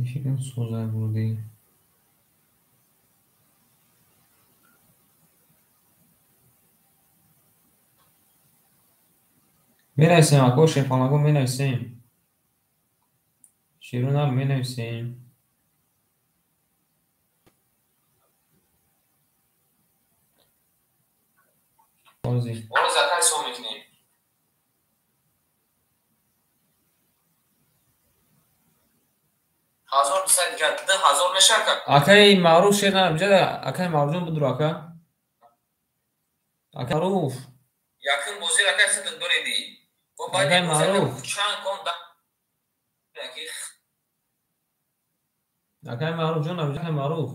این سوزن بودی می‌نویسیم اکو شیفانگو می‌نویسیم شیرون هم می‌نویسیم بازی Onu zaten sonrakini. Hazır sen geldi hazır neşerken. اکای معروف شیر نرم جده اکای معروف جون بدرو اکا اکای معروف Yakın bozir akarsın böyle değil. Bu اکای bari معروف bozirde uçan kon da. Belki اکای معروف جون اکای معروف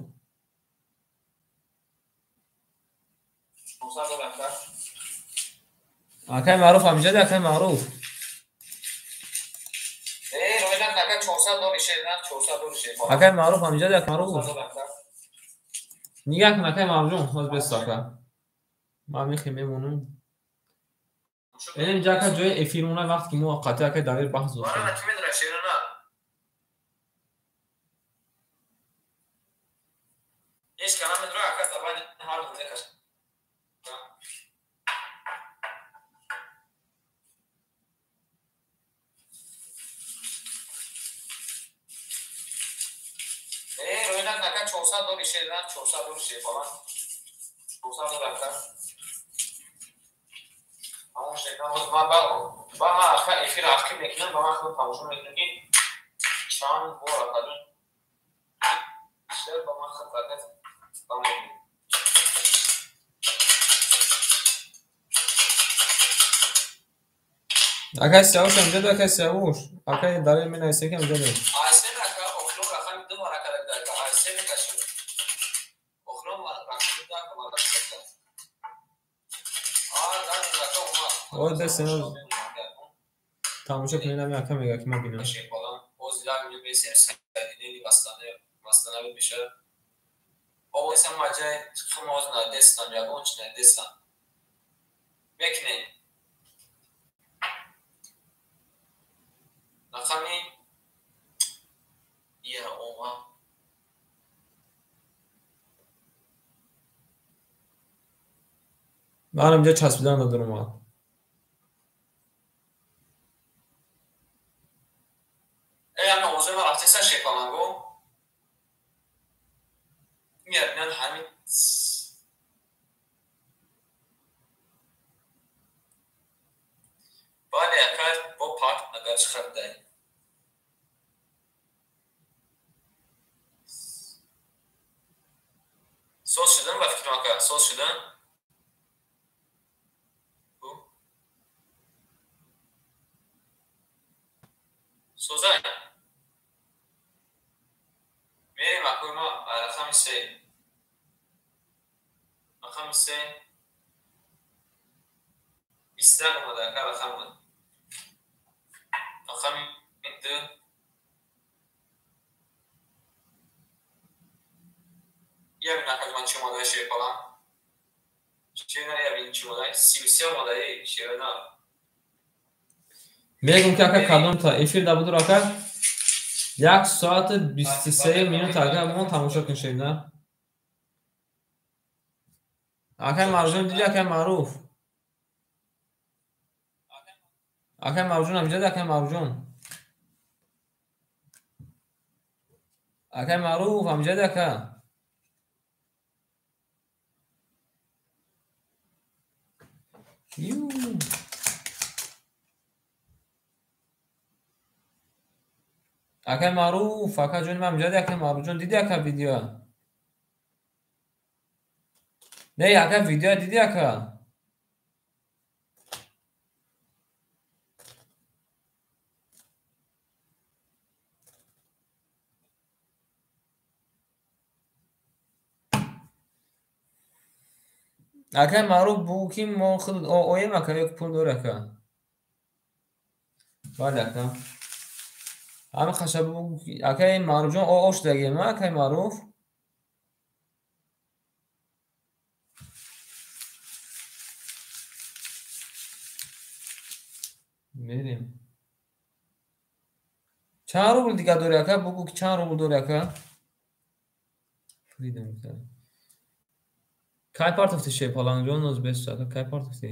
olsa da bakar. اکای معروف هم جده اکای معروف Roydan dakika çoğsa doğru şeyden çoğsa doğru şey falan. اکای معروف هم جده اکای Olsa معروف da bakar. نیگه کن اکای معروف جون باز بس اکا ما میخیم میمونم این جا که جای افیرونه وقت که موقته اکای دایر بحث Bana دوستم da kimin raşerine? Hiç kanal medra akar taban har zekar. Roydan dakika çoğsa doğru şeyden çoğsa doğru şey falan. Çoğsa da bakar. Ama şeyden o zaman bana akar efir akı bekleyen bana akıl tanışım bekleyen ki şan bu arada işler bana akıl zaten tamam. اکای سیاوش هم جده اکای سیاوش اکای دایر می نویسه که هم جده Ayşe rakı okulun rakam bir numara kadar derdi. Ayşe mi kaçıyor? Okulun rakam bir daha numara kadar. Daha bir rakam olmaz. او دست نوز تماشا کنید هم اکا میگه که ما بینم Şey falan. O zilal gibi besim serdiğini bastane bir o sen vaca çıkmaz na destan ya onun için destan. Bekleyin. Rakami ya oha. من اینجا چسبیدن ندارم آقا Yani o zaman artık sen şey falan bu. Yerden hani bana yakar bu part agar çıkarttı. Sos şudan var fikrim akar. Sos şudan. Bu. Sozay. Benim aklıma rakam şey. Rakam şey. İster da yakar rakam mı? Rakam bitti. Ya bir nakazman çi model şey falan. Şeyler ya bir çi model. Sivisiya modeli şeyler ne? میگم که اکا کدام تا افیر دا بدرو اکا 1 ساعت 23 مینوت اکا ما تماشا کن شیدن اکا معروف جون دیدی اکا معروف اکا معروف جون هم جده اکا معروف جون اکا معروف هم جده اکا یو اکا معروف اکا جون هم جده اکا معروف جون دیدی اکا ویدیو نه اکا ویدیو دیدی اکا اکا معروف بو کیم ما خود اویم اکا یک پول دور اکا بله اکا همه خشب بو اکا معروف جون اوش دگه ما اکا معروف میریم چند روبل دیگه داری اکا؟ بگو که چند روبل داری اکا؟ Freedom güzel. Kaj part of the shape falan Jonas best şaka kaj part of the.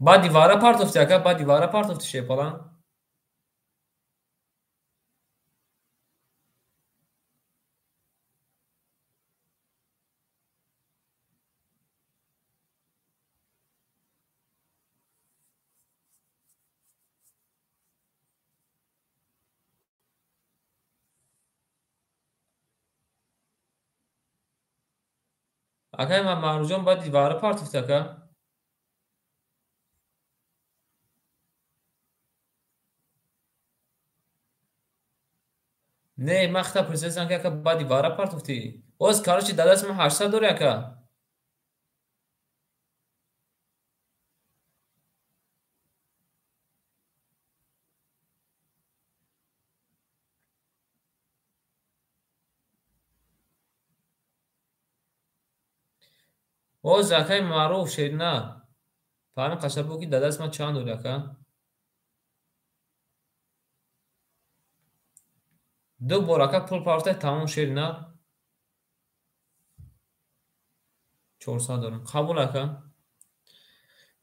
Ba divara part of the aka ba divara part of the shape falan. Aka ma marujon ba divara part of the aka. Ne مختا پرسیدن که با دیواره part of the. باز کارش داداش من 800 داره اکا. باز اکای معروف شد نه. فهم قشنگ بود که داداش من چند داره اکا. دو بار اکا پول پارت تمام شد نه. 400 دارم. قبول اکا.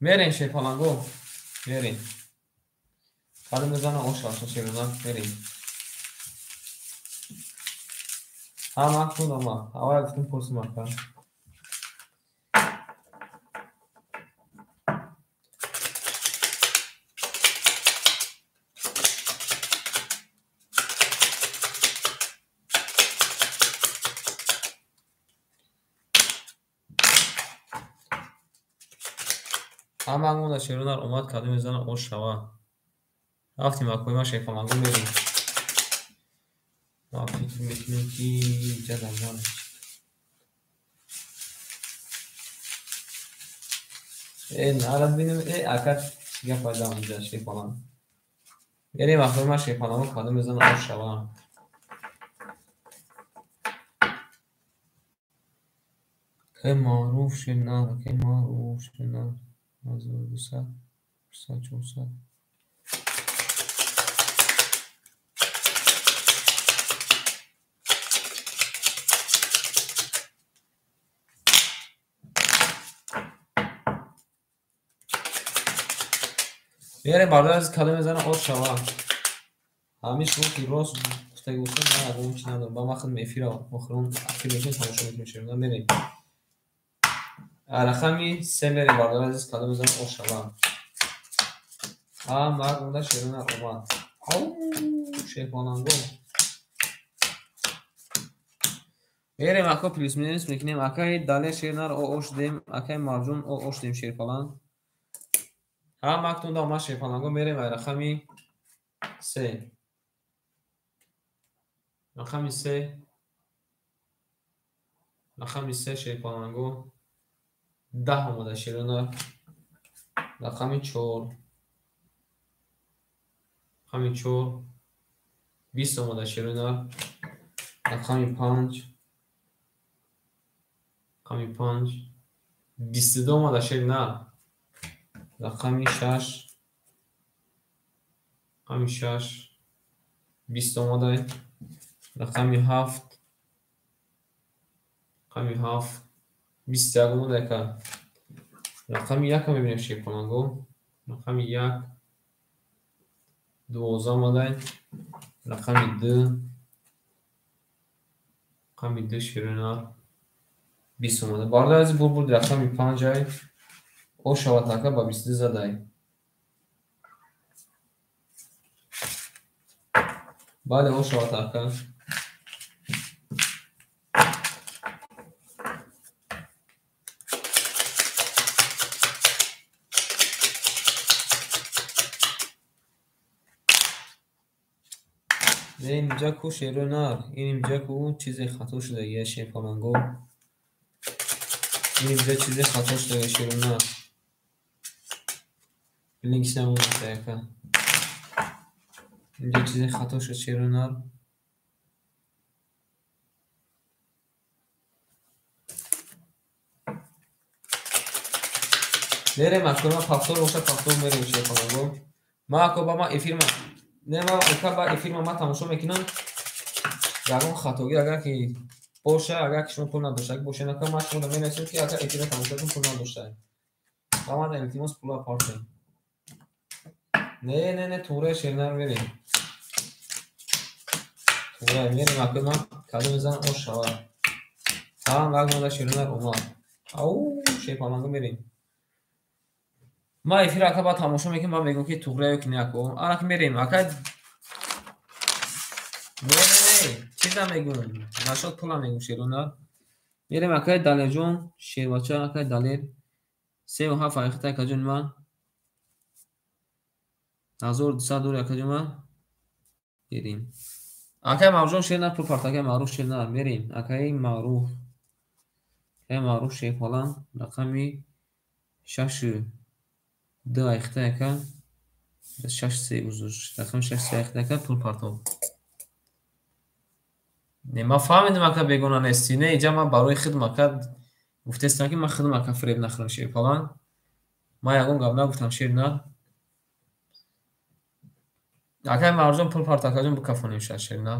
میرین شیپ falan گو. میرین. Kadın ezanı o şarkı çevirilen vereyim. Ha makbul ama. Havaya bütün kursu marka. هم همون شیرونر اومد کدوم میزنه او شوا رفتیم اکوی ما شیفان لنگو میریم ما فکر میکنیم که اینجا دنباله نهارد بینیم اکد دیگه فایده همونجا شیفان لنگو میریم اکوی ما شیفان لنگو کدوم میزنه او شوا که معروف شنر که معروف شنر 1200 400 میاره بردار از کلمه میزنه او شوا همیش بود که راست گفته گفتم نه اون چی ندارم با وقت میفیرا مخرون اکتیویشن تماشا میشه میریم رقمی 3 میره بردار از کلمه میزنه او شوا مرد اونده شیرون اومد او شیفانانگو میریم اکا پلیس مینیس میکنیم اکای داله شیرنر او اوش دیم اکای مرجون او اوش دیم شیر فلان مکتونده اومد شیفانانگو میریم رقمی 3 رقمی 3 شیفانانگو 10 اومده شیرنر رقمی 4 20 اومده شیرنر رقمی 5 22 اومده شیرنر رقمی 6 20 اومده رقمی 7 21 اومده که رقمی 1 هم میبینیم شیفانانگو رقمی 1 12 اومده رقمی 2 شیرنر 20 اومده بارده از بود رقمی 5 های او شواتاکا با 22 زده ای بله او شواتاکا اینجا کو شیرونر اینجا کو چیزی خطا شده یه شیفانانگو اینجا چیزی خطا شده شیرونر لینکس نمون دقیقا اینجا چیزی خطا شد شیرونر Nereye makroba paftör olsa paftör nereye şey yapalım. Makroba ma efirma. Ne ma ekaba efirma ma tamam şöyle mekinan. Yalan hatogi agar ki boşa agar ki şunu pul nadosha boşa nakam ma şunu da menesin ki agar efirma tamam şunu pul nadosha. Tamam da iltimos pula partayım. Ne tuğra şeyler vereyim. Tuğra vereyim aklıma kadınızdan o şava. Tamam aklıma şeyler olmaz. Au şey falan vereyim. Ma efir akaba tamam mekin ben benim ki tuğra yok ne ako. Anak vereyim akad. Ne çizem megun. Naşat pula megun şeyler. Vereyim akad dalejun şervaça akad daler. Sev ha farkta kacun ma. Azor sadur akacun ma. Vereyim. Akay mavjun şeyler pul partakay maruf şeyler vereyim. Akay maruf. معروف şey falan rakami şaşı da ihtiyaka şaş se uzur rakam şaş se ihtiyaka pul parto ne ma fahmedim aka begona nesti ne icama baroy khidma kad گفتستن که من خودم اکا فریب نخورم شیر falan ما یکم قبلا گفتم شیر نه اکا مرجان پول پارتاکاجون bu kafana yuşar şیر نه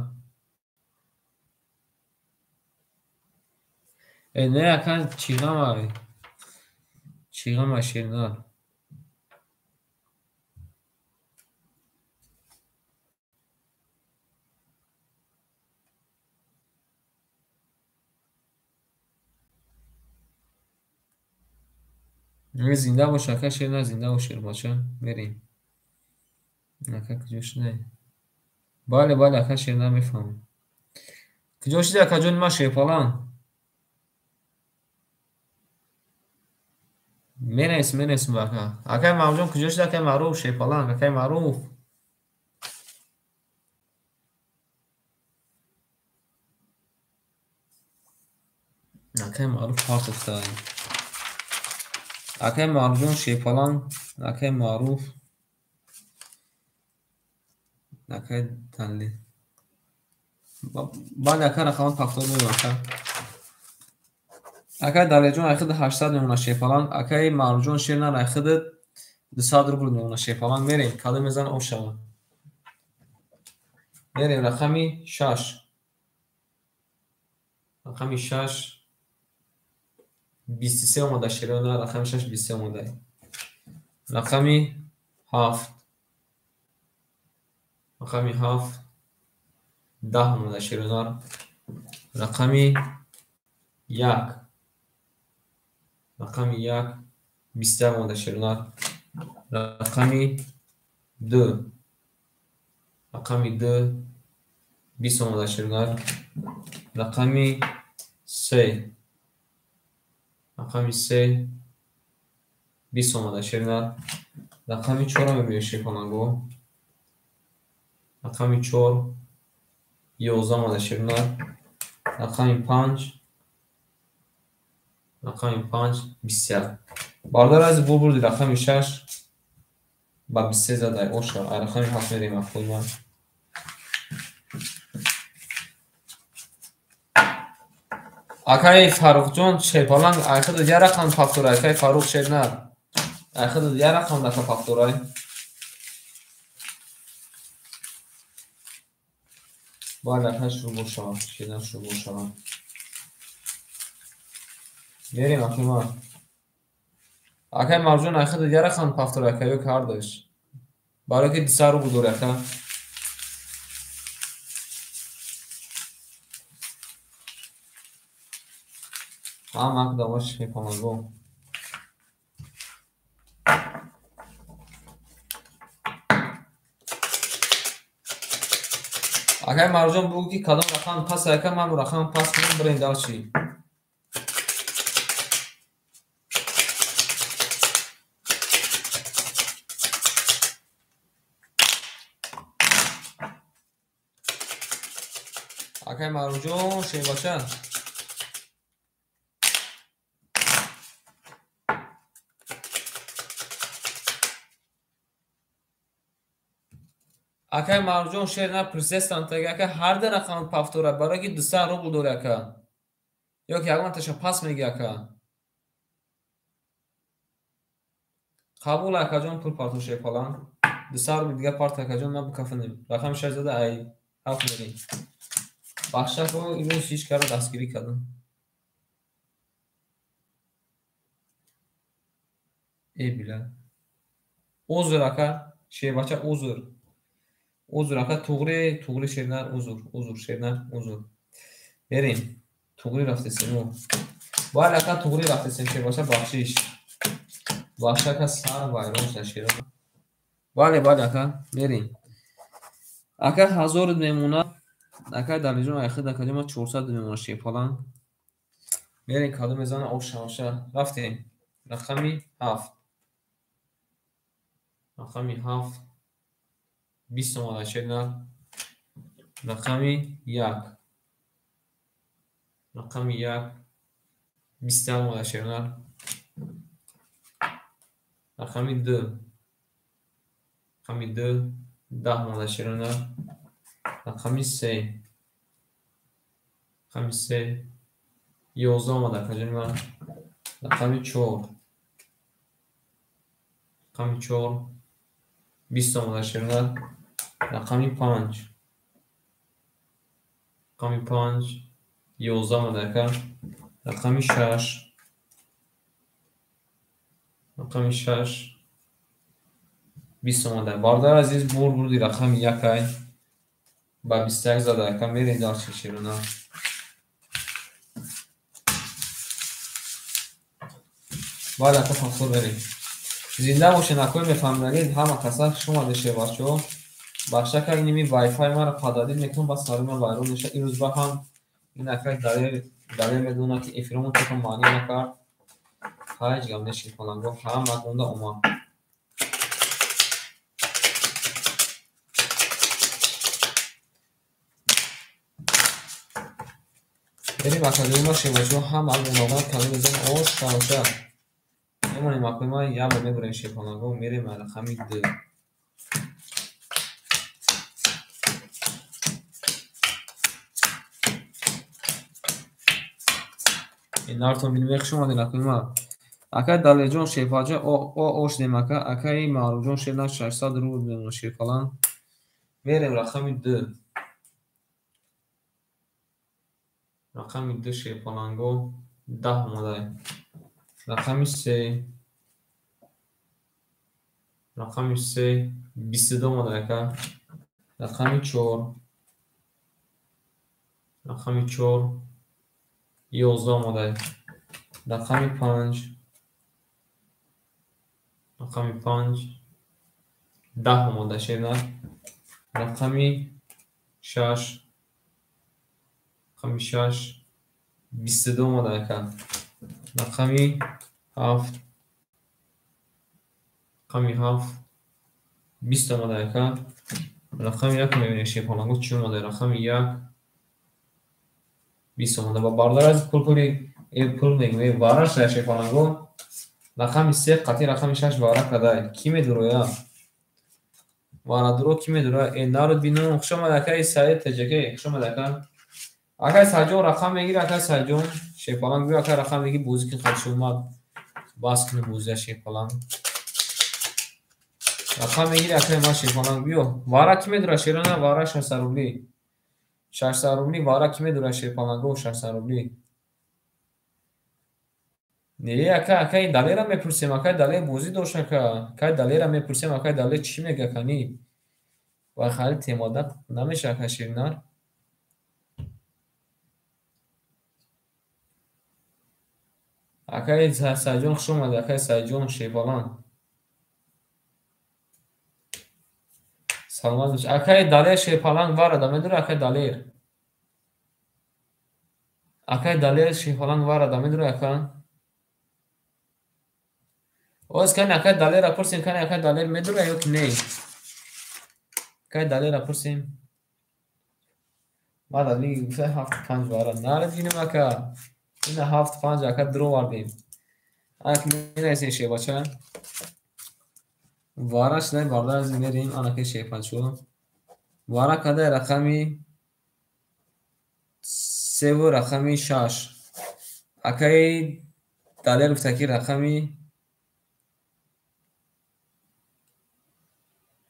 ne akan çiğama şir ne زنده باش اکا شیر نه زنده باش شیر باشه بریم اکا کجاش نه بله اکا شیر نه میفهمم کجاش ده اکا جون ما شیر falan من اسم اکا اکا مرجان کجاش ده اکا معروف شیر falan اکا معروف اکا معروف پارت افتادیم اکا مرجان شیر falan اکا معروف اکا تنلی بعد اکا رقم پفتاد میمونم اکا دلیجون اخد 800 میمونه شیر falan اکا مرجان شیر نه اخد 200 روبل میمونه شیر falan بریم کاده میزن او شما بریم رقمی 6 رقمی 6 23 اومده شیر نه رقمی 6 23 اومده رقمی 7 رقمی 7 10 اومده شیر نه رقمی 1 رقمی 1 20 اومده شیر نه رقمی 2 رقمی 2 20 اومده شیر نه رقمی 3 رقمی 3 20 اومده شیر نه رقمی 4 میبینید شیر کنن گو رقمی 4 11 اومده شیر نه رقمی 5 رقمی 5 21 باردار از بول بردی رقمی 6 با 23 زده اوشا رقمی 7 میریم افکول من اکای فاروق جون چه پالان اخد دیگه رقم پافتورای اکای فاروق شد نه اخد دیگه رقم دکا پافتورای باید اکای شروع بوشان شدن شروع بوشان بریم اکی ما اکای مرجون اخد دیگه رقم پافتورای اکایو کار داشت برای که دیسا رو بودور اکا هم داماش میکنم گو اگر مرجان بگو که کدام رقم پس اگر من رقم پس کنم برین دار چی اگر مرجان شی باشه اگر مرجان شیر نه پرسستان تا اگر هر در رقم پافتوره برای که 200 روبل دوره اکا یا که اگر من تشا پاس میگه اکا قبول اکاجان پول پارتوشه falan. Dışarı bir diğer part akacağım ben bu kafanı. Rakam şarjda da ay. Aferin. Başak o ürün şiş kara daskiri kadın. Bile. Uzur aka şey başa uzur. Uzur aka tuğri şeyler uzur şeyler uzur. Verin. Tuğri raftesin o. Bu alaka tuğri raftesin şey başa bahşiş. Başaka sar bayram şaşırı. Vale aka verin. Aka hazır memuna. Aka dalıcı ayakta da kadema 400 memuna şey falan. Verin kadın mezana o şaşa. Raftesin. Rakami haft. Rakami haft. 20 numara şeyler. Rakami yak. Rakami yak. 20 numara şeyler. Rakami 2. Rakami 2. 10 numara şeyler. Rakami 3. Rakami 3. 11 numara şeyler. Rakami 4. Rakami 4. 20 numara şeyler. Rakami 5. Rakami 5. 11 numara. Rakami 6. Rakami 6. 20 numara. Bardar aziz burdی رقم یکای با 21 زده کم میرین دار شیرونا. بالا تفاصیل بریم. زنده باشین اکوی میفهمید همه کسا شما دشه باشو. باشه که اینمی وای فای ما رو پادادید میکنم با سر ما وایرون نشه. این روز با هم این اکای داره میدونه که افرامون تو مانی نکرد. هایج گم نشین کنن گفت هم مکونده اوما. بریم اکادمی ما شیواشو هم از اونها کمی بزن اوش شاوشه. همونی اکادمی ما یا با میبریم شیپانگو میریم على خمید دو. این نارتون بینیم شما دین اکادمی ما. اکای داله جون شیپاجه او اوش دیم اکای معروف جون شیرنا 600 رو دیم شیپالان میریم على خمید دو. رقم 2 شیپالانگو 10 اومده. رقم 3 رقم 3 22 اومده که. رقم 4 رقم 4 11 اومده. رقم 5 رقم 5 10 اومده شیرنا. رقم 6 رقم 6 22 اومده که. رقم 7 رقم 7 20 اومده که. رقم 1 میبینید شیپانگو چی اومده. رقم 1 20 اومده. با باردار از پول میگه وارش را شیپانگو. رقم 3 قطعی رقم 6 واره کده. کی میدرویا؟ واره درو کی میدرویا؟ این دارد بینون خشم مدکه سعید تجکه خشم مدکه. اگر سجون رقم میگیره اگر سجون شیپانگو اگر رقم میگی بوزی که خودش اومد باز کنه بوزه شیپانگو. رقم میگیره اگر ما شیپانگو بیو. واره کی میدرویا شیرانه واره 600 روبلی. 600 روبلی واره کی میدرویا شیپانگو 600 روبلی. نه اکای داله را میپرسیم اکای داله بوزی دوشه که اکای داله را میپرسیم اکای داله چی میگه کنی و خیلی تیماده نمیشه اکای شیرنار. اکای سایجون خشم اومده اکای سایجون شیپالان سلمان دوش اکای داله شیپالان وارده میدونه اکای داله شیپالان وارده میدونه اکای اوز کنه اکای داله را پرسیم کنه اکای داله میدونه یا که نه اکای داله را پرسیم ما دالی گفته 7-5 وارد نارد بینیم اکای این 7-5 اکای درو واردیم اکای نمیسی شیبا چه واره شده باردار از میریم آنکه شیپان شو واره کده رقمی 3 و رقمی 6 اکای داله رفتکی رقمی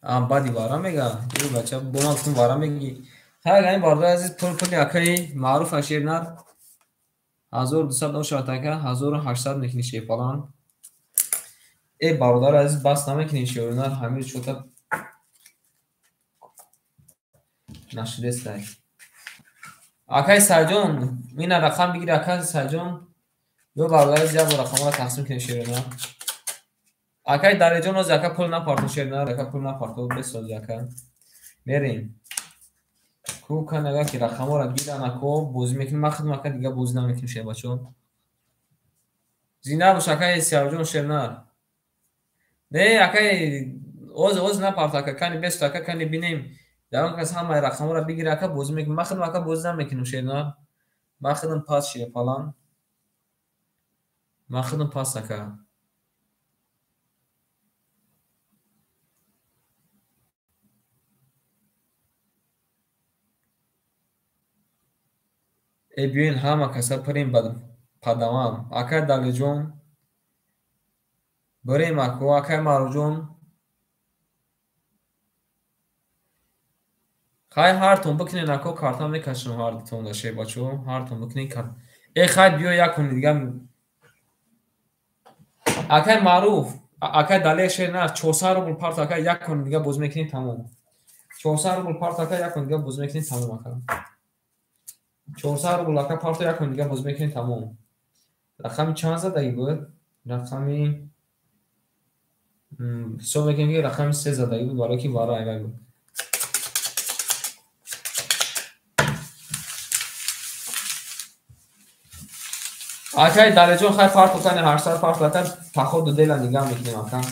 بدی وارا میگه این بچه بونا کن وارا میگی خیلی این بارده عزیز پل یکی معروف اشیر نر 1200 تکه 1800 میکنی شی فلان ای برادر عزیز بس نمیکنی شی نر همین شوتا نشده است اکای سرجون این رقم بگیر اکای سرجون دو برادر عزیز جب رقم را تقسیم کنی شی نر اکای درجون از اکای پول نپارتو شی نر اکای پول نپارتو بساز اکای بریم کو کنه که رقم را گیرن اکو بوز میکنی من خدمت اکای دیگه بوز نمیکنی شی بچون زینده باش اکای سرجون شی نر نه اکای اوز نپارت اکای کنی بست اکای کنی بینیم در اون کس همه رقم را بگیره اکای بوز میکنی من خدمت اکای بوز نمیکنی شی نر من خدم پاس شی فلان من خدم پاس اکای ای بیاین همه کسا پریم پدوام اکای دلی جون بریم اکو اکای مارو جون خواهی هرتون بکنین اکو کارتا میکشن هرتون داشته بچو هرتون بکنین کارت ای خواهی بیا یک کنی دیگه اکای معروف اکای دلی شیر نه 400 روبل پارت اکای یک کنی دیگه بوز میکنین تموم 400 روبل پارت اکای یک کنی دیگه بوز میکنین تموم اکای 400 روبل اکای پارت یک کنی دیگه بوز میکنین تموم رقمی چند زدگی بود رقمی حساب میکنیم که رقمی 3 زدگی بود برای که وارا ایوه بود اکای دلیجون خیلی پارت کنه 800 پارت اکای تخود و دل نگاه میکنیم اکای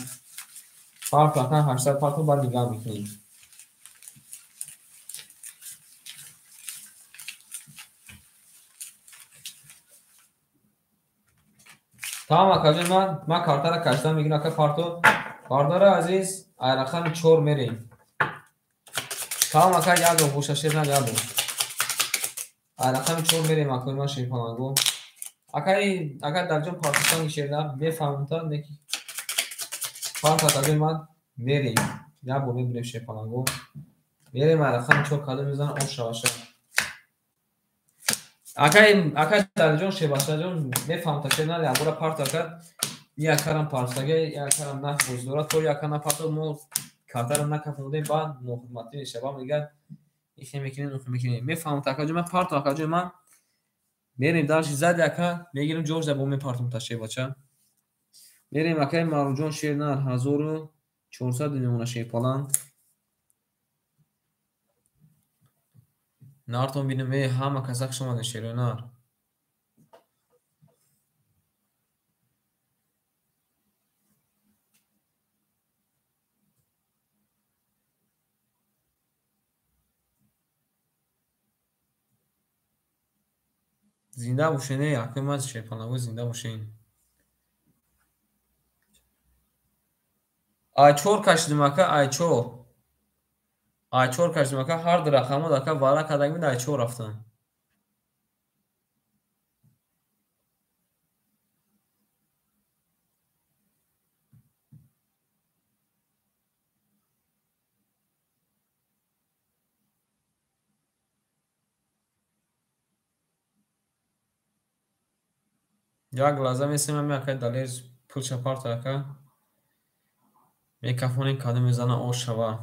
پارت اکای 800 پارت رو بر نگاه میکنیم تمام اکای جون من کارتا را کشتم میگین اکای پارتو باردار عزیز ای رقم 4 میریم تمام اکای یادو بوشه شیر نه یادو ای رقم 4 میریم اکای ما شیر پانگو اکای در جون پاکستان شیر نه بفهمم تا نکی پارت اکای من میریم یا بو میبریم شیر پانگو میریم ای رقم 4 کادو میزنم اون شواشه اکای در جون شیر باشه جون بفهمم تا شیر نه یا برا پارت اکای یک کارم پارساگه یک کارم نه بزرگا تو یک کارم پارتو مو کارتر نکفونده بعد نخدمتی شباب میگه این میکنیم میفهمم تاکاجو من پارت تاکاجو من میریم داشت زد یکا میگیریم جورج با می پارتم تاشه بچا میریم اکای ماروجون شیر نه 1400 نمونه شیر پلان نارتون بینم همه کسک شما شیر نار زنده باشین اکای ماز شیر پلان زنده باشین آیچور کشیدم اکا آیچور کشیدم اکا هر در رقمو داکا والا کدنگ می آیچور رفتم یک لازم است من اکای دلیز پول چپارت اکا میکفونی کادو میزنه او شوا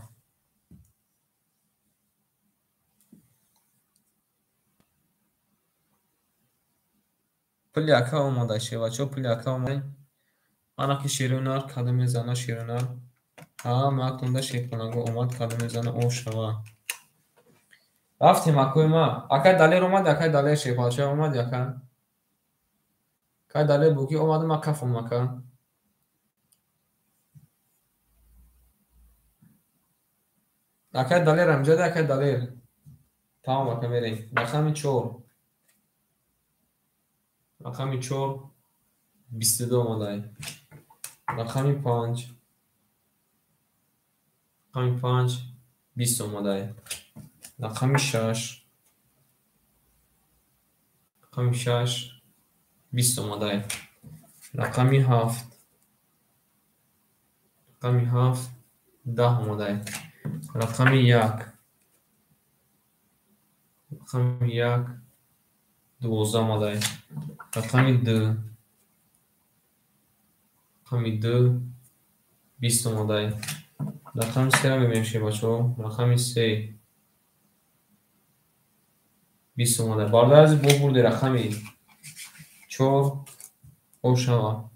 پول اکا اومده شه بچه پول اکا اومده انا که شیرونار کادو میزنه شیرونار ها مکتونده شیر کنگو اومد کادو میزنه او شوا رفتیم اکوی ما اکای دلیل اومد اکای دلیل شیر بچه اومد یکا اکای دلیل بوکی اومد ما کفم اکا اکای دلیل رمجده اکای دلیل تمام اکا میریم رقمی 4 رقمی 4 22 اومده رقمی 5 رقمی 5 20 اومده رقمی 6 رقمی 6 20 اومده رقمی 7 رقمی 7 10 اومده. رقم 1 رقم 1 12 اومده. رقم 2 رقم 2 20 اومده. رقم 3 رو ببینیم چیه بچه‌ها. رقم 3 20 اومده. بالا از بو برده رقم 4 او شما.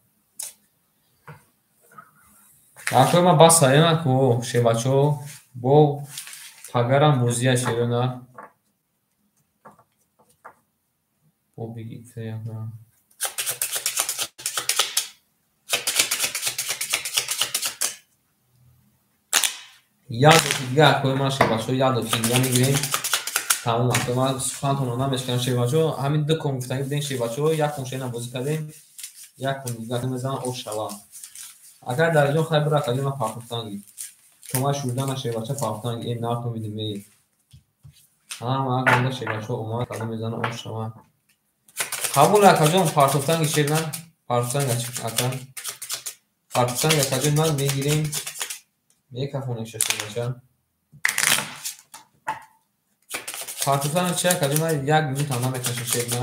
اخوی ما بس هایم کو شه بچه‌ها بو پگرم موزیه شیرونه بو بگید یا یاد دیگه اخوی ما شه بچه‌ها یاد دیگه میگیریم. تمام اخوی ما سخنتون رو نمیشکنم شه بچه‌ها. همین دو کم گفتگی بدین شه بچه‌ها. یک کم شینا بازی کردیم. یک کم دیگه میزنم او شوا. اگر در جون خیلی برای کلمه پاکستانی شما شودن شه بچه پاکستانی این نار تو میدیم. ما گنده شه بچه اومد کلمه میزنم او شوا. قبول نکردم پارتوفتان گیشیدن پارتوفتان گچکن پارتوفتان گچکن من میگیریم میکافونش شده باشه. پارتوفتان چه کردیم من یک مینوت تمام میکشه شدن.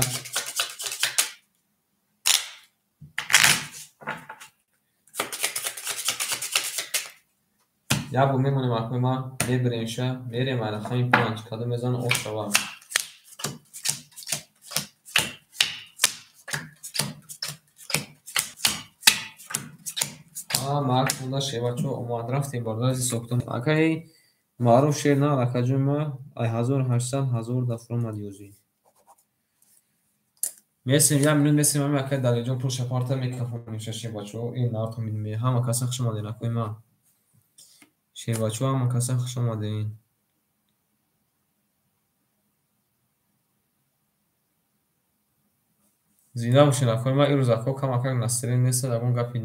یا بو میمونیم اخوی ما میبریمشه میریم رقم 5 کلمه میزنم او شوا. معرف بوده شه بچه اومد رفتیم باردازی سکتون اکای معروف شیر نه رکجم ای 1800 1000 دفعه مدیوزی میسیم یا میلیون میسیم همه اکای در اینجا پروش پارتا میکافون میشه شه بچه این نه تو میدونی همه کسا خش اومدین اکوی ما شه بچه همه کسا خش اومدین زینا باشین اکوی ما این روز اکو کم اکای نسترین نیست در اون گفی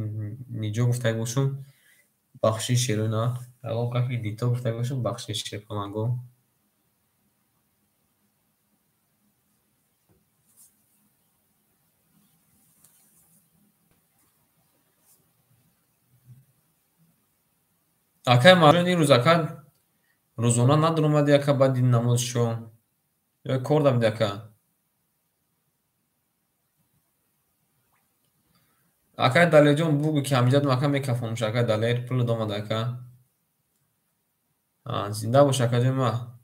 نیجا گفته باشم بخشی شیرو نه در اون گفی دیتا گفته باشم بخشی شیر پامنگو. اکای مارون این روز اکای روزانه ندارم اومده اکا بعد این نماز شو یا کردم دکا اکا دلیل جون بگو که همجد مکان میکفونم شکا دلیل پول دوم دکا زنده باش اکا جون ما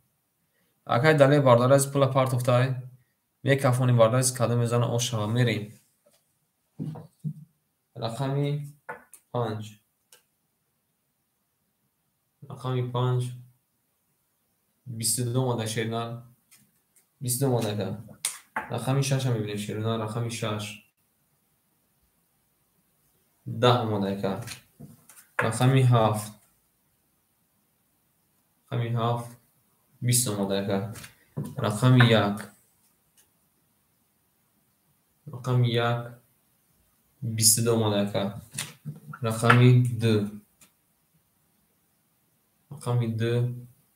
اکا دلیل باردار از پول پارت افتای میکفونی باردار از کده میزنه او شما میریم رقمی 5 رقمی 5 22 ماده شیرنا 22 ماده که رقمی 6 هم میبینیم شیرنا رقمی 6 10 ماده که رقمی 7 رقمی 7 20 ماده که رقمی 1 رقمی 1 22 ماده که رقمی 2 رقمی 2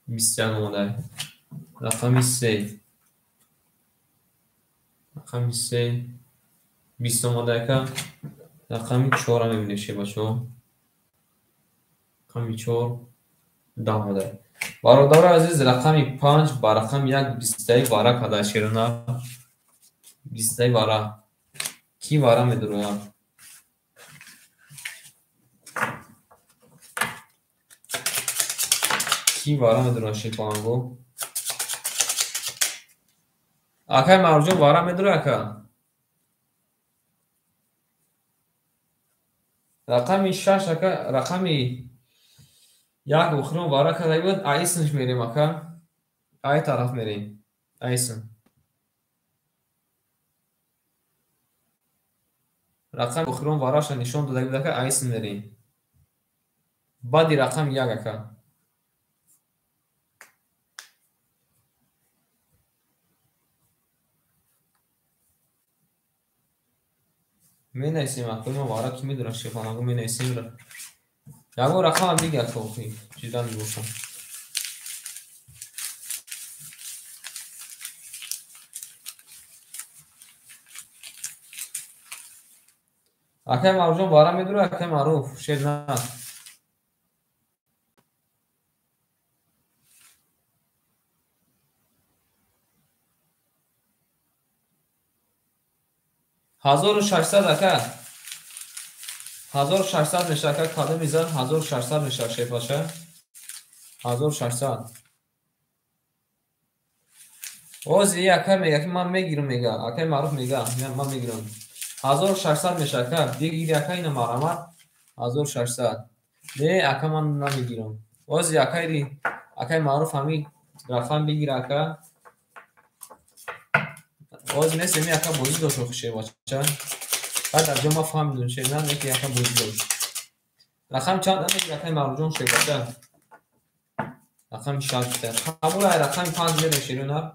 21 ماده رقمی 3 رقمی 3 20 ماده که رقمی 4 هم میبینیم شه بچه رقمی 4 10 ماده برادر عزیز رقمی 5 با رقم 1 20 واره کده شیرنا 20 واره کی واره میدرویا کی واره میدرویا شی پانگو اکای مرجون واره میدرویا که رقمی 6 اکا رقمی 1 بخورم واره کده بود ایسنش میریم اکا ای طرف میریم ایسن رقم بخورم واراش نشون داده بود که ایسن میریم بعدی رقم 1 اکا می نیسیم اکا ما واره کی میدونم شی پانگو می نیسیم رو یکو رقم هم دیگه توفی چیزا میگوشم اکای مرجون واره میدرو اکای معروف شیر نه 1600 ака 1600 меша ака кадом мизан 1600 меша шефаша 1600 оз ака мега ки ман мегирам мега ака маъруф мега ман мегирам 1600 меша ака дигир ака ина марамат 1600 не ака ман намегирам оз ака ри ака маъруф ҳами рафан бигир ака оз нест ми ака бозӣ дошт шефаша بعد از ما فهمیدیم شدن یکی یکم بودیم رقم چند میگه رقم مرجون شده رقم 6 قبول رقم 5 میره شیرونه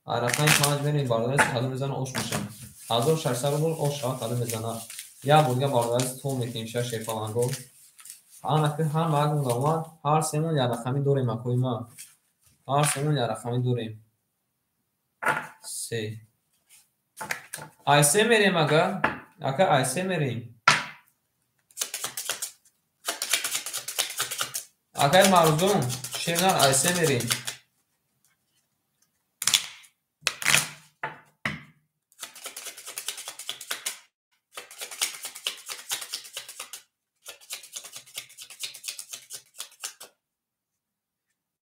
رقم 5 میره بالا کلمه میزنه اوش میشه 1600 رو اوش کلمه میزنه یا بولگا بالا تو میتیم شش فلانگو آن که هم باگ اومد هر سمون یا رقمی دوریم اکوی ما هر سمون یا رقمی دوریم 3 айсе мерем ака айсе мерем акай марзум шенар айсе мерем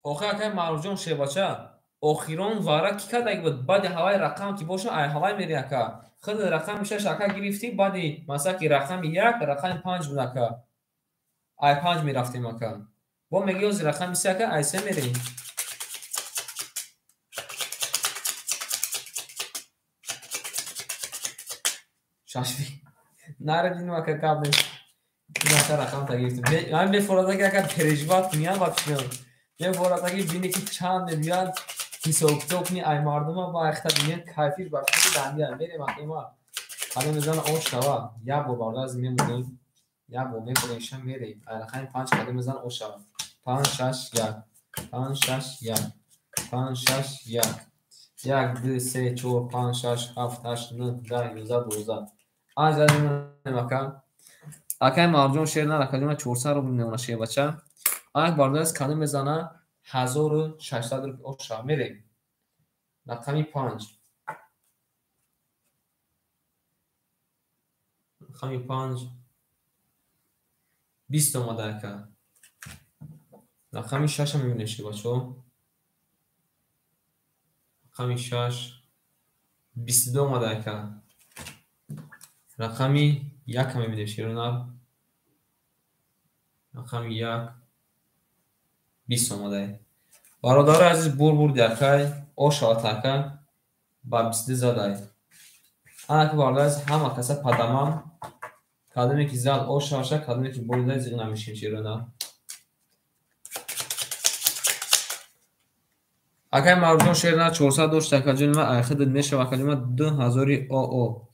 охи акай марзум шебача охирон вара ки кадаг буд баъди ҳавай рақам ки боша ай ҳавай мери ака худ рақами 6 ака гирифтӣ баъди масала ки рақами 1 рақами 5 буд ака ай 5 мерафтем ака бо меги оз рақами 3 ака ай 3 мерем шашви нарадину ака кабне ин ака рақам та гирифтем ман мефорада ки ака переживат куням вақтшон мефорада ки бине ки чанд миллион حسابتوکنی ای مردم با اختر میان کیفیش بخشی دنیا میریم اقیما حالا میزنه اوش شوا یا با بالا از میمونیم یا با میکنیشم میریم الخاین 5 قدم میزنه اوش شوا 5 6 1 5 6 1 5 6 1 1 2 3 4 5 6 7 8 9 10 11 12 از مکان اکای مرجون شیر نه کلمه 400 رو میمونه شه بچا آنک بالا از کلمه میزنه 1600 رو اوشا میریم رقمی 5 رقمی 5 20 اومده که رقمی 6 هم میبینه چی بچه رقمی 6 22 اومده که رقمی 1 هم میبینه چی رو رقمی 1 20 اومده برادر عزیز بور دکای او شاتاکا با 22 زدای انا که برادر عزیز همه کسا پدامم کدومی که زد او شاشا کدومی که بور دای زیغ نمیشیم چیرونا اگه مرجون شیرنا 400 دوش تکا جلمه ایخه دد میشه و کلمه 2000 او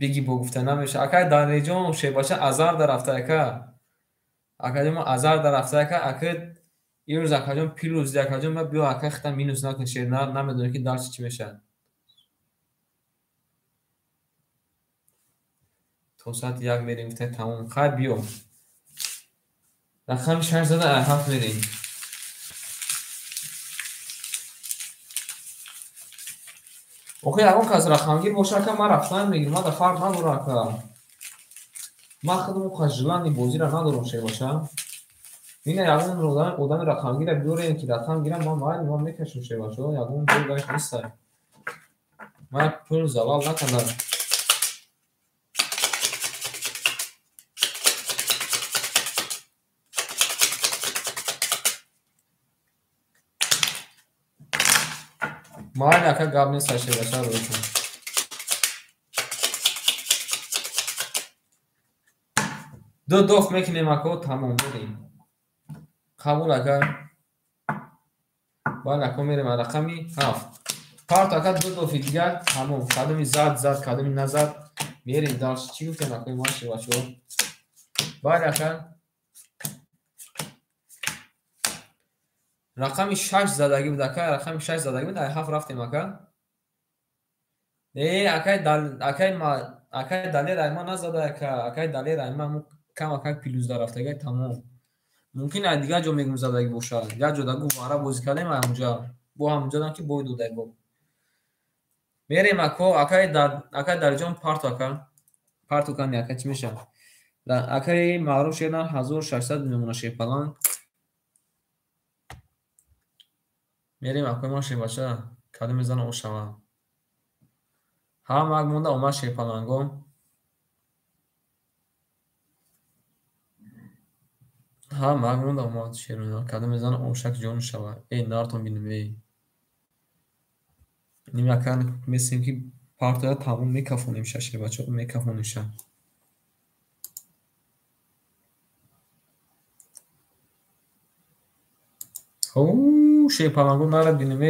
بگی با گفته نمیشه اگه دانی جون شی باشه ازار در رفته اگه ما ازار در رفته اگه یه روز اگه پیروز اگه ما بیا اگه خطا مینوس نکن شیرنا نمیدونه که درس چی میشه تو ساعت 1 میریم تا تموم خیر بیام رقم 6 زده 7 میریم اوکی اون کس رقمگیر باشه که من رفتن میگیرم ما در فرق نداره که من خودم خجلانی بازی را ندارم شی باشم اینه یقون اودن رقمگیر را بیاریم که رقمگیرم ما میکشم شی باشه یقون دور گاش نیست من پول زلال نکنم مال اکا گاب نیست شی باشه رو بشم دو دوف میکنیم اکا تمام بریم قبول اکا باید اکا میریم رقمی 7 پارت اکا دو دوفی دیگر تمام کدومی زد کدومی نزد میریم داشت چی گفتیم اکا ماشی باشو باید اکا رقمی 6 زدگی بود اکا رقمی 6 زدگی بود 7 رفتیم اکا اکای دلی رای ما نزده اکای دلی رای ما کم اکای پیلوز در رفته تمام ممکنه دیگه جا میگم زدگی باشه یا جا دگو واره بازی کردیم اونجا бо ҳамонҷодам ки бой дудай бо мерем ако акай дарҷон партукан яка чӣ мешавад акаи маъруф шернар 1600 мемона шерпалан мерем акои ма шербача каду мезана о шава ҳама мак монда омад шерпаланго ҳама мак монда омад шерпаланго каду мезана ошак ҷон шава нартон бинем ним якан месем ки партоя тамом мекафонем ша шербача мекафонем ша шерпаланго нара бинем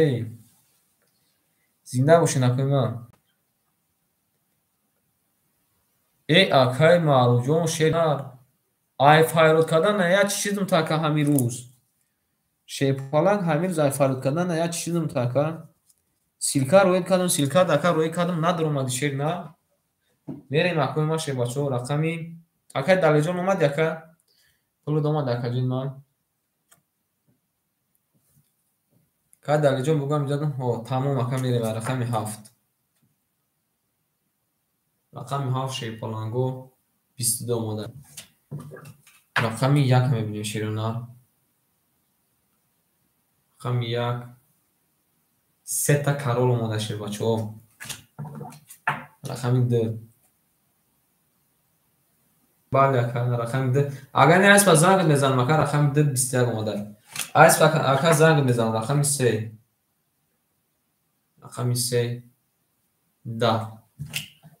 зинда бошед акои ман акай маъруф ҷон шернар ай файрод кардан я чӣ чизм така ҳамин рӯз шерпалак ҳамин рӯз ай файрод кардан я чӣ чизм така силка роҳед кардам силка дака роҳед кардам надаромади шер на мерем акои ма шербачаҳо рақами акай далеҷон омад яка пулуд омад акаҷон ман кай далеҷон бугам ҷадам тамом ака мерем рақами 7 рақами 7 шерпаланго 22 омада рақами 1 мебинем шерона рақами 1 сета карол омада шербачаҳо рақами 2 бале ака рақами 2 агар не аспа занг мезанам ака рақами 2 21 омада аспа ака занг мезанам рақами 3 рақами 3 10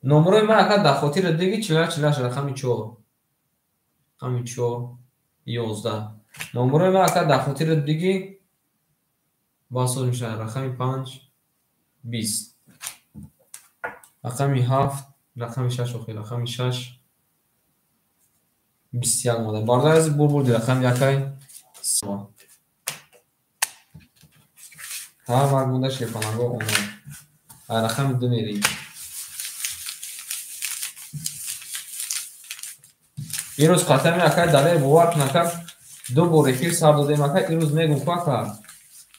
номерои ман ака дар хотири диги 48 рақами 4 рақами 4 11 номерои ман ака дар хотири диги басоз мешавад рақами 5 20 рақами 7 рақами 6 охир рақами 6 21 мода бардази бурбурди рақами якай ҳама мак монда шерпаланго омад ай рақами 2 мерем ирӯз қатами акай дале бовар кун ака 2 бор эфир сар додем ака ирӯз мегум ку ака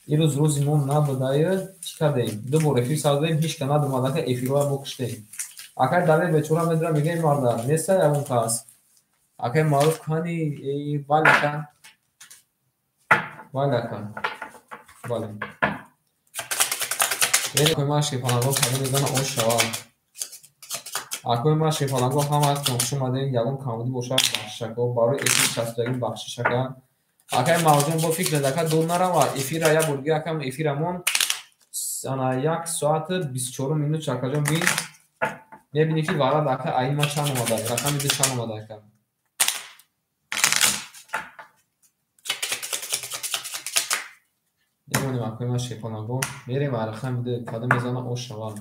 ирӯз рӯзи мо набудаю чӣ кардем 2 бор эфир сар додем ҳеч ка надумад ака эфирҳоя мо киштем акай дале бечора медира мегем марда неста ягон кас акай маъруф кани бале ака бале ака бале акои ма шерпаланго каду мезана ош шавад акои ма шерпаланго ҳама нохуш омадем ягон камбудӣ бошад бахшишако барои эфир часпидагӣ бахшишака акай мавҷон бо фикр ака дур нарава эфира я бурги акам эфирамон ана 1 соат 24 минут чакаҷон бин мебинӣ ки варад ака аин ма чанд омада рақами 2 чанд омада ака мемонем акои ма шерпаланго мерем ай рақами 2 каду мезана ош шавад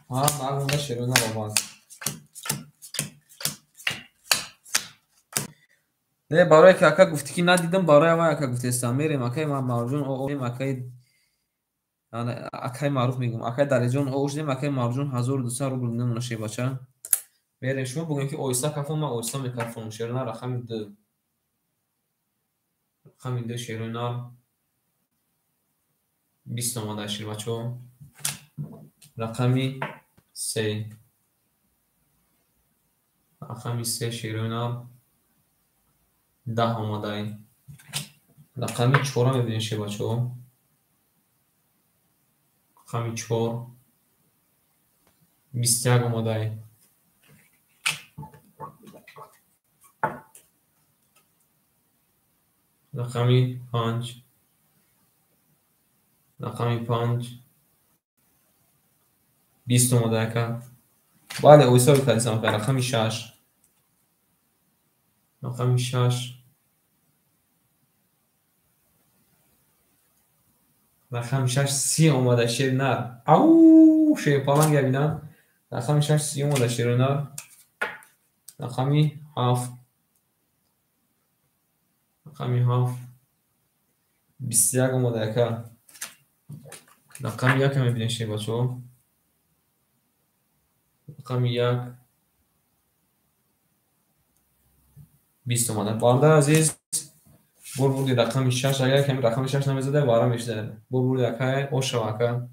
мак монда шерона омад не барое ки ака гуфтӣ ки надидам барои вай ака гуфтестам мерем акай мавҷон оошдем акай маъруф мегӯм акай далеҷон оошдем акай мавҷон 1200 рубл намона шербача мерем шумо бугем ки оҳиста кафон ман оҳиста мекафонам шерона рақами 2 рақами 2 шерона 20 омада шербачаҳо рақами 3 рақами 3 шерона 10 омадай рақами 4 мебинем шербачаҳо рақами 4 21 омадай рақами 5 рақами 5 20 омадай ака бале оҳиста кардисам ака рақами 6 рақами 6 рақами 6 30 омада шернар ау шерпаланг ябинам рақами 6 30 омада шернар рақами 7 рақами 7 21 омада ака рақами 1 мебинем шербачаҳо рақами 1 20 омада. Банда азиз бурди рақами 6 агар ками рақами 6 намезада вара мешида бурди акай ошавака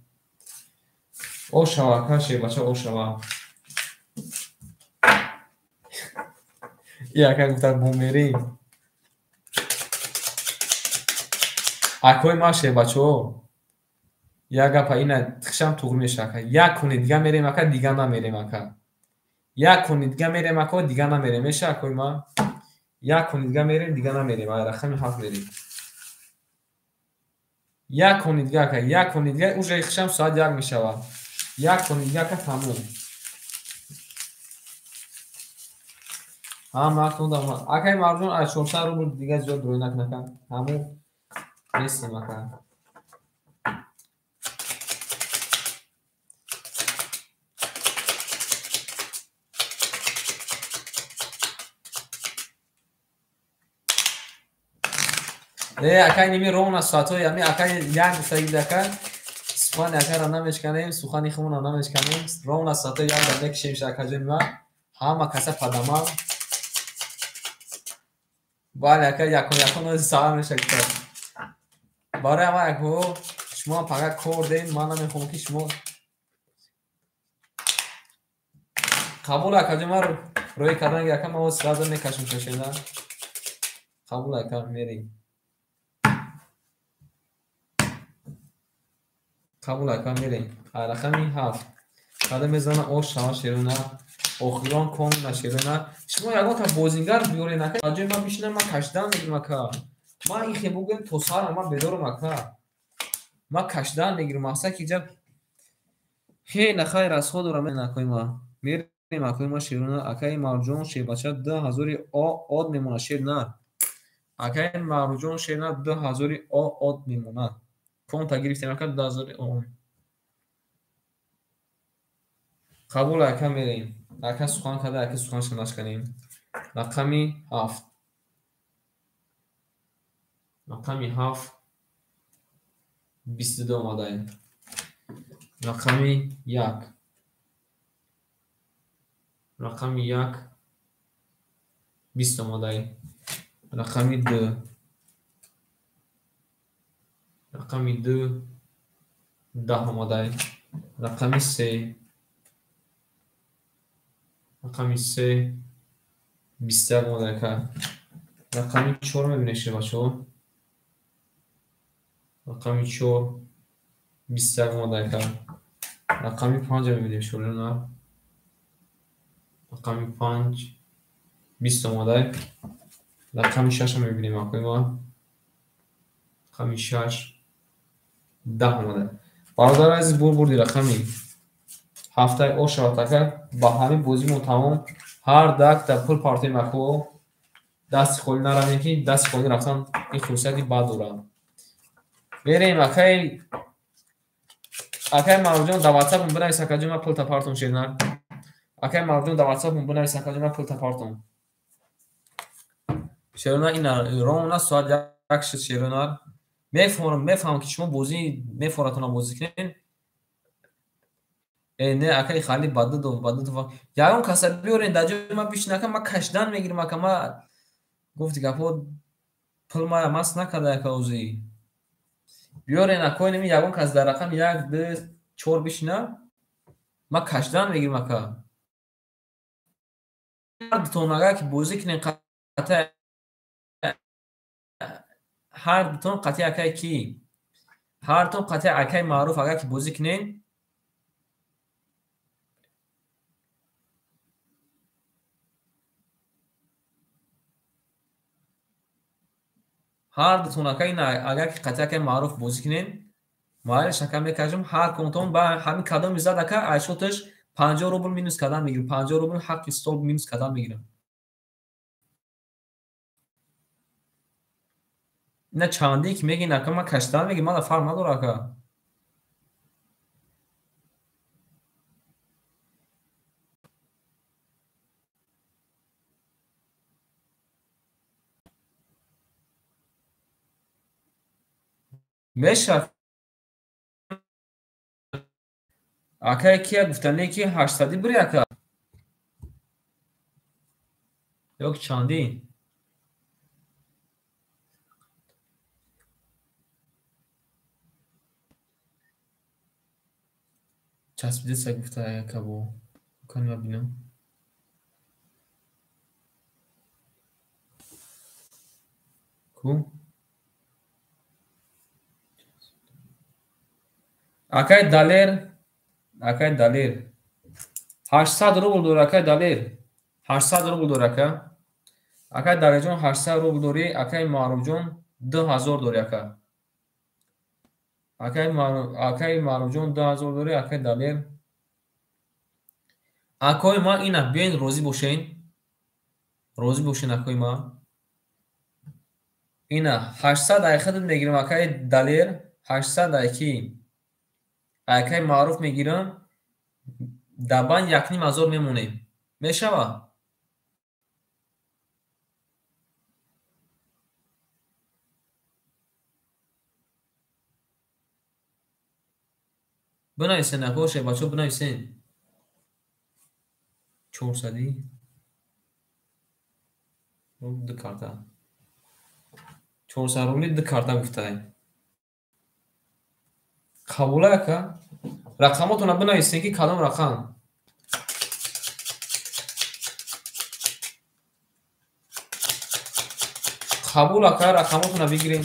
шебача ошава яка гуфта бумери акой ма шебачо яга ина тхшам туғ мешака як куни дига мерем ака дига намерем ака як куни дига мерем ака дига намерем меша акой ма як куни дига мерем дига намерем ай рақами 7 мерем як куни дига ака як куни дига уже хшам соат 1 мешава як куни дига ака тамом мактунда акай марҷун аз 400 рубл дига зиёд рӯйнак накан ҳамун нестем ака акай ними рона сато ями акай як гуфтагид ака сухани акаро намешканем сухани хумро намешканем рона сато як дар мекишем шакаҷои ма ҳама каса падама бале ака якон савар мешакта барои ама яко шумо фақат кор дем ман намехоҳам ки шумо қабул акаҷо ма рӯи карданги ака ма сразу мекашем кашенда қабул ака мерем қабул ака мерем рақами 7 қадам мезана ош шава шерона охирон кон нашерона шумо ягон та бозингар биёрен ака аҷои ман бишинам ман кашдан мегирам ака ман ин хебугем то сарам ман бедорам ака ман кашдан мегирам акса ки ҷаб хела хайр аз ход дорам акои ма мерем акои ма шерона акаи марҷон шебача 2000 од мемона шер на акаи марҷон шер на 2000 од мемона конта гирифтем ака 2000 қабул ака мерем ака сухан када ака суханшо нашканем рақами 7 рақами 7 22 омадаем рақами 1 рақами 1 20 омадаем рақами 2 рақами 2 10 омадаем рақами 3 рақами 3 21 омадаем рақами 4 мебинед шебачо рақами 4 21 омадаем рақами 5 мебинем шулена рақами 5 20 омадаем рақами 6 мебинем акои ма рақами 6 10 омадаем бародари азиз бурди рақами ҳафтаи ошавад ака ба ҳамин бозимон тамом ҳар дакта пул партои мако дасти холӣ наравем ки дасти холӣ рафтан ин хусусияти бад дорад берем акай марҷон дар ватсапм бинавис акаҷо ма пулта партон шернар акай марҷон дар ватсапм бинавис акаҷо ма пулта партон шерона ина рона соат 1 шуд шеронар мефаҳмам ки шумо бозӣ мефоратона бозӣ кунен не акай хали баддо ягон каса биёрен дар ҷои ма бишин ака ма кашдан мегирам ака ма гуфти гапҳо пул ма маст накарда ака ӯзӣ биёрен акои ними ягон кас дар рақам 1 2 4 бишина ма кашдан мегирам ака ҳардутон агар ки бозӣ кунен қатъи ҳардутон қатъи акай ки ҳардутон қатъи акай маъруф агар ки бозӣ кунен ҳардутон ака ин агар ки қатъи акай маъруф бозӣ кунен майли шака мекашем ҳар контон ба ҳамин кадом зад ака айшоташ 50 рубл минус кадан мегирам 50 рубл ҳаққи стол минус кадан мегирам ина чанде ки мегин ака ма кашдан мегирам мана фарқ надора ака мешав акай кия гуфтане ки 800 бири ака ёк чанди چسبیده سگ گفته کبو کنیم ببینم. کو اکای دلیر 800 روبل دور اکای دلیر 800 روبل دور اکای دلیر جون 800 روبل دوری اکای معروف جون 2000 دوری اکای معروف جون 2000 دوری اکای دلیر اکای ما اینا بیاین روزی باشین اکای ما اینا 800 ایخد میگیرم اکای دلیر 800 اکای معروف میگیرم دبان یکنیم هزار میمونیم میشوه بنویسین نکوشه بچه بنویسین 400 دو کارتا 400 روبلی دو کارتا گفته قبوله که رقماتون بنویسین که کدام رقم قبوله که رقماتون بگیرین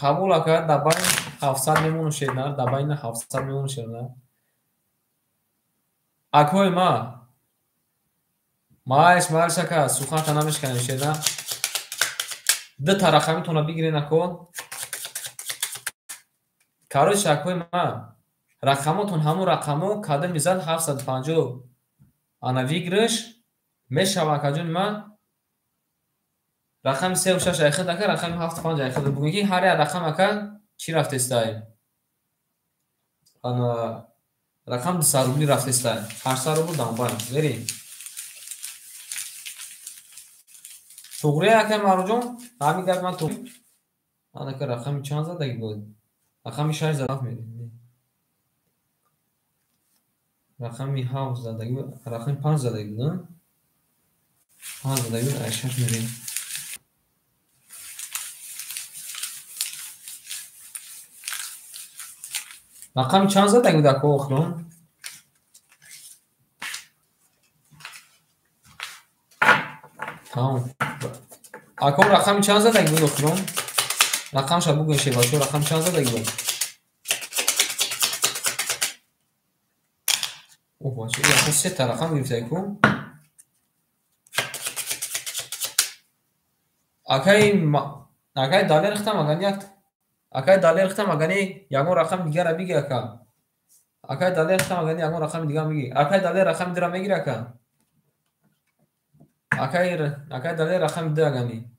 قبوله که دبای 700 میمونه شیرنر دبای 700 میمونه شیرنر اکوی ما مالش که سوخان تنمش کنیم شیرنر دو تا رقمتون بگیرین اکو کاروش اکوی ما رقماتون همون رقمو کده میزد 750 انا ویگرش میشوه کجون ما رقم 3 و 6 ایخد اکه رقم 7 5 ایخد بگوین که هر رقم اکه چی رفته استای انا رقم 200 روبلی رفته استای 800 روبل دانبان بریم توغری اکه مارو جون همین گرد من توغری انا که رقم چند زدگی بود رقم 6 زدف میدیم رقم 7 زدگی بود رقم 5 زدگی بود 5 زدگی بود 6 میدیم رقم چند زدگی بود اکو اخلون تمام اکو رقم چند زدگی بود اخلون رقم شب بگوین شیباشو رقم چند زدگی بود اوه باشه رقم 3 تا رقم گرفته اکو اکای دالر اختم اکای دالر اختم اگنی یگون رقم دیگه را بگی اکای دالر اختم اگنی یگون رقم دیگه میگی اکای دالر رقم دیگه را میگیره اکای دالر رقم دیگه اگنی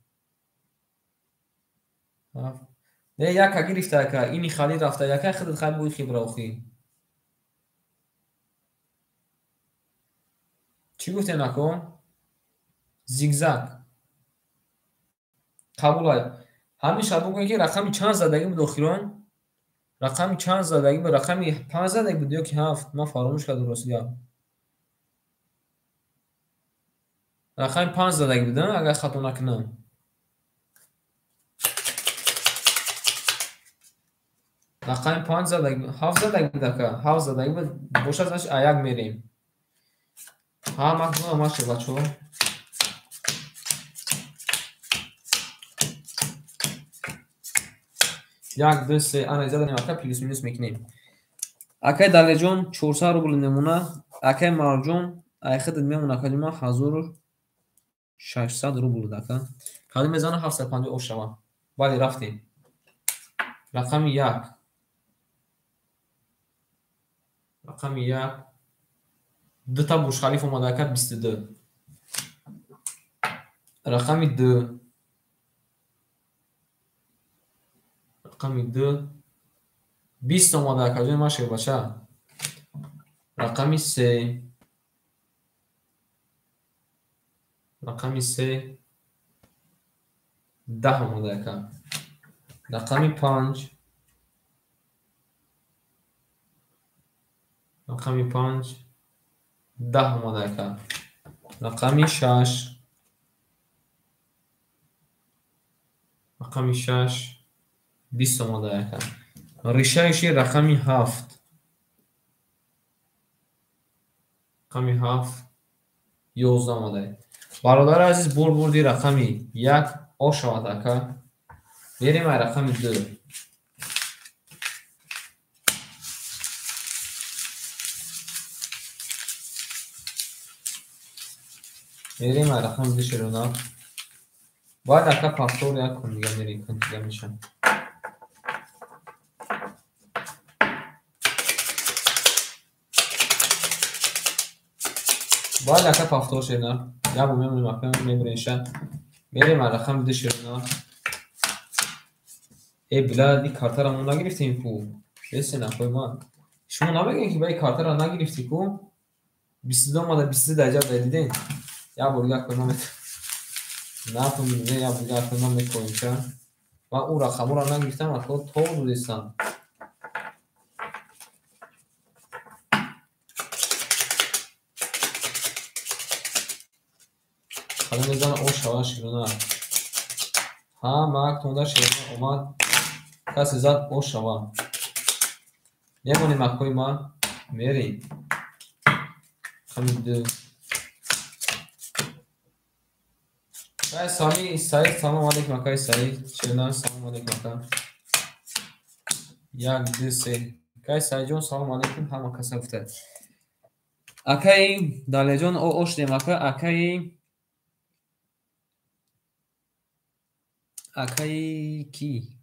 نه یک گرفته اکا اینی خالی رفته یکای خودت خالی بود خیبره اخی چی گفته نکن زیگزاگ قبول های همیشه بگوین که رقمی چند زدگی بود اخیران رقمی چند زدگی بود رقمی 5 زدگی بود یا که 7 ما فراموش کرد درست یا رقمی 5 زدگی بود اگر خطا نکنم رقمی 5 زدگی بود 7 زدگی بود اکا 7 زدگی بود باشه ازش ایک میریم ها مکنم ماشه بچه ها 1 2 3 انا زدن اکا پلیس مینوس میکنیم اکای داله جون 400 روبل نمونه اکای مارجون ایخد میمونه کلمه 1600 روبل دکا کلمه میزان 750 او شما ولی رفتیم رقم 1 رقم 1 دو تا برج خلیفه اومده کرد 22 رقم 2 رقم 2 20 اومده کرد ماشه باشه رقم 3 رقم 3 10 اومده کرد رقم 5 رقم 5 10 اومده کرد رقم 6 رقم 6 20 اومده کرد ریشه شیر رقمی 7. رقمی 7 11 آمده. برادر عزیز بردی رقمی 1 او شود اکا. بریم رقمی 2. بریم رقمی 2 شروع. باید اکا پافتور یک کن دیگه میریم کن دیگه میشن. باید اکا پافتور شدن یا بو میمونیم اکا میبرینشن. بریم رقمی 2 شروع. ای بلادی کارت را ما نگرفتیم کو. بسین اخوی ما شما نبگین که باید کارت را نگرفتی کو. 22 آمده 23 درجه دیدین یا بولگاه کنم نفهمیده یا بولگاه کنم میکنیم چه من او رقم را نگرفتم اخوی تو بودستم. خدا میزن او شوا شیرونه ها مرک تونده شیرونه اومد کسی زد او شوا میمونیم اخوی ما میریم خمید سامی سعید سلام علیکم اکای سعید شیرونه سلام علیکم اکا 1 2 3 اکای سعید جون سلام علیکم همه کسی افتاد اکای داله جون او اشتیم اکای کی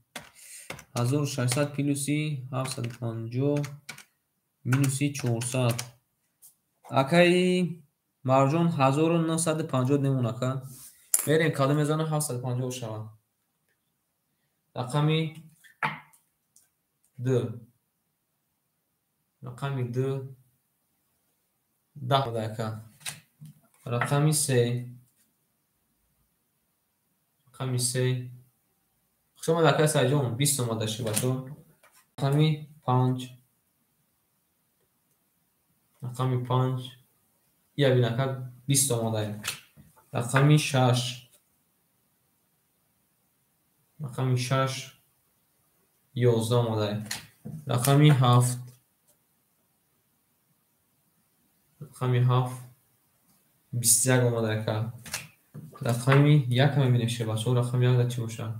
1600 پلوسی 750 مینوسی 400 اکای مرجان 1950 نمون اکا بریم کاده میزانه 750 شما رقمی 2 رقمی 2 10 بوده اکا رقمی 3 رقمی 3 شما دکه سجون 20 اومده شی باشو رقمی 5 رقمی 5 یا بینکه 20 اومده رقمی 6 رقمی 6 11 اومده رقمی 7 رقمی 7 21 اومده که رقمی 1 هم میبینیم شه باشو رقمی 1 چی باشه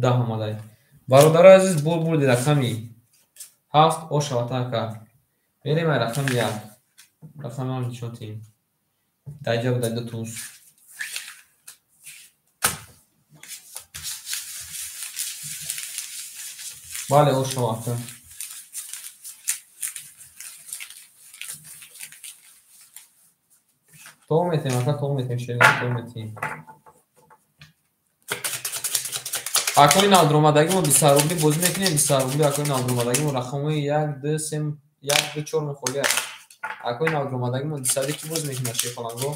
10 اومده برادر عزیز بردی رقمی 7 او شواته که بریم رقم 1 رقم هم نشون تیم درجه بوده 2 توز بله او شواته تو میتیم اصلا تو میتیم شیرین تو میتیم اکوی نادرومدگی ما 20 روبلی بازی میکنیم 20 روبلی اکوی نادرومدگی ما رقم 1 2 3 1 2 4 میخوری اکوی نادرومدگی ما 200 کی بازی میکنیم شی فلانگو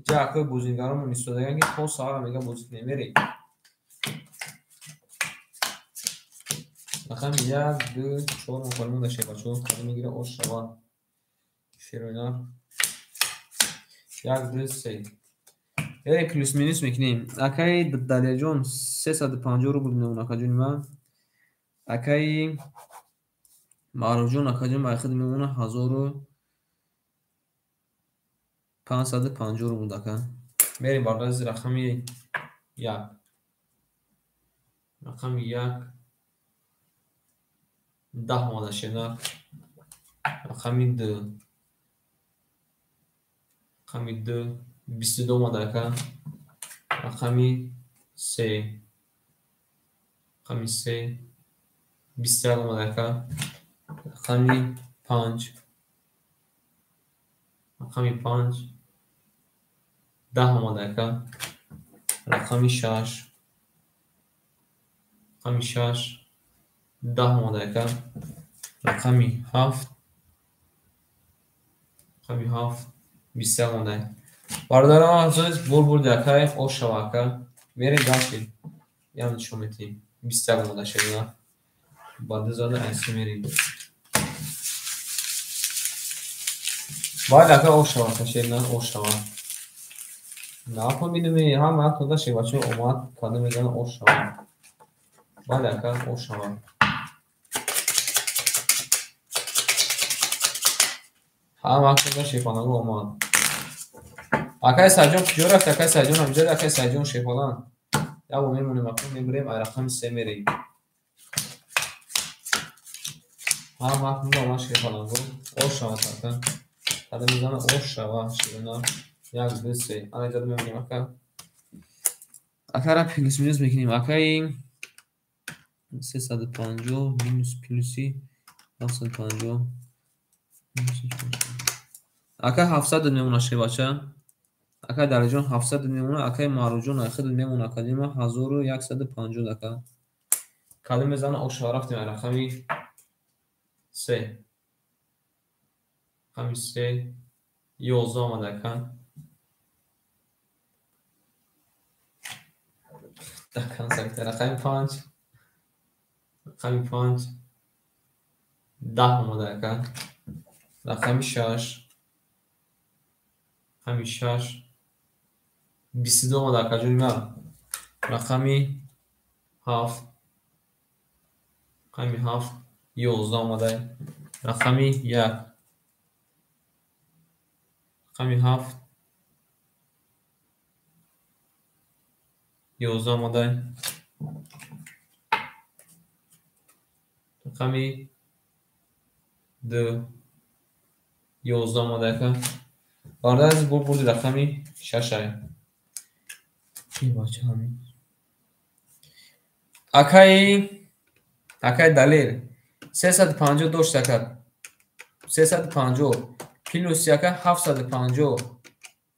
جا اکوی بازیگرامون نیستودگن که تو ساعت میگه بازی نمیری رقم 1 2 4 میخوریم داشته بچو خیلی میگیره او شوا شیرونا 1 2 3 بریم پلوس مینوس میکنیم اکای داله جون 350 روبل نمون اکا جون من اکای معروف جون اکا جون باید میمونه 1550 روبل اکا بریم باید رقمی 1 رقمی 1 10 ماده شده رقمی 2 رقمی 2 22 ماده که رقمی 3 رقمی 3 21 ماده که رقمی 5 رقمی 5 10 ماده که رقمی 6 رقمی 6 10 ماده که رقمی 7 رقمی 7 20 ماده برادران عزیز بول دکای او شواکه میریم داشتیم یعنی شو میتیم 20 ماده شده بعد زاده ایسی میریم باید دکای او شواکه شده او شواک نفهمیدم هم خدا شی بچه اومد کانه میزنه اوش شما بله اکا اوش شما هم خدا شی پانگو اومد اکای سجون کجا رفت اکای سجون همجا اکای سجون شی پالان یا با میمونیم اکا میبریم رقم 3 میریم هم خدا اومد شی پالانگو اوش شما اکا کانه میزنه اوش شما شیرنا یک دو سه آن اینجا میمونیم اکا اکا را پلیس مینوس میکنیم اکای 350 مینوس پلیسی 750 اکا 700 میمونه شی بچه اکا درجان 700 میمونه اکا ماروجون اخد میمونه کلمه 1150 دکا کلمه زن اوشا رفتیم رقمی 3 رقمی 3 11 آمده کن دکان سکته رقمی 5 رقمی 5 10 آمده کن رقمی 6 رقمی 6 22 آمده کن جونیم رقمی 7 رقمی 7 11 آمده رقمی 1 رقمی 7 11 آمده رقمی 2 11 آمده کن آرده از بود رقمی 6 این باچه همین اکای دلیل 352 دکت 350 پلوس یکه 750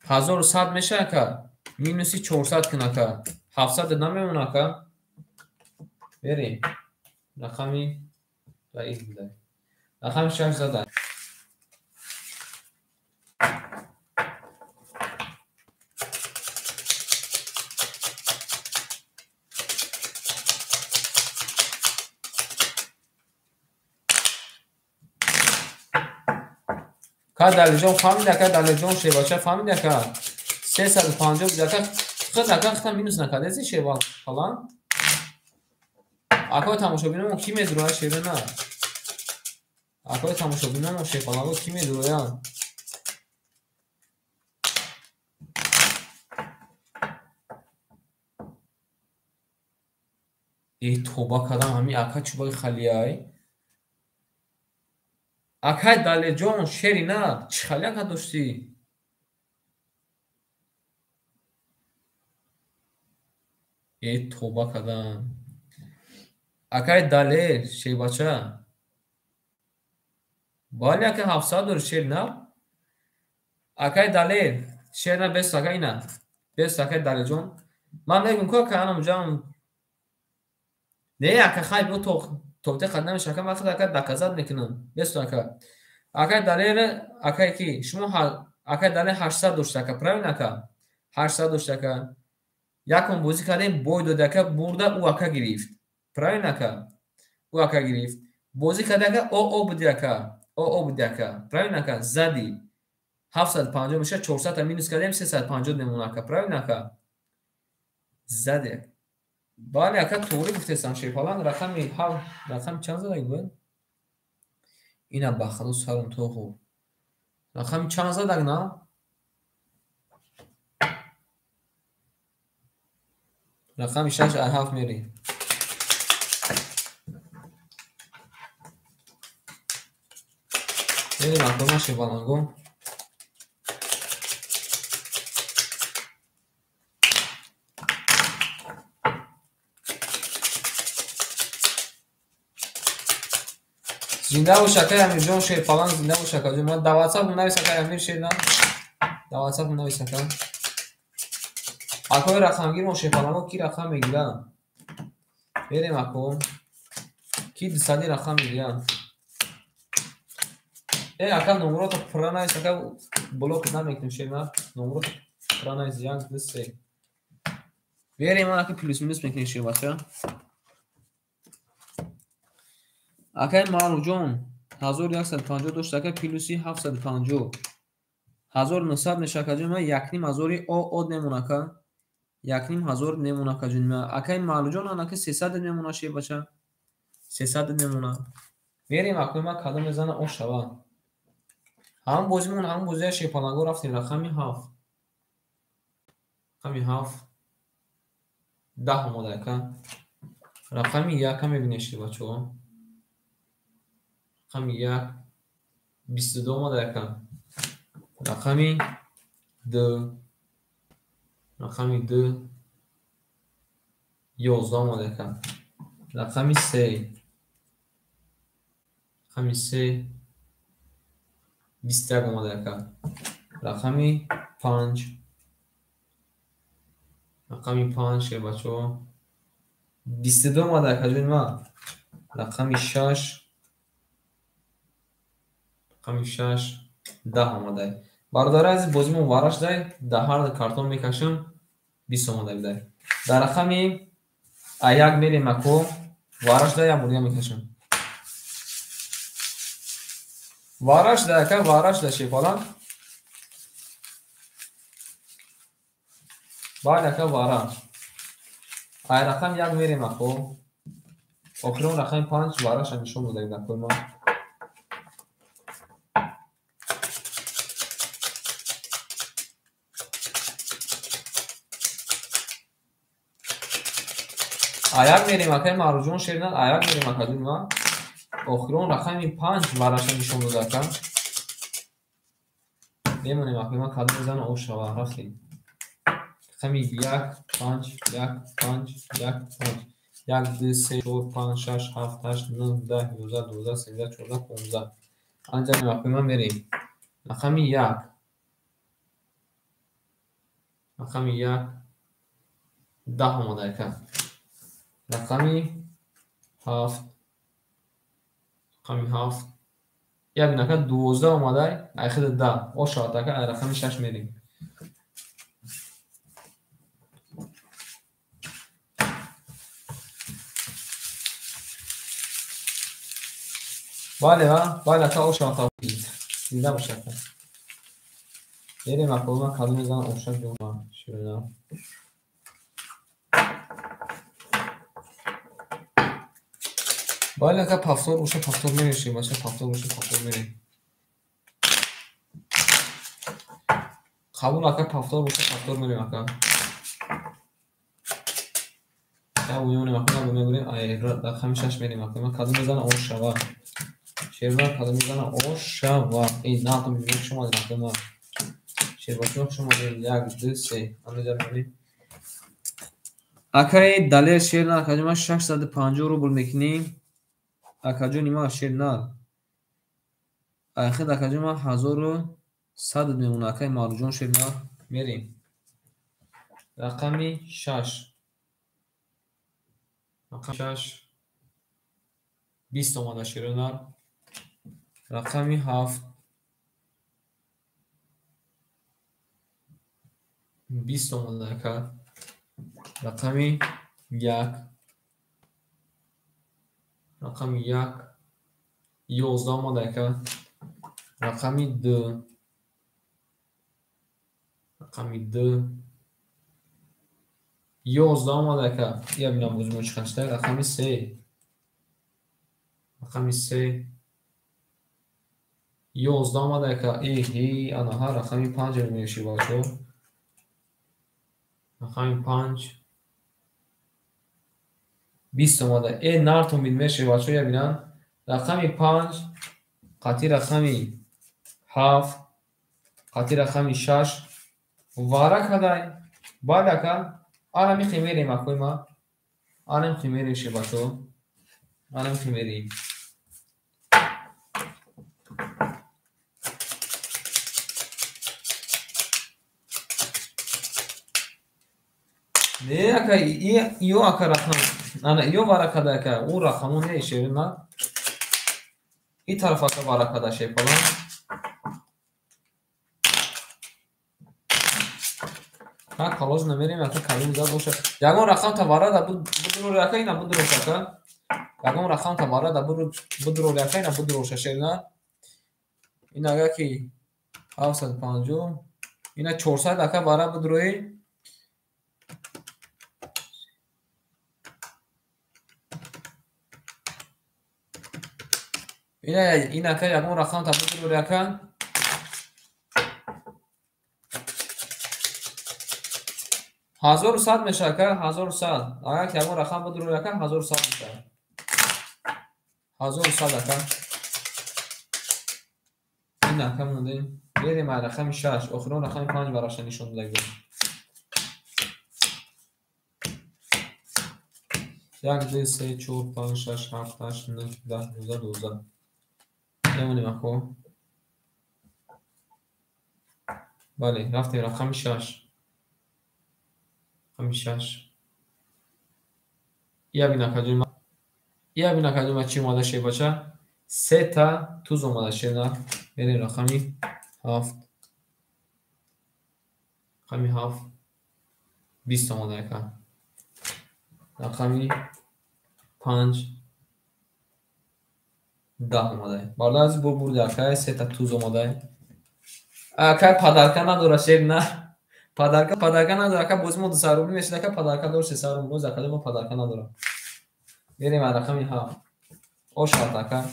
1100 میشه که مینوسی 400 کنه که 700 نمیمونه که بریم رقمی رئیس بوده رقم 6 زده که دلیجان فهمیده که دلیجان شیباچه فهمیده که 350 بوده که خود دکه خودم مینوس نکرده ازی شیبا حالا اکای تماشا بینم کی میدروه شیره نه اکای تماشا بینم شیبا کی میدروه ای توبه کدام همی اکای چوبای خلیه های اکای دلیجان شیری نه چی خلیه که داشتی ای توبه کدام اکای دلیل شیباچه بالی اکای 700 دور شیر نه اکای دلیل شیر نه بست اکای نه بست اکای دلیجان من بگم که انم جام نه اکای خیلی بو توقته خد نمیشه که وقت اکای دکازد میکنم بست اکای دلیل اکای کی شما اکای دلیل 800 داشته که پراوین اکای 800 داشته که یکم بازی کردیم بوی دو دکه برده او اکای گرفت پراوین اکای او اکای گرفت بازی کرده که او بودی اکای او بودی اکای پراوین اکای زدی 750 میشه 400 مینوس کردیم 350 میمونه اکای پراوین اکای زده بله اکا توری گفتستم شیپالان رقم چند زده بود اینا بخلوص هرون تو خوب رقم چند زده نه رقم 6 7 میری میری مکرون شیپالانگو زنده و شکر امیر جان شیر پالان زنده و شکر جان من دواتساپ نوی سکر امیر شیر نه دواتساپ نوی سکر اکوی رقم گیر ما شیر پالان کی رقم میگیرم بریم اکو کی دستانی رقم میگیرم ای اکا نمرات پرا نوی سکر بلوک نمیکنیم شیر نه نمرات پرا نوی زیان دسته بریم اکو پلیس مینوس میکنیم شیر بچه اکای مارو جان 1150 داشت اکای پلوسی 750 1900 нешака ҷунима якним ҳазори од мемона ка якним ҳазор мемона ка ҷунима акай маълуҷон ана ки 300 мемона ши бача 300 мемона мерем акоима кадо мезана о шава ҳам бозимон ҳам бозия шепалаго рафтем рақами 7 рақами 7 10 омода ка рақами 1 мебинешти бачаҳо рақами 1 22 омода ка рақами 2 рақами 2 11 омода ка рақами 3 рақами 3 21 омода ка рақами 5 рақами 5 ше бачаҳо 22 омода ка ҷунима рақами 6 рақами 6 10 омода бародари азиз бозимон вараш дай дар ҳар картон мекашам 20 омода бидай дар рақами А1 мерем ако вараш дай амурия мекашам вараш дай ака вараш дай шефалан бале ака вараш ай рақам 1 мерем ако охирон рақами 5 вараша нишон будаи дакоима аяк мерем акай маруҷон шернад аяк мерем ака ҷунима охирон рақами 5 вараша нишон будака мемонем акоима кадо мезана о шава рафтем рақами 1 5 1 5 1 5 1 2 3 4 5 6 7 8 9 10 11 12 13 14 15 анҷа акоима мерем рақами 1 рақами 1 10 омода ка рақами 7 рақами 7 ябинака 12 омадай айхида 10 ошаватака ай рақами 6 мерем бале бале ака ошавата зинда бошака мерем акоима кадо мезана ошак ҷума ширина бале ака пафтор боша пафтор мерешем бача пафтор боша пафтор мерем қабул ака пафтор боша пафтор мерем ака я уёнем акоима бимегӯрем ай рақами 6 мерем акоима кадо мезана о шава шерва кадо мезана о шава ин наато мебинем шумо акоима шербачино шумо 1 2 3 анҷа мерем акай далер шерна акаҷума 650 рубл мекунем акаҷо нима шернар айхид акаҷума 1100 мемона акай маруҷон шернар мерем рақами 6 рақами 6 20 омада шернар рақами 7 20 омада ака рақами 1 рақами 1 11 омада ака рақами 2 рақами 2 11 омада ака ябинам бузмон чиқаштай рақами 3 рақами 3 11 омада ака анаҳа рақами 5 меши бачо рақами 5 20 омада нартон бин меши бачо ябинан рақами 5 қатъи рақами 7 қатъи рақами 6 вара кадай бале ака ана михи мерем акоима ана михи мерем ши бачо ана михи мерем не ака ё ака рақам ана ё варакада ака у рақамо не шерина и тараф ака варакада шепалан ҳа калоз намерем ака калим зад боша ягон рақамта варада будроли ака ина будроша ака ягон рақамта варада будроли ака ина будроша шерина ин ага ки 750 اینا 400 اکا بارا بدروی این اکا یکون رقم تبدیل بدروی اکا 1100 میشه اکا 1100 اگر که یکون رقم بدروی اکا 1100 میشه 1100 اکا این اکا مونده بریم رقم 6 آخرون رقم 5 براش نشون بده 1 2 3 4 5 6 7 8 9 10 11 12 نمونیم اکو بله رفتیم رقم 6 6 یا بینا کدوم چی اومده شه باشه 3 تا توز اومده شه نه بریم رقمی 7 رقمی 7 20 اومده که رقمی 5 10 اومده بالا از برده که 3 تا توز اومده اکا پدرکه نداره شه نه پدرکه نداره که بازی ما 200 روبل میشه که پدرکه داره 300 روبل باز اکا ما پدرکه نداره بریم رقمی 7 او شوات که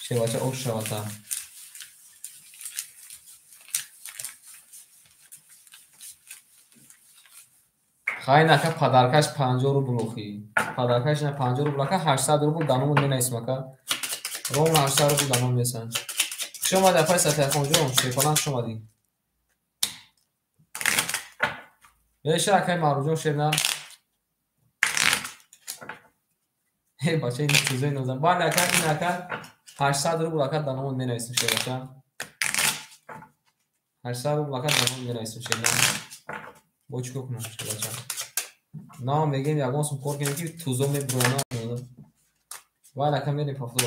شه باشه او شوات خواهی نکه پدرکش 50 روبل خی پدرکش نه 50 روبل که 800 روبل دانمون می نیست مکه روم 800 روبل دانمون میسن شما دفعه سطح خونجون شیفانان شما دی یه اکای معروجون شیرنن هی بچه این چیزای نوزن با نکه این اکا 800 روبل اکا دانمون می نیست شه باشه 800 روبل اکا دانمون می نیست شیرنن با چکو کنم شه باشه نام بگیم یک ماسم کور کنیم که توزو می برونا ولی اکا میریم پافتو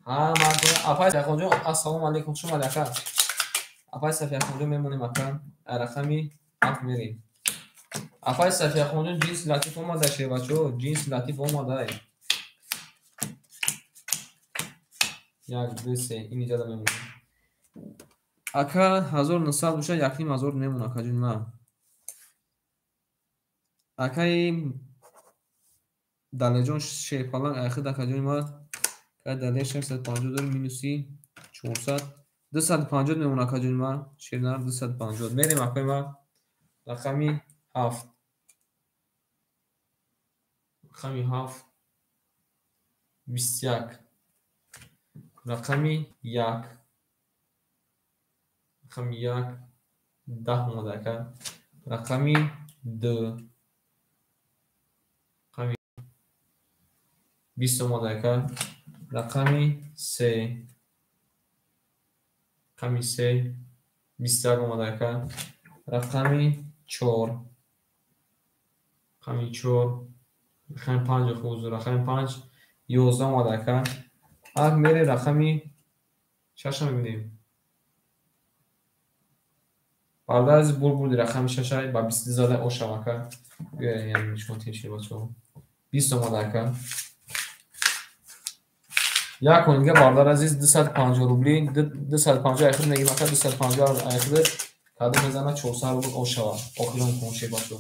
ها مردم اپای سفیخونجو السلام علیکم شما لکه اپای سفیخونجو میمونیم اکا رقمی 7 میریم اپای سفیخونجو جینس لطیف اومده شه بچه جینس لطیف اومده 1 2 3 این اینجا میمونیم اکا 1900 بوشه یکیم 1000 میمونه اکا جون من اکای دلیجون شیپالان اخید اکا جون من که دلیه 650 داریم مینوسی 400 250 میمونه اکا جون من شیرنر 250 میریم اکای من رقمی 7 رقمی 7 21 رقمی 1 رقمی 1 10 اومده که رقمی 2 رقمی 20 اومده که رقمی 3 رقمی 3 21 اومده که رقمی 4 رقمی 4 رقمی 5 خوز رقمی 5 11 اومده که اب میره رقمی 6 میبینیم بعد از بردی رقم 6 با 20 زده او شبکه یعنی شما تیشه بچه 20 اومده که یا کنگه باردار عزیز 250 روبلی 250 اخیر نگیم اکا 250 اخیر کده میزنه 400 روبل او شوا آخرون کنشه بچه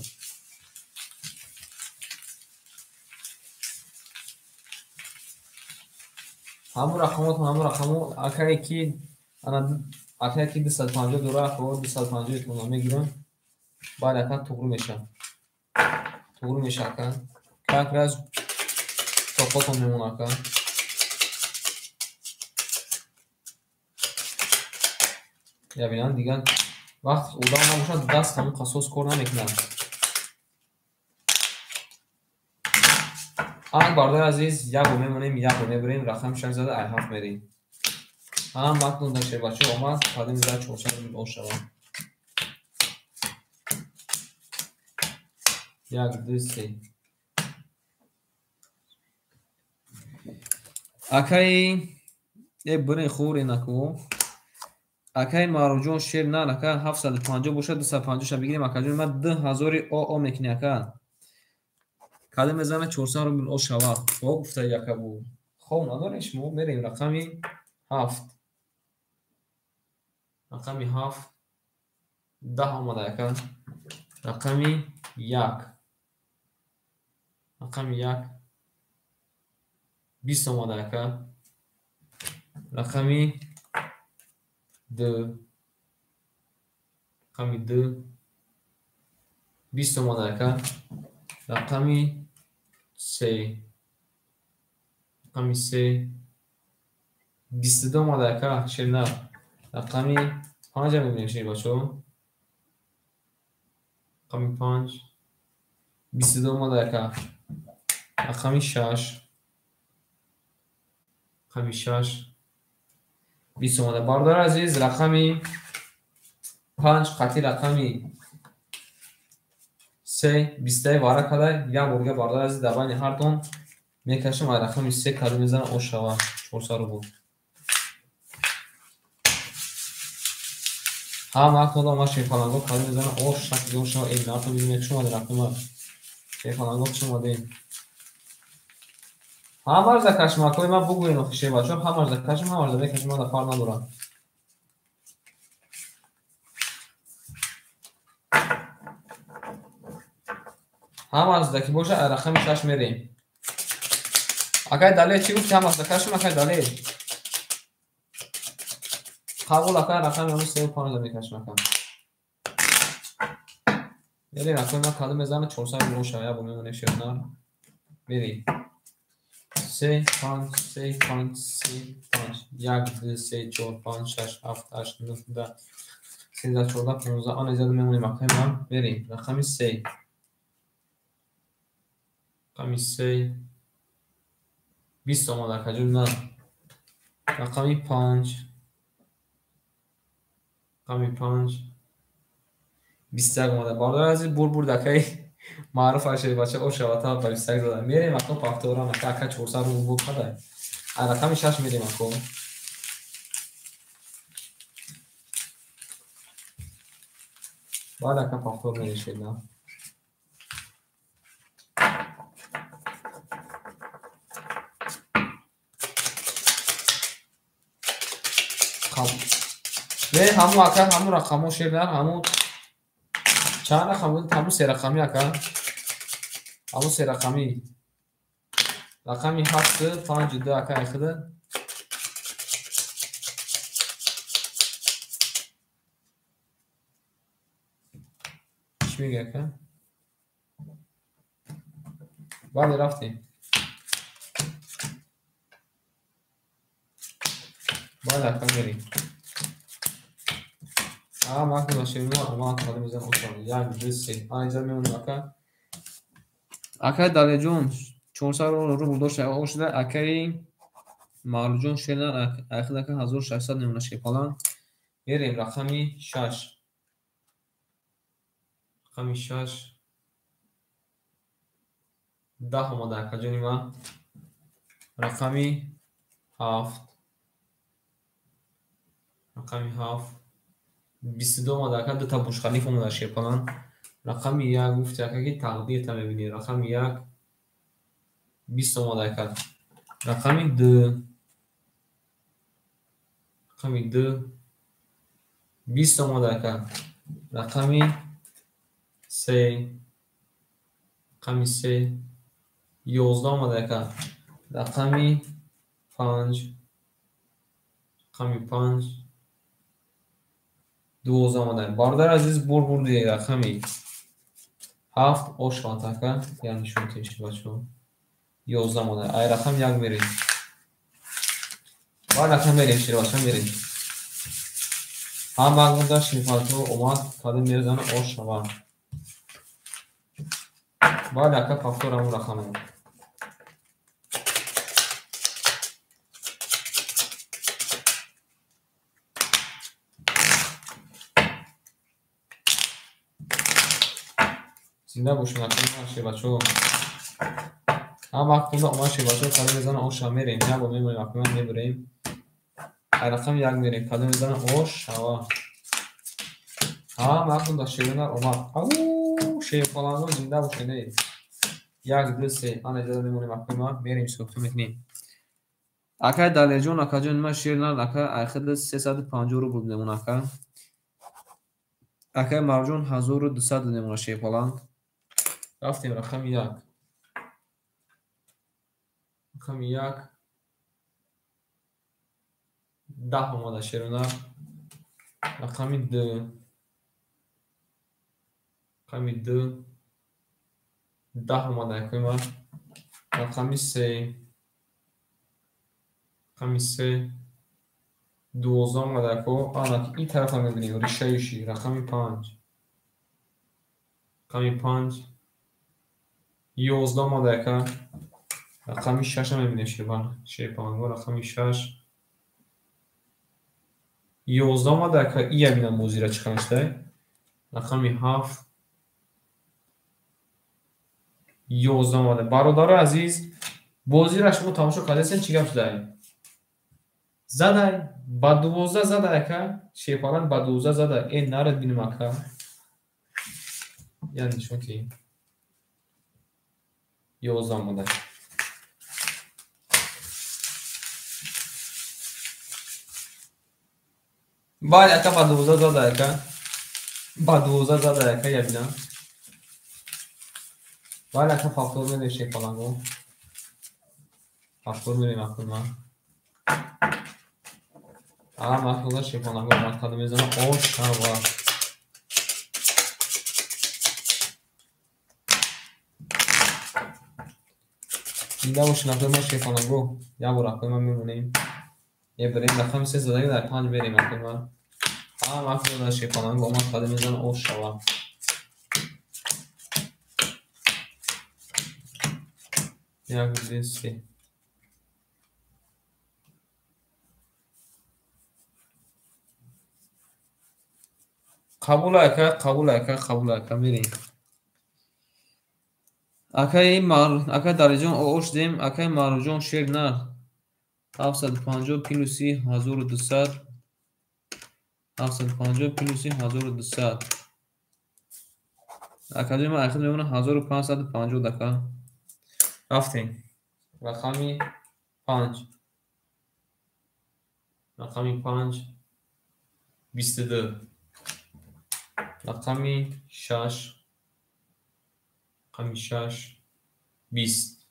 همون رقمات اکا یکی اکا یکی 250 دوره اخواه 250 تونه میگیرم بعد اکا تغرو میشه اکا که اکر از چاپات هم میمون اکا یا بینن دیگه وقت اودا نموشن دست همون قصوص کار نمیکنن آن باردار عزیز یک میمونیم یک میبریم رقم 6 زده ای 7 میریم هم مکنون داشته بچه اومد قدیم زده 400 او شما 1 2 3 اکای یه برین خوری نکو اکای ماروجون شیر نه اکا 750 باشه 250 شب بگیریم اکا جون من 2000 او میکنی اکا کده میزنه 400 روبل او شوا او گفته یکا بود خب ندارش ما میریم رقمی 7 رقمی 7 10 آماده که رقمی 1 رقمی 1 20 آماده که رقمی 2 رقمی 2 20 آماده که رقمی 3 رقمی 3 22 آماده که شیر نه رقمی 5 میبینیم شیر بچه رقمی 5 22 آماده که رقمی 6 رقمی 6 20 آماده باردار عزیز رقمی 5 قطعی رقمی 3 20 واره کده یا برگه باردار عزیز در بین هر دون میکشم رقمی 3 کدو میزنه او شوا 400 رو بود هم وقت خدا ما شیفالانگو کدو میزنه او شکل او شوا این نارتو بیدیم یک شما در رقم شیفالانگو شما دیم هم ارز کشم کوی ما بگوین و خیشه بچه هم ارز کشم هم ارز بکشم در کار ندارم هم ارز دکی باشه رقم 6 میریم اگر دلیل چی گفت هم ارز کشم اگر دلیل قبول اگر رقم همون 3 و 5 میکشم اگر میریم رقم ما کدو میزنه 400 رو شاید بمیمونه شیرنار میریم 3 5 3 5 3 5 1 2 3 4 5 6 7 8 9 10 13 14 15 آن زیاد میمونیم اگر ما میریم رقم 3 رقمی 3 20 آماده کجور نه رقمی 5 رقمی 5 20 آماده باردار عزیز بور دکه معروف هشه بچه او شواتا با 20 دادن میریم اکو پافتورا نکه 400 رو بود کده رقمی 6 میریم اکو بعد اکو پافتور میرشید نه به همون اکر همون رقمو شیر نه همون چند رقم بود همون 3 رقمی اکر همون 3 رقمی رقمی 7 5 2 اکر اخده چی میگه اکر بعد رفتیم بعد اکر بریم ما کنم شیرینو ما کدو میزنم اون یک دو سه اینجا میمونه اکر داله جون 400 رو برداشت او شده اکری مالو جون شیرنا اخدا که 1600 نمونه شیپالان میریم رقمی 6 رقمی 6 10 آماده اکر جونی ما رقمی 7 رقمی 7 22 آماده اکر دو تا بوش خلیف آماده شیپالان رقمی 1 گفتی اکر که تقدیر تا میبینی رقمی 1 20 آماده اکر رقمی 2 رقمی 2 20 آماده اکر رقمی 3 رقمی 3 11 آماده اکر رقمی 5 رقمی 5 12 آماده باردار عزیز بور دیگه رقمی 7 او شانت اکر یعنی شونتش بچه 11 آماده ای رقم 1 میریم بعد رقم میریم شیر بچه میریم هم مقدم داشت شیفالتو اومد کدو میرزانه او شوا بعد اکر پافتور همون رقم هم زنده باشون اکر شیر بچه هم وقت کنده اومد شیر بچه کدو میرزانه او شوا میریم یا با میمونیم اکر من میبریم ای رقم 1 میریم کدو میرزانه او شوا هم وقت کنده شیرونر اومد اوه شیر فلانگو زنده باشون یک دو سه آن اجازه میمونیم اکر ما میریم سوکتو میکنیم Akay Dalejon akajon nima she'rlar aka ayxida 350 rubl demon aka. Akay Marjon 1200 demon she'r falan. رفتیم رقم 1 رقم 1 10 اومده شیرونه رقم 2 رقم 2 10 اومده کما رقم 3 رقم 3 12 اومده کو آن این طرف هم می‌بینیم ریشه رقم 5 رقم 5 11 اومده که رقم 6 هم می‌بینیم شیپانگو رقم 6 11 اومده که این ببینم موزی را چیکار شده رقم 7 11 اومده برادر عزیز بازی را شما تماشا کردین چی گپ شده زده با 12 زده که شیپالان با 12 زده این نرد بینیم اکا یعنی شما که 11 اومده باید اکا با 12 زده اکا با 12 زده اکا یا بینم باید اکا فاکتور میده شیپالان گو فاکتور میریم اکا ما مخلوقات شیپانگو مکتاده میزنم اوش هوا دیده و شنفه ما شیپانگو یا براقه ما میمونیم یه بریم رقم 3 زدگی در 5 بریم اکو ما مخلوقات شیپانگو مکتاده میزنم اوش هوا یک دیستی قبول اکا میریم اکای دریجان اوش دیم اکای مارجان شیر نه 750 پیلوسی 1200 750 پیلوسی 1200 اکادمی ما اخیر میمونه 1550 دکا رفتیم رقمی 5 رقمی 5 22 رقمی 6 رقمی 6 20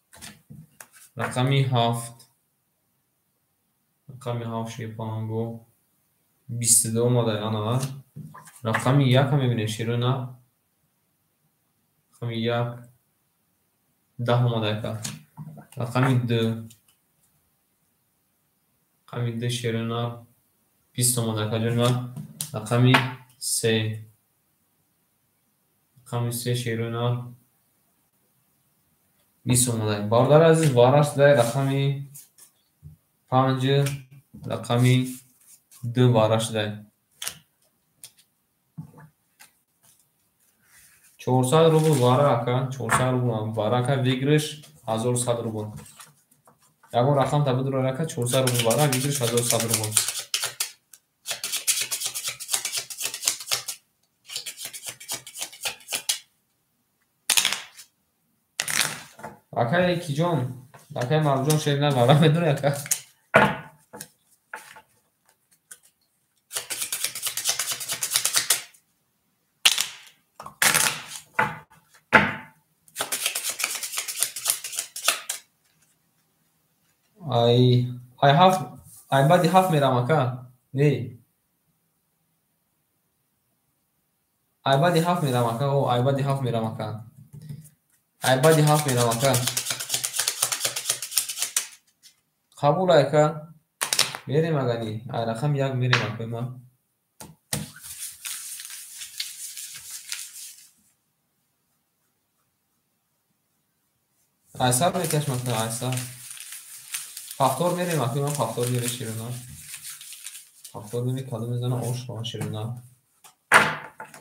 رقمی 7 رقمی 7 شیپانگو 22 اومده آنها رقمی 1 هم میبینیم شیرونه رقمی 1 10 اومده که رقمی 2 رقمی 2 شیرونه 20 اومده که جنوه رقمی 3 رقمی 3 شیرونه 20 اومده باردار عزیز وارش ده رقمی 5 رقمی 2 وارش ده 400 روبل واره اکا 400 روبل واره اکا ویگرش 1100 روبل یکم رقم تبدیل رو اکا 400 روبل واره ویگرش 1100 روبل اکا کی جون اکا مرجان شیر نه واره میدونه اکا I body half میرم اکا نه I body half میرم اکا او I body half میرم اکا I body half میرم اکا قبول اکا میریم اگانی رقم 1 میریم اکا ما ایسا میکش مکنه ایسا فاکتور میریم اکا ما فاکتور میره شیرونه فاکتور میره کاده میزنه اوش با شیرونه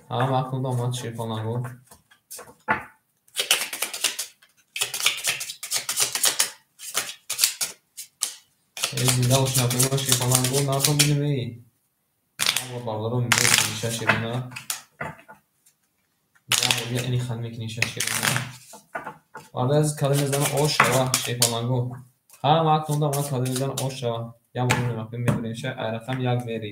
مکنه آمد شیپانگو زنده و شنفه ما شیپانگو نکن بینیم ای باردارو میشه شیرونه یا اینی خل میکنی شیرونه آره از کاده میزنه اوش با شیپانگو همه وقت ما کاده میزن آش شوا یا مونیم اکنون میدونیم شه رقم یک میری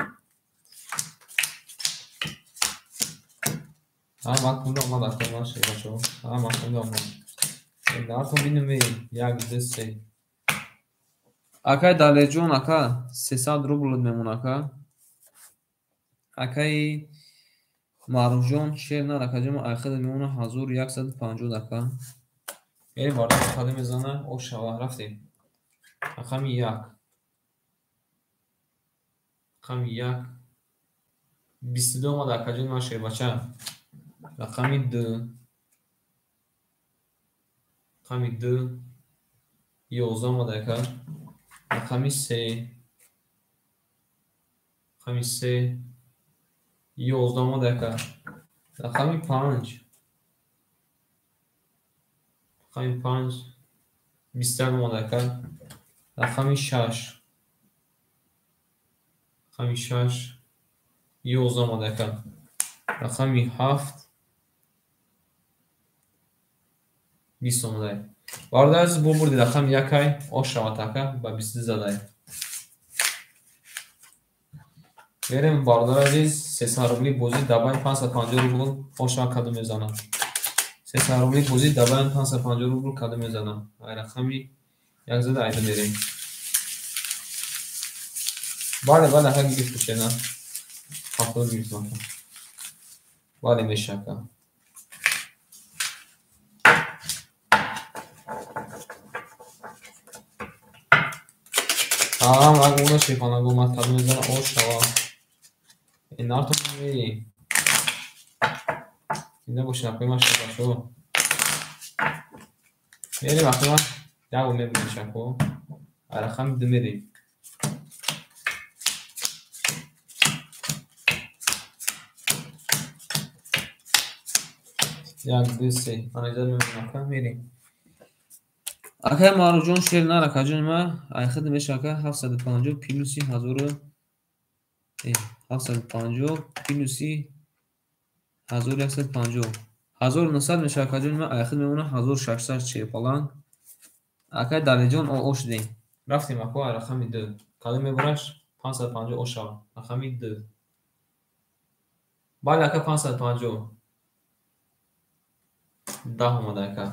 همه وقت ما دکتر ما شیبا شو همه وقت ما نارتون بینیم یک دسته акай далеҷон ака 300 рублот мемон ака акаи маъруфҷон шернар акаҷон айхад мемона 1150 ака мерим варда каде мезана о шава рафтем рақами як рақами як 22 омад акаҷон ма шербача рақами 2 рақами 2 11 омад ака рақами 3 рақами 3 11 омад ака рақами 5 рақами 5 21 омад ака рақами 6 рақами 6 11 омад ака рақами 7 20 омадай варда аз бурбурди рақам якай ош шавад ака ба 20 задай мерем бардар азиз 300 рубли бози дабаи 550 рубл ош шавад каду мезанам 300 рубли бози дабаи 550 рубл каду мезанам ай рақами як зада айда мерем бале бале ака гирифт кушена 70 гирифт ака бале мешака اگه اونو شیفانه گو من تبدیل میزنم آش شوا این نار تو میری اینه باشی نکنی من شکا شو میری وقتی من یه اون میبینی شکو عرقم دو میری یک دو سی من ایجاد میبینی نکن میری акай маъруфҷон шернар акаҷони ма айхад мешака 750 плюси 750 плюси 1150 1900 мешака акаҷони ма айхад мемона 1640 акай далеҷон ош дем рафтем ако рақами 2 каду мебараш 550 ош шава рақами 2 бале ака 550 10 омада ака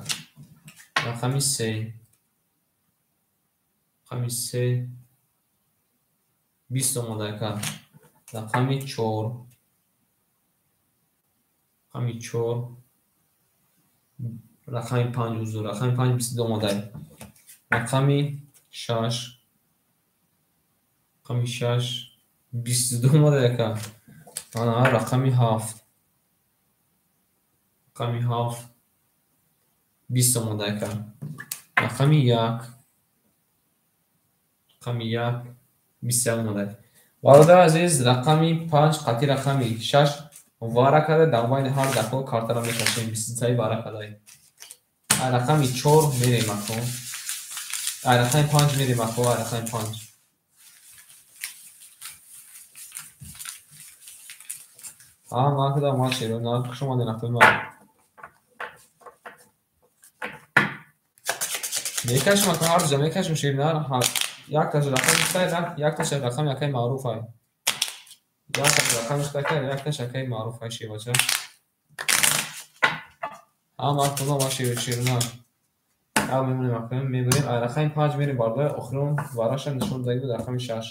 рақами 3 рақами 3 20 омада ака рақами 4 рақами 4 рақами 5 узур рақами 5 22 омада рақами 6 рақами 6 22 омада ака ана рақами 7 рақами 7 20 омада ака рақами 1 рақами 1 21 омада варда азиз рақами 5 қати рақами 6 вара када дар байни ҳар дако картара мекашем 23 вара кадай ай рақами 4 мерем ако ай рақами 5 мерем ако ай рақами 5 ма када ма шеро на шумо денахтои ма мекашем ако ҳар ҷа мекашем шернар якташ рақами хай якташ рақами якай маъруф ай якташ рақами хай якташ якай маъруф ай шевача ама куда ма шернар я мемонем ако мебарем ай рақами 5 мерем барда охирон вараша нишон даги буд рақами 6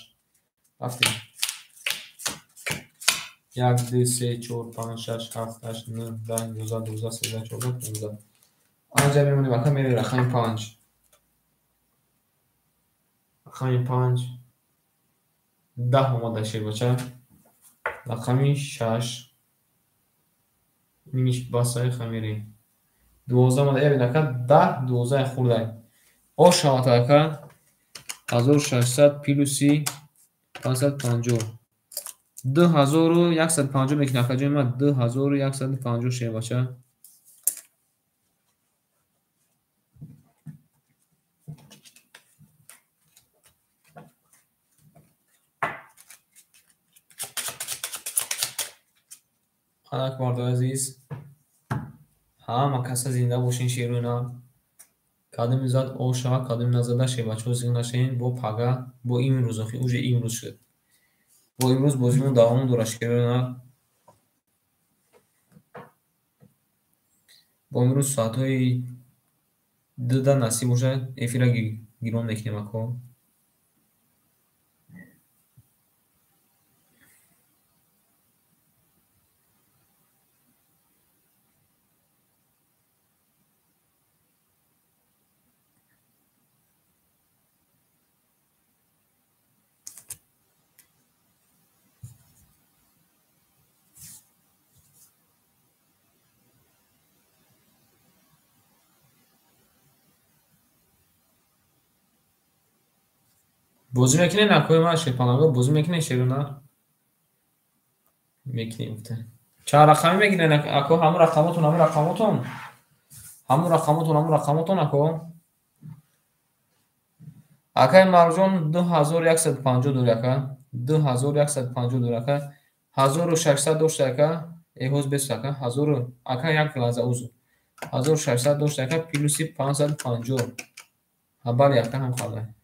рафтем 1 2 3 4 5 6 7 8 9 10 11 12 13 14 15 анҷа мемонем ако мерем рақами 5 рақами 5 10 омада шебача рақами 6 миниш басаи хамери 12 омада ебин ака 10 12 хурдай ош шавата ака 1600 плюси 550 2150 мекуни ака ҷои ма 2150 шебача анак мардои азиз ҳама каса зинда бошин шерӯна Kadın zat o şaha kadın nazada şebaço zingnaşeyin bu paga bu imruz axi uje imruz şud. Bu imruz bozimon davamı dolaşkerona bu imruz saatoy dıda nasip uje efira giron meknem ako. Bozim ekine nakoy ma şepanago bozim ekine şeruna meknem ufte. چند رقمی میگیرین اکو همون رقماتون اکو اکای مرجان 2152 اکا 2152 اکا 1600 داشت اکا ایهوز 20 اکا 1000 اکا یک لحظه اوزو 1600 داشت اکا پلوسی 550 بله اکا هم خواهد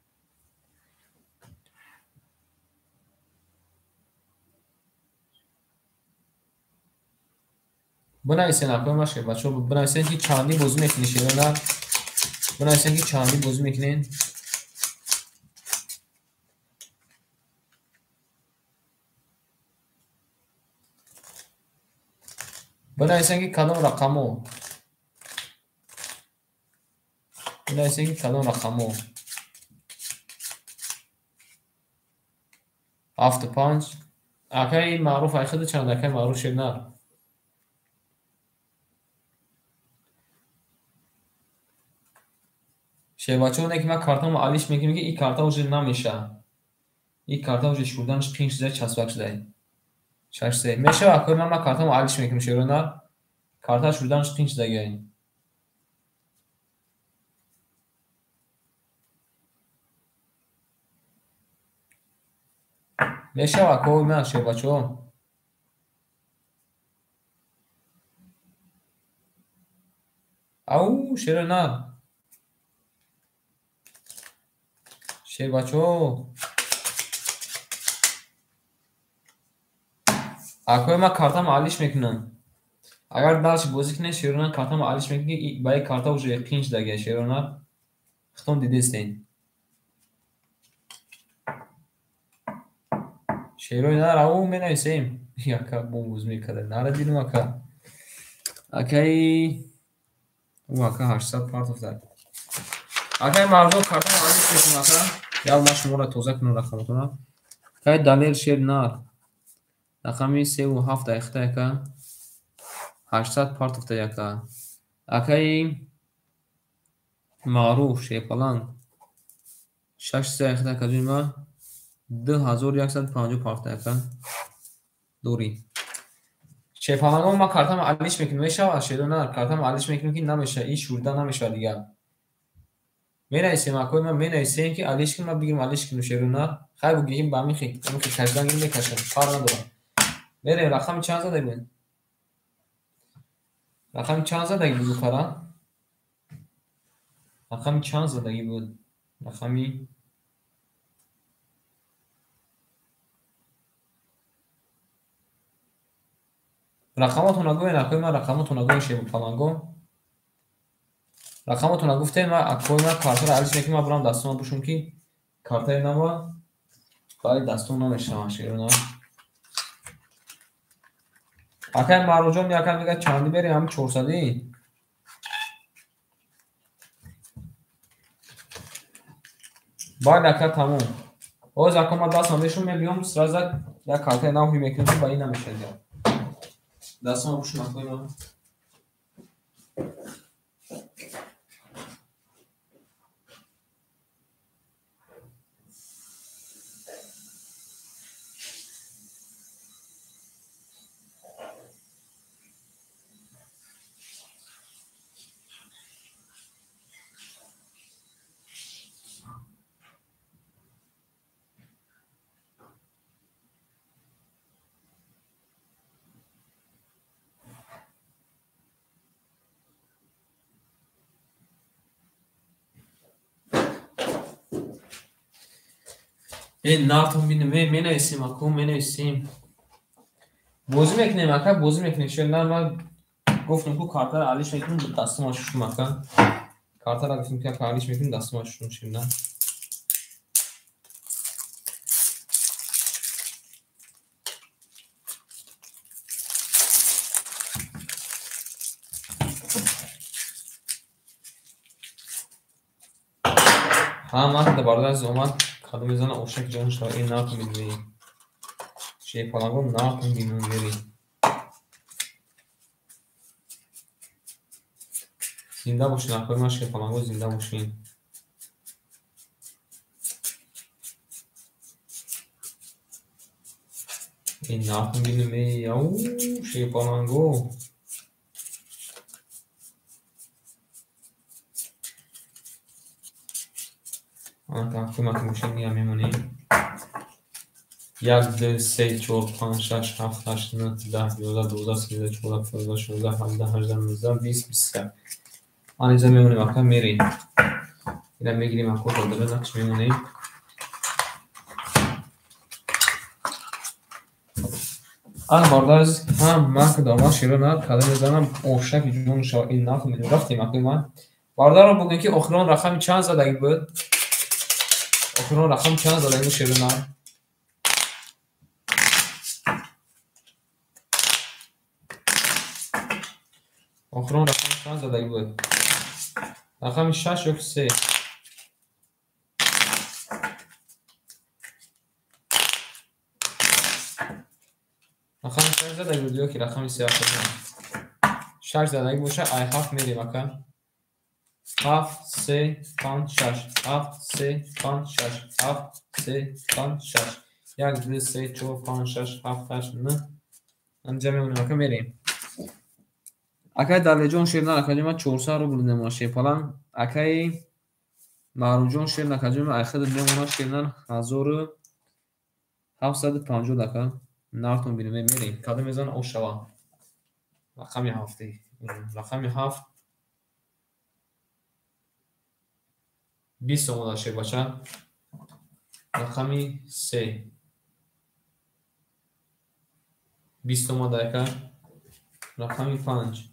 بنویسین اکو ماشه بچه بنویسین که چندی بازی میکنین شیرونه بنویسین که چندی بازی میکنین بنویسین که کدام رقمو بنویسین که کدام رقمو 75 اکای معروف اخد چند اکای معروف شیرنر بچه اونه که من کارتامو علیش میگیم که این کارتا اوجه نمیشه این کارتا اوجه شوردنش 5000 چسبک شده 6 میشه اکای من کارتامو علیش میگیم شیرنر کارتا شوردنش 5000 گاین میشه اکای من بچه او شیرنر بچه اکای من کارتامو علیش میکنم اگر دالش بازی کنه شیرونه کارتامو علیش میکنه که با این کارتا اوجه 5000 گاین شیرونه ختم دیدستین شیرونه او می نویسیم یکا بوز میکرده نره دیدم اکا اکای او اکا 800 پارت افتاد اکای مردم کارتامو علیش میکنم اکا یا ما شما را توضیح کنم رقمتون اکای دلیل شیرنار رقمی 37 اخته اکا 800 پارت افتاد اکا اکای معروف شیپلان 6 اخته اکا جونما 2150 پارت اکا دوری شیپلان ما کارتامو علیش میکنم میشه شیرنار کارتامو علیش میکنم که نمیشه این شورده نمیشه دیگه می نویسیم اکوی من می نویسیم که علیش کنم بگیم علیش کنم شیرونه خیلی بگیم با میخی کشدن گیم میکشم کار ندارم بریم رقم چند زده بود رقم چند زدگی بود کارا رقم چند زدگی بود رقمی رقماتون نگوین اکوی من رقماتون نگوین شیپلانگو رقماتون نگفته من اکوی من کارتا رو علیش میکنم برام دستون بشون که کارتای نما باید دستون نمیشتم شیرونه اکای مروجان یکم میگه چندی بریم همین 400 باید اکا تموم اوز اکا ما دستم بشون میلیون سرازد یک کارتای نوی میکنم با این نمیشه دیگه دستم بشون اکوی من ناتون بینیم می نویسیم اکو می نویسیم بازی میکنیم اکا بازی میکنیم شلنر ما گفتم که کارتر علیش میکنیم دستم آشوشم اکا کارتر را گفتم که علیش میکنیم دستم آشوشم شلنر ها ما da barda zaman kadın oşak canı şa en ne yapayım bilmeyi şey falan bu ne yapayım bilmiyorum veri zinda boşun aklıma şey falan bu zinda boşun en ne yapayım bilmeyi ya şey falan bu aklıma aklıma niye memnunum یک دو سه چهار پنج شش هفت هشت نه ده یازده دوازده سیزده چهارده پانزده شانزده هفده هجده نوزده بیست بیست یک آن اینجا میمونیم اکا میریم اینم میگیریم اکا دادره نقش میمونیم آن بارداز هم من که داما شیرو نه کده میزنم اوشک جون شا این ناف میدیم رفتیم اکا من باردار رو بگن که اخران رقمی چند زدگی بود اخران رقم چند زدگی شیرو نه آخرون رقم چند زدگی بود رقم 6 یا 3 رقم 6 زدگی بود یا که رقم 3 6 زدگی باشه ای 7 میریم اکا 7 3 5 6 7 3 5 6 7 3 5 6 1 2 3 4 5 6 7 8 9 انجام میمونیم اکا میریم اکای دلیجون شیر نه اکای ما 400 رو بلنده ماشه پلان اکای معروجون شیر نه اکای ما اخد دیمونا شیر نه 1750 دکا نارتون بینیم میریم کادو میزن او شوا رقمی هفتی رقمی هفت 20 اومده شیر باشه رقمی 3 20 اومده اکا رقمی 5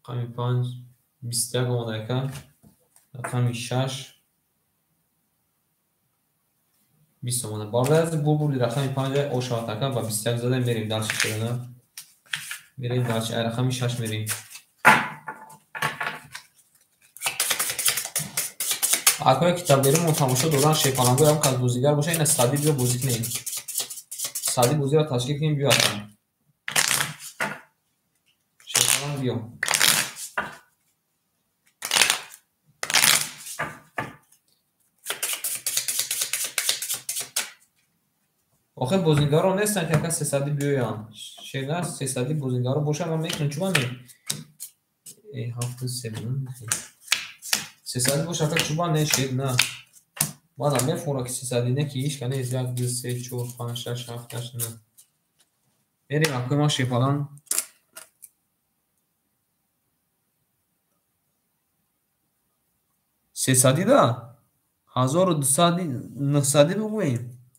رقمی 5 21 اومده اکا رقمی 6 20 اومده بارده از بولی رقمی 5 او شات اکا و 21 زده میریم درچی شده میریم درچی رقمی 6 میریم اکای کتاب بریم و تماشا دوران شیپانگو هم که از بوزیگر باشه این استادی بیا بوزی کنیم استادی بوزی را تشکیل کنیم بیا اصلا شیپانگو بیا آخه بوزینگار رو نیستن که کسی 300 بیاین شیدن 300 بوزینگار رو باشه من میکنم چون ای هفت سیمون 300 باشه که چوبان نشید نه من هم میفورا که 300 نه که ایش کنه 1 2 3 4 5 6 7 8 9 بریم اکوی ما شیپالان سیصدی ده 1200 900 بگوییم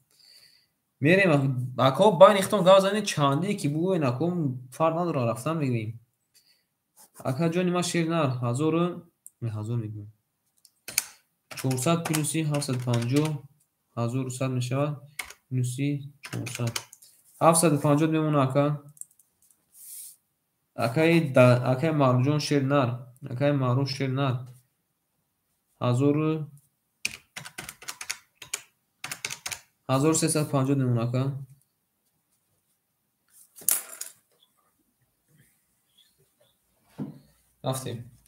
میریم اکو باین اختون گازانی چندی که بگوین اکو فرد نداره رفتن میگویم اکا جانی ما شیر نر 1000 میگویم 400 پلوسی 750 1100 میشود پلوسی 400 750 میمونه اکا اکای معروجون شیر نر اکای معروج شیر نر 1350 میمونه اکا رفتیم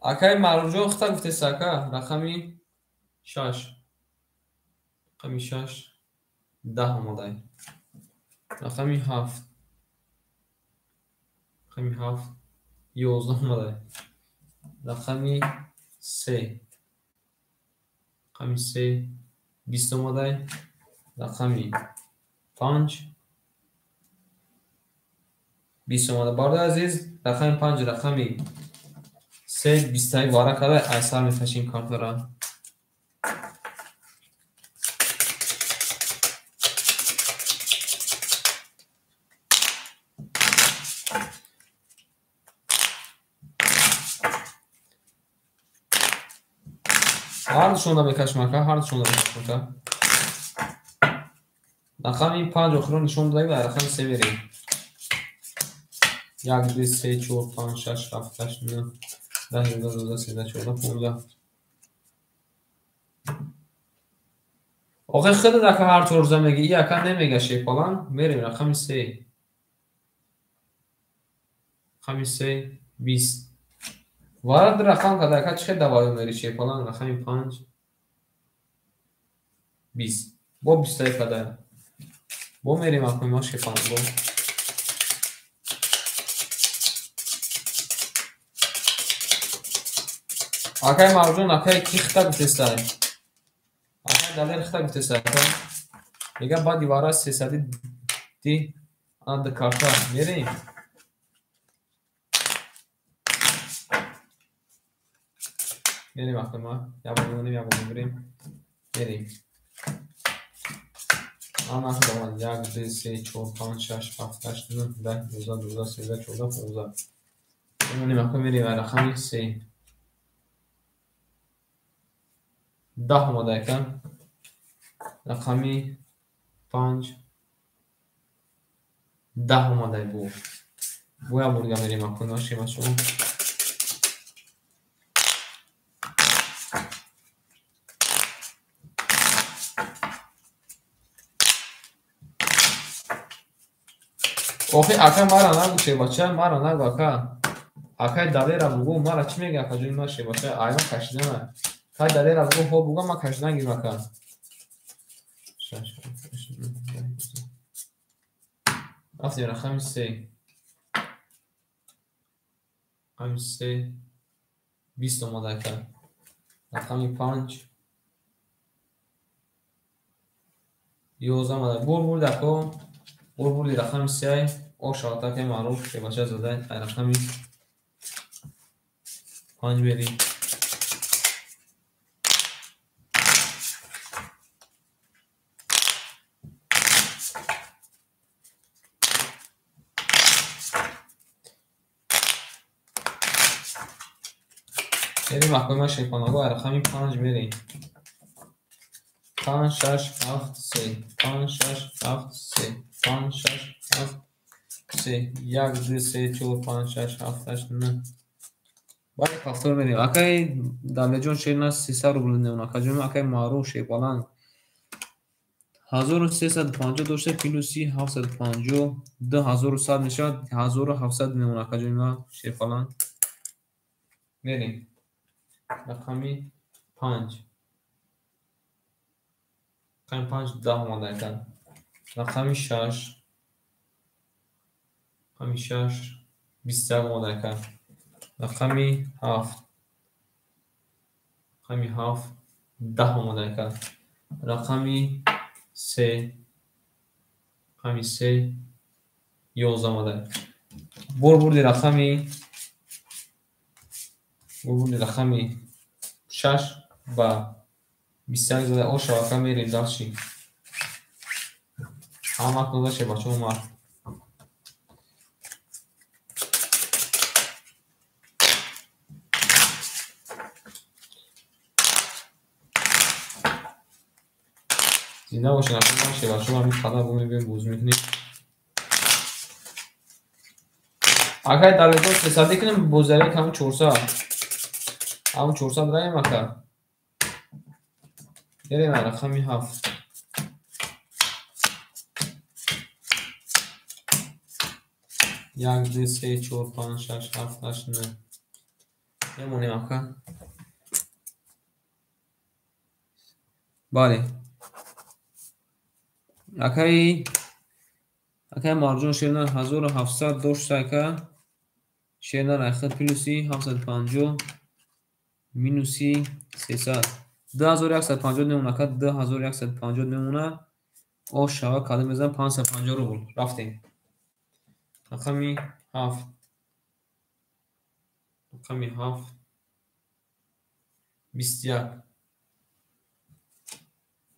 اکای معروجون اختا گفته ساکا رقمی 6 رقمی 6 10 اومده رقمی 7 رقمی 7 11 اومده رقمی 3 رقمی 3 20 اومده رقمی 5 20 اومده بارده عزیز رقمی 5 رقمی 3 21 واره کرده اثر میفشیم کارت را Ҳардушонда мекашмака, ҳардушонда мекашмака. Рақами 5 охиро нишон додагӣ, ба рақами 3 берем. 1 2 3 4 5 6 7 8 9 10 11 12 13 14 15. آخه خیلی دکه هر طور زمگی یکا نمیگه شیپالان میریم رقم 3 رقم 3 20 وارد رقم که دکه چه دوایی میری شیپالان رقم 5 20 با 20 کده با میریم رقم ما شیپالان با اکای موجون اکای کیخته بتستای دلیر خطا گفته سایتا میگه با دیواره 300 دی آن کارتا میریم وقتی ما یا بگونیم یا بگونیم میریم آن وقت دوان 1 2 3 4 5 6 7 8 9 10 11 12 13 14 15 بگونیم وقتی میریم رقم 3 10 آماده کن رقمی 5 10 آماده بو بویا برگه میریم اکنون ناشیم از شما آخی اکا مرا نگو چه بچه مرا نگو اکا دلی را بگو مرا چی میگه اکا جوی ما شه بچه آیما کشیده من اکا دلی را بگو ها بگو ما کشیدن گیر اکا رفتیم رقم 3 رقم 3 20 آماده کرد رقم 5 11 آماده بور دکو بور رقم 3 او شاطر که معروف که بچه زده رقم 5 بریم بریم محکمه شیپاناگو رقم 5 بریم 5 6 7 3 5 6 7 3 5 6 7 3 1 2 3 4 5 6 7 8 9 باید هفتار بریم اکای داله جون شیرنا 300 رو بلنده اون اکا جون اکای معروف شیپالان 1350 داشته پلوسی 750 2100 میشد 1700 میمونه اکا جون شیپالان بریم رقمی 5 رقم 5 10 آماده کن رقم 6 رقم 6 20 آماده کن رقم 7 رقم 7 10 آماده کن رقم 3 رقم 3 11 آماده بردی رقم 6 و 20 زده او شبکه میریم داشتیم همه کنده شه بچه اومد زنده باشین اکنون شه بچه همین خدا بومیم بیم بوز میکنیم اگر در لیتون 300 کنیم بوزداری که همون 400 راییم اکر بریم رقمی 7 1 2 3 4 5 6 7 8 9 بمونیم اکر بله اکای مارجون شیرنا 1700 داشته که شیرنا رخت پلوسی 750 مینوسی 300 2150 نمونه که 2150 نمونه او شاوه کاده میزن 550 رو بود رفتیم رقمی 7 رقمی 7 21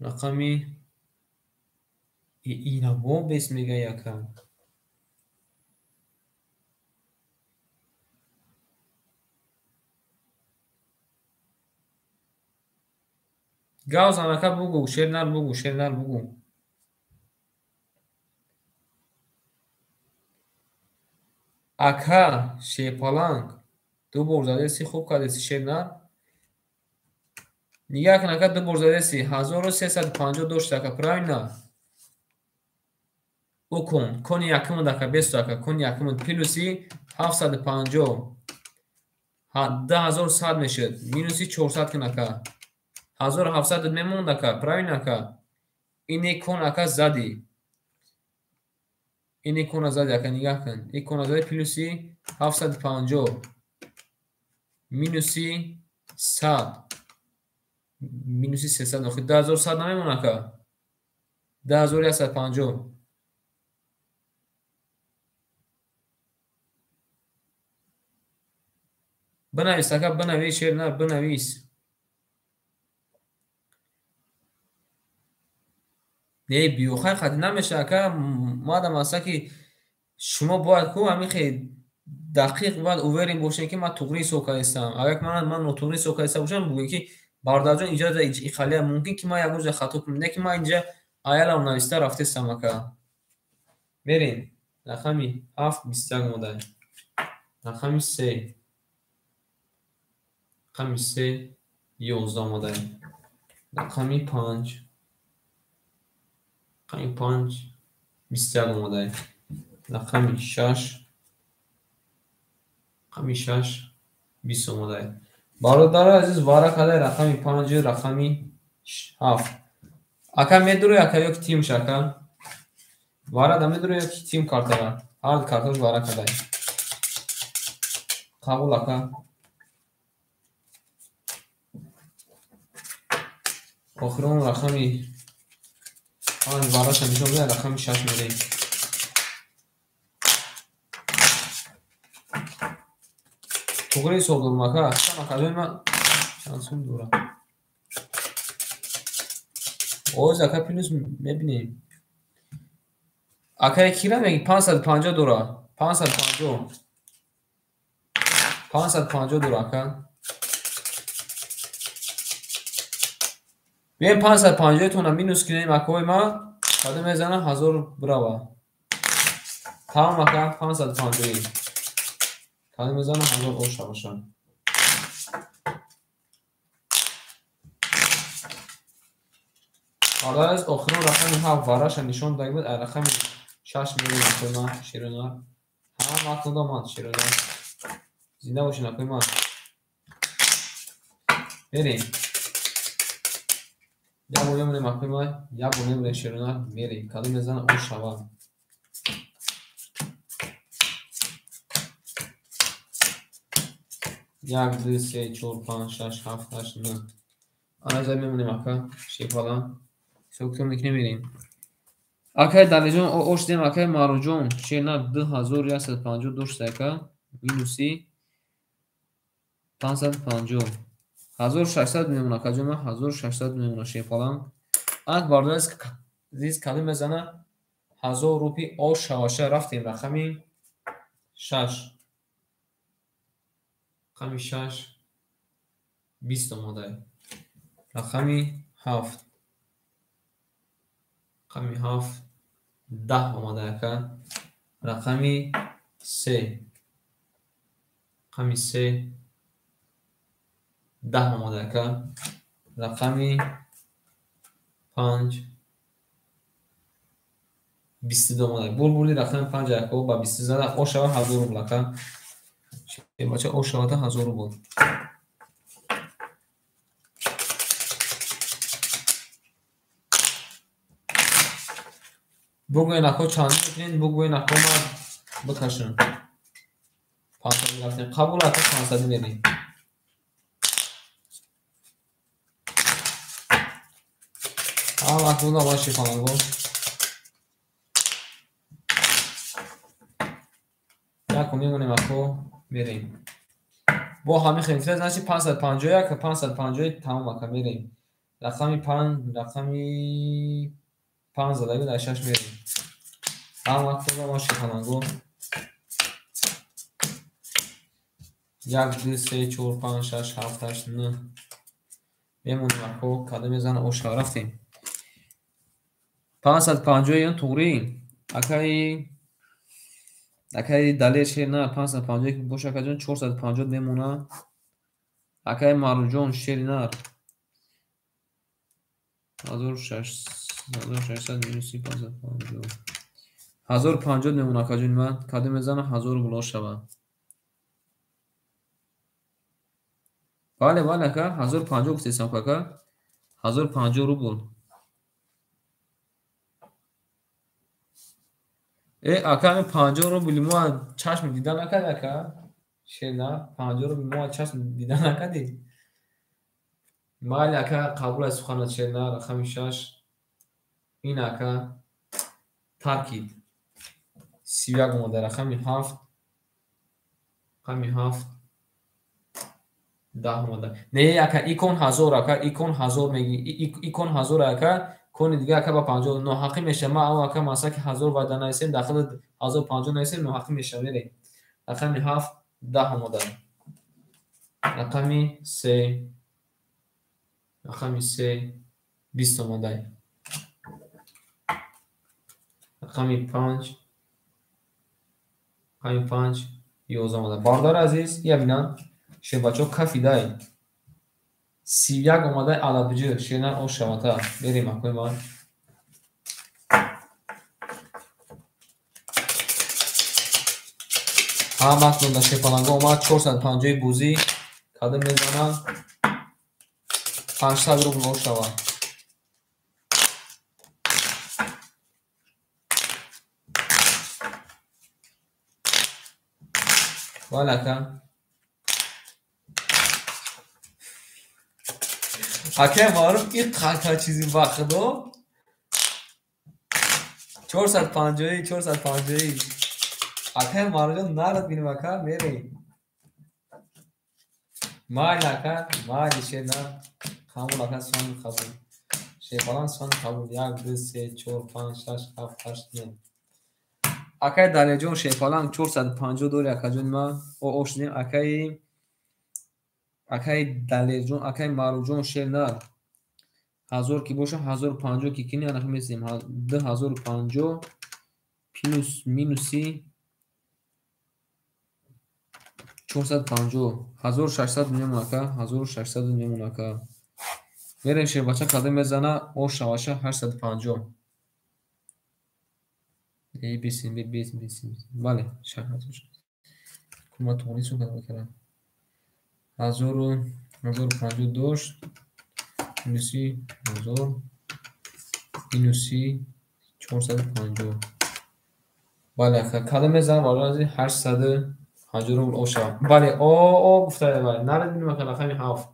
رقمی اینا بوم بیس میگه یکم Gavzan aka bugu, şernar bugu, şernar bugu. Aka şepalang. Du bor zadesi خوب کردی شرnar. Nigah kın aka du bor zadesi 1352 taka правильно. Ukun kon yakımı daka 5 taka kon yakımı plusi 750. Ha 10100 میشه. Minusi 400 kın aka. 1700 memon daka правильно aka. Ini kon aka zadi. Ini kon zadi aka nigah kın. İk kon zadi plusi 750 minusi 100. Minusi 300 آخه 10100 نمیمونه که 10150 بنویس که بنویس شعر نه بنویس نه بیوخه خیلی نمیشه که مادم اصلا که شما باید که همین خیلی دقیق باید اوورین باشین که من توقری سوکه هستم اگر من توقری سوکه هستم باشم بگوی که باردار جان اینجا خالی ممکن که ما یک روز خطا کنم نه که ما اینجا آیل نوشته رفته سمکه برین رقمی 7 مدل رقمی 3 رقمی 3 11 مدل رقمی 5 رقمی 5 21 مدل رقمی 6 رقمی 6 20 مدل برادر عزیز وارا کده رقمی 5 رقمی 7 اکا میدروی اکا یک تیم شکل وارا دا میدروی یک تیم کارتر هر کارتر وارا کده قبول اکا آخرون رقمی 5 وارا شمیشون بده رقمی 6 میدهیم توقری سوگل مکا مکادوی من شانسون دورا اوز اکا پینوز میبینیم اکا کی را میگی 550 دورا 550 دورا اکا بیایم 550 تونه مینوس کنیم اکوی ما کده میزنه 1000 براوا تمام اکا 550 کده میزنه 1000 اوشا باشن حالا از آخرون رقمی 7 واراش نشون داده بود رقمی 6 میلیون اکوی ما شیرونار هم اکنون داماد شیرونار زنده باشین اکوی ما بریم یا بونیم اکوی ما یا بونیم شیرونار میریم کده میزنه اوشا با 1 2 3 4 5 6 7 8 9 آنجا میمونیم اکا شیپالا سوکتون میکنیم اکای دلیجون او اوش دیم اکای ماروجون شیرنا 2152 دکا مینوسی 550 1600 میمونه اکا جمعه 1600 میمونه شیپالا اک باردارز زیز کلی میزنه 1000 روپی اوش شواشه رفتیم رقمی 6 رقمی 6 20 مدل رقمی 7 رقمی 7 10 آماده که رقمی 3 رقمی 3 10 آماده که رقمی 5 22 آماده بولی رقم 5 اکو با 20 زده او شوه 1000 بلکه بچه او شوه ده 1000 بود بگوین اکو چند میکنین بگوین اکو ما بکشن 500 میرفتیم قبول اکو 500 میریم هم اکو دا باشی کنم گو یکو میمونیم اکو میریم با همین خیلی ترز نشی 550 که 550 تمام اکو میریم رقمی 5 زده بود 6 میریم هم وقت رو باشی کننگو 1 2 3 4 5 6 7 8 9 میمونیم اکو کاده میزنه او شا رفتیم 550 یون توری اکای دلیل شیر نه 550 که باشه اکا جان 450 میمونه اکای مارو جون شیر نه 1600 minus 550 1050 میمونه اکا جون من کاده میزنه 1000 بلا شوه بله بله اکا 1050 گفتیستم اکا 1050 روبل اکا همین 50 روبل ما چشم دیدن نکرد اکا شیر نه 50 روبل ما چشم دیدن نکردی مال اکا قبول از سخنت شیر نه رقم 6 این اکا ترکید 31 اومده رقم 7 رقم 7 10 اومده نه اکا ایکون 1000 اکا ایکون 1000 میگی ایکون 1000 اکا کون دیگه اکا با 50 نو حقی میشه ما او اکا مثلا که 1000 وعده نایسیم داخل 1050 نایسیم نو حقی میشه میره رقم 7 10 اومده رقم 3 رقم 3 20 اومده رقم 5 رقم 5 11 اومده باردار عزیز یا بینن شه بچه ها کفی دای 31 اومده علابجه شینن او شماتا بریم اکوی ما هم اکنون در شپالنگا اومد 450 بوزی کده میزنن 500 رو بلو شوه ولکن اکه معروف این قطعه چیزی وقت دو 450 450 اکه معروف نارد بینیم اکه میری مال اکه مال شه نه قبول اکه سون قبول شه فلان سون قبول 1 2 3 4 5 6 7 8 9 اکه دلیل جون شه فلان 450 دوری اکه جون ما او اوشنیم اکه دلیل جون اکه معروف جون شه نه 1000 کی باشه 1050 کی کنی انا میسیم 10050 پلوس مینوسی 450 1600 میمونه که 1600 میمونه که میریم شیر بچه کده میزنه او شواشه 850 ای بیسیم بیسیم بله شهر ما تونیس رو کده بکرم 1050 دوش مینوسی 1000 مینوسی 450 بله که کده میزنه والا از 850 رو او شواشه بله او گفته بله نرد بینیم که رقمی 7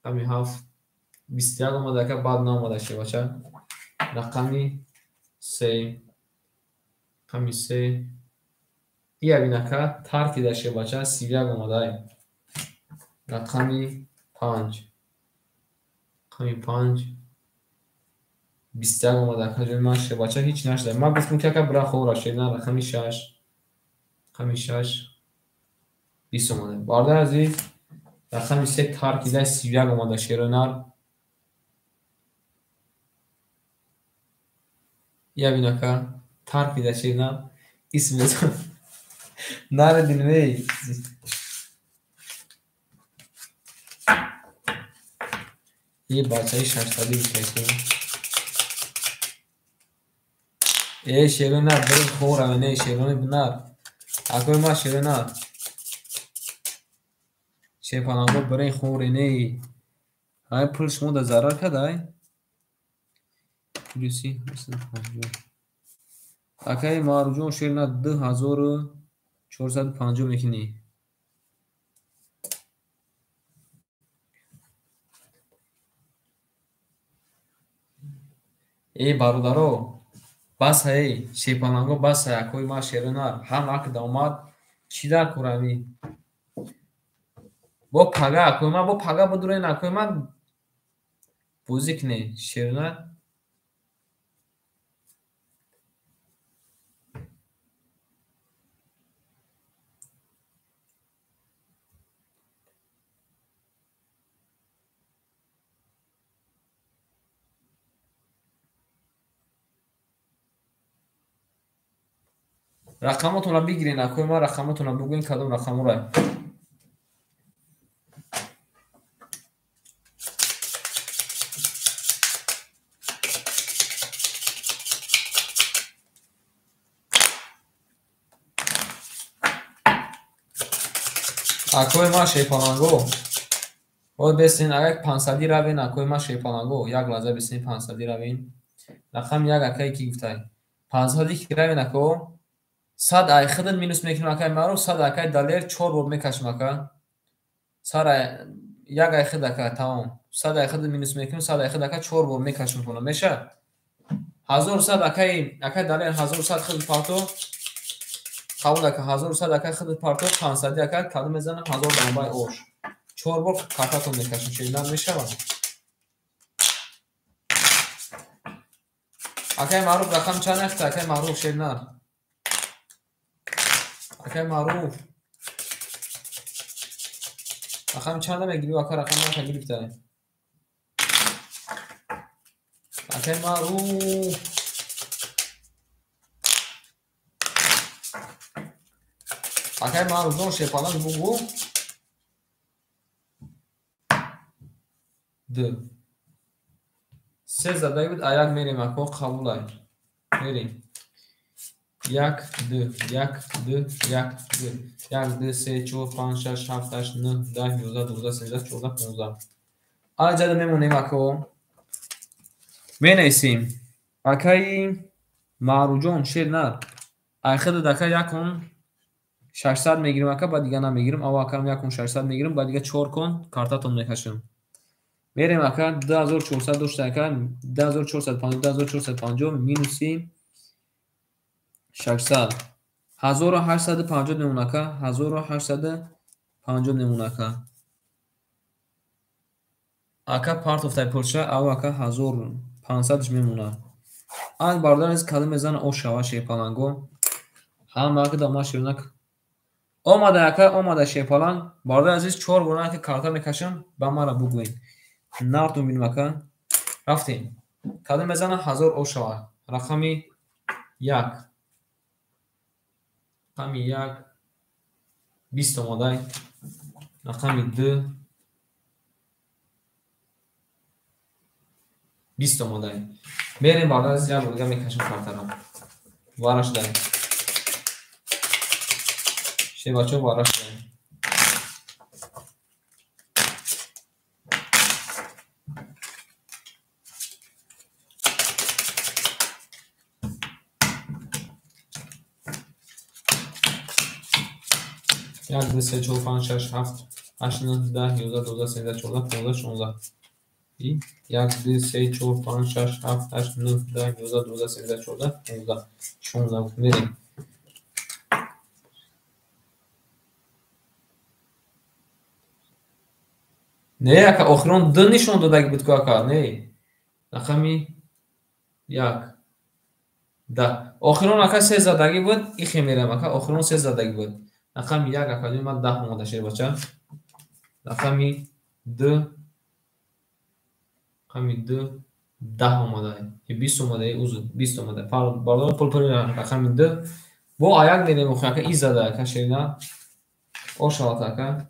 رقمی 7 21 اومده که بعد نامده شه باشه رقمی 3 رقمی 3 ای بینه که ترکی داشته باشه 31 اومده رقمی 5 رقمی 5 21 اومده که جوی من شه باشه هیچ نشده من گفتم که برای خورا شده رقمی 6 رقمی 6 20 اومده بارده عزیز رقمی 3 ترکی داشته 31 اومده شیرونر ای بینه که ترکی داشته نه اسم بزن نره دینوی یه بچه های 600 بکشیم ای شیرون نه بریم خورم نه شیرون بنر اکوی ما شیرون نه شیپانگو بریم خوری نه های پول شما در ضرر کدای پولیسی اکای مارجون شیر نه 2450 میکنی ای بارودارو بس هی شیپانگو بس هی اکوی ما شیرون نه هم اک داماد چی در کورمی با پگا اکوی ما با پگا بدورین اکوی من بوزیک نه شیرون نه рақамотонро бигирин, акои ма рақамотонро бугӯин, кадом рақаморо. акои ма шепаланго бод бесин, агак 500 равин, акои ма шепаланго, як лаҳза бесин, 500 равин. рақам як акай ки гуфтай 500 ки равин, ако 100 ай худат минус мекунем, акай маъруф 100 акай далер 4 бор мекашем, ака 100 ай як ай худ, ака тамом 100 ай худат минус мекунем, 100 ай худ, ака 4 бор мекашем кунам, меша 1100 акай далер 1100 худ парто қабул, ака 1100 акай худ парто 500 акай кадо мезанам 1000 дамбай ош 4 бор картатон мекашем, шеридан мешавад. акай маъруф рақам чанд яхта, акай маъруф шеринар, акай маъруф рақам чанда мегирӣ, ака рақам яхта гирифтай, акай маъруф акай маъруф дон шепалан бугу ду се задаи буд, аяк мерем, ако қабулай мерем 1 2 1 2 1 2 1 2 3 4 5 6 7 8 9 10 11 12 13 14 15. аҷада мемонем, ако менависем, акаи маъруҷон шернар айхуда дака 1600 мегирем, ака ба дига намегирем, ава акам 1600 мегирем, ба дига 4 кон картатон мекашем, мерем, ака 2400 дошта, ака 2450 2450 минуси 600 1850 мемона, ака 1850 мемона, ака part of пулша, ава ака 1500 мемона. ан бародариз кадо мезана ош шава шепаланго ҳама ака дама ширнак омада, ака омада шепалан бародар азиз 4 бора ака карта мекашам, ба мара бугӯин нартон бинем, ака рафтем, кадо мезана 1000 ош шава, рақами 1 рақами 1 20 омадай, рақами 2 20 омадай, мерем бародар азиз як бурга мекашем картаро, вараш дай шебачо, вараш дай як 2 3 4 5 6 7 8 9 10 11 12 13 14 15 16 1 2 3 4 5 6 7 8 9 10 11 12 13 14 15 16 мерем. не, ака охирон 2 нишон додаги буд ку, ака не рақами 1 да охирон ака 3 задаги буд, ихе мерам, ака охирон 3 задаги буд, рақами 1 ака дума 10 омада шербача, рақами 2 10 омадай, 20 омадай, уз 20 омадай, бардор пул пули рақами 2 бо аяк мерем, охи ака из зада, ака шерина ошавата, ака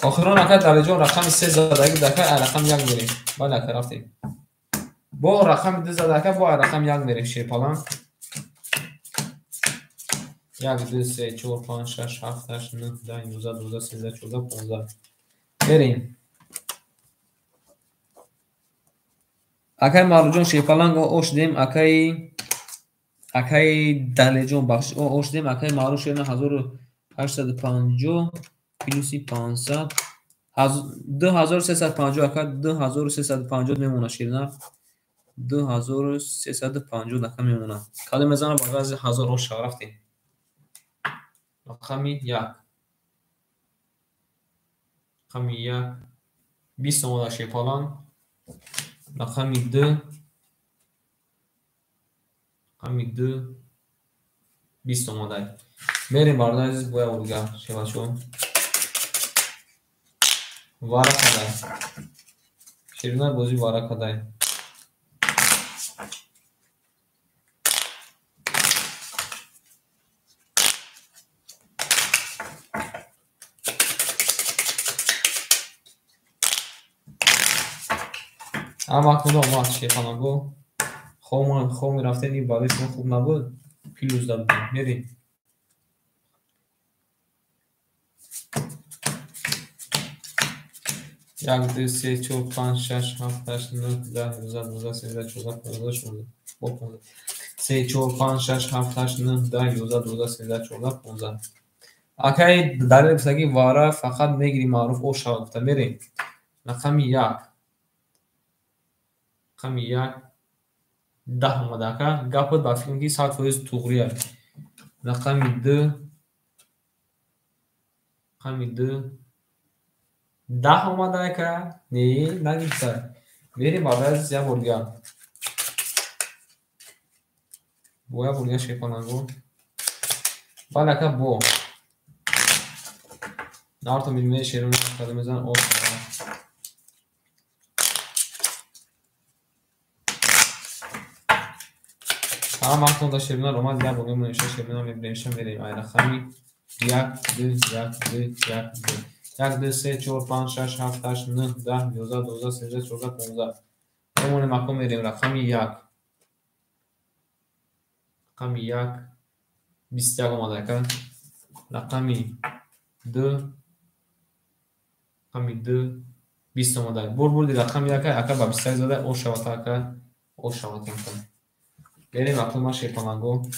охирон ака далеҷон рақами 3 задаги дака ай рақам 1 мерем, бале ака рафтем, бо рақами 2 задака бо ай рақам 1 мерем, шепалан 1 2 3 4 5 6 7 8 9 10 11 12 13 14 15 мерем. акай маъруҷон шепаланг ош дем, акай далеҷон бахш ош дем, акай маъруф шерна 1850 плюси 500 2350, ака 2350 мемона ширина 2350 ака мемона, кадо мезана ба гази 1000 ош шава рафтем, рақами 1 рақами 1 20 омада шепалан, рақами 2 рақами 2 20 اومده. میریم باردار عزیز بویا اولگا شیواشو وارا کده شیرینای بازی وارا کده. اما وقت مونده اومد شیطانان گو خواه میرفته این بالشون خوب نبود پیلوز داد بودیم. میریم 1 2 3 4 5 6 7 8 9 10 11 12 13 14 15 16 3 4 5 6 7 8 9 10 11 12 13 14 15. اکای دلیل بسگی واره فقط میگیری معروف او شود گفته. میریم رقم 1 رقم 1 10 اومده اکا گپت با فیلمگی 100% توغریه. رقم 2 رقم 2 10 اومده اکا نه نگیسته. میریم باید یا بولگا بویا بولگا شیپانانگو بله اکا بو نارتو میلمه شیرونی کده میزن او شده. همه وقتون دا شیرونی رو اومد یا بولگا منشه شیرونی میبریمشه میریم ای رقمی 1 2 1 2 1 2 1 2 3 4 5 6 7 8 9 10 11 12 13 14 15. همون مکان میریم رقم 1 رقم 1 21 اومده کن. رقم 2 رقم 2 20 اومده. بردی رقم 1 اکا با 21 زده او شوات اکا او شوات کن. بریم مکان ما شیپانانگو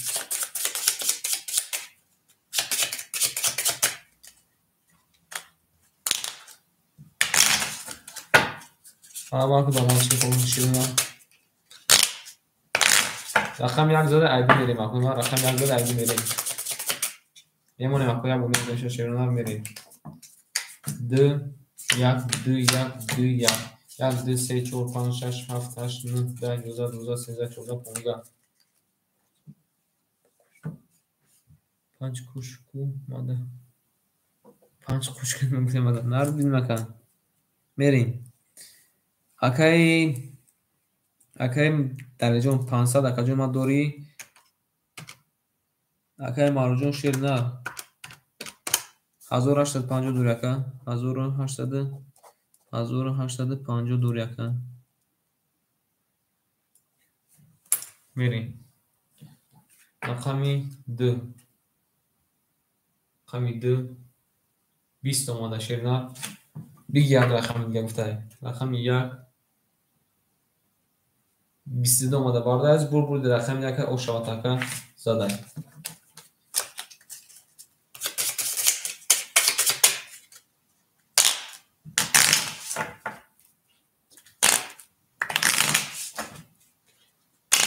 همه که دامان شیپانگو شیرونی رقم 1 زده ایدی میریم مکان ما رقم 1 زده ایدی میریم میمونه مکان یا بومی بشه شیرونی میریم 2 1 2 1 2 1 1 2 3 4 5 6 7 8 9 10 11 12 13 14 15. 5 کشکو ماده 5 کشکو ممکن ماده نرد بین مکان میریم اکای درجه 500 اکا جون ما دوری اکای مارو شیر نه 1850 دوری اکا 1850 دوری اکا میریم رقمی 2 رقمی 2 20 اومده شیر نه بگی یک رقم دیگه گفته رقم 1 22 اومده بارده از برد رقم 1 او شواتکا زده.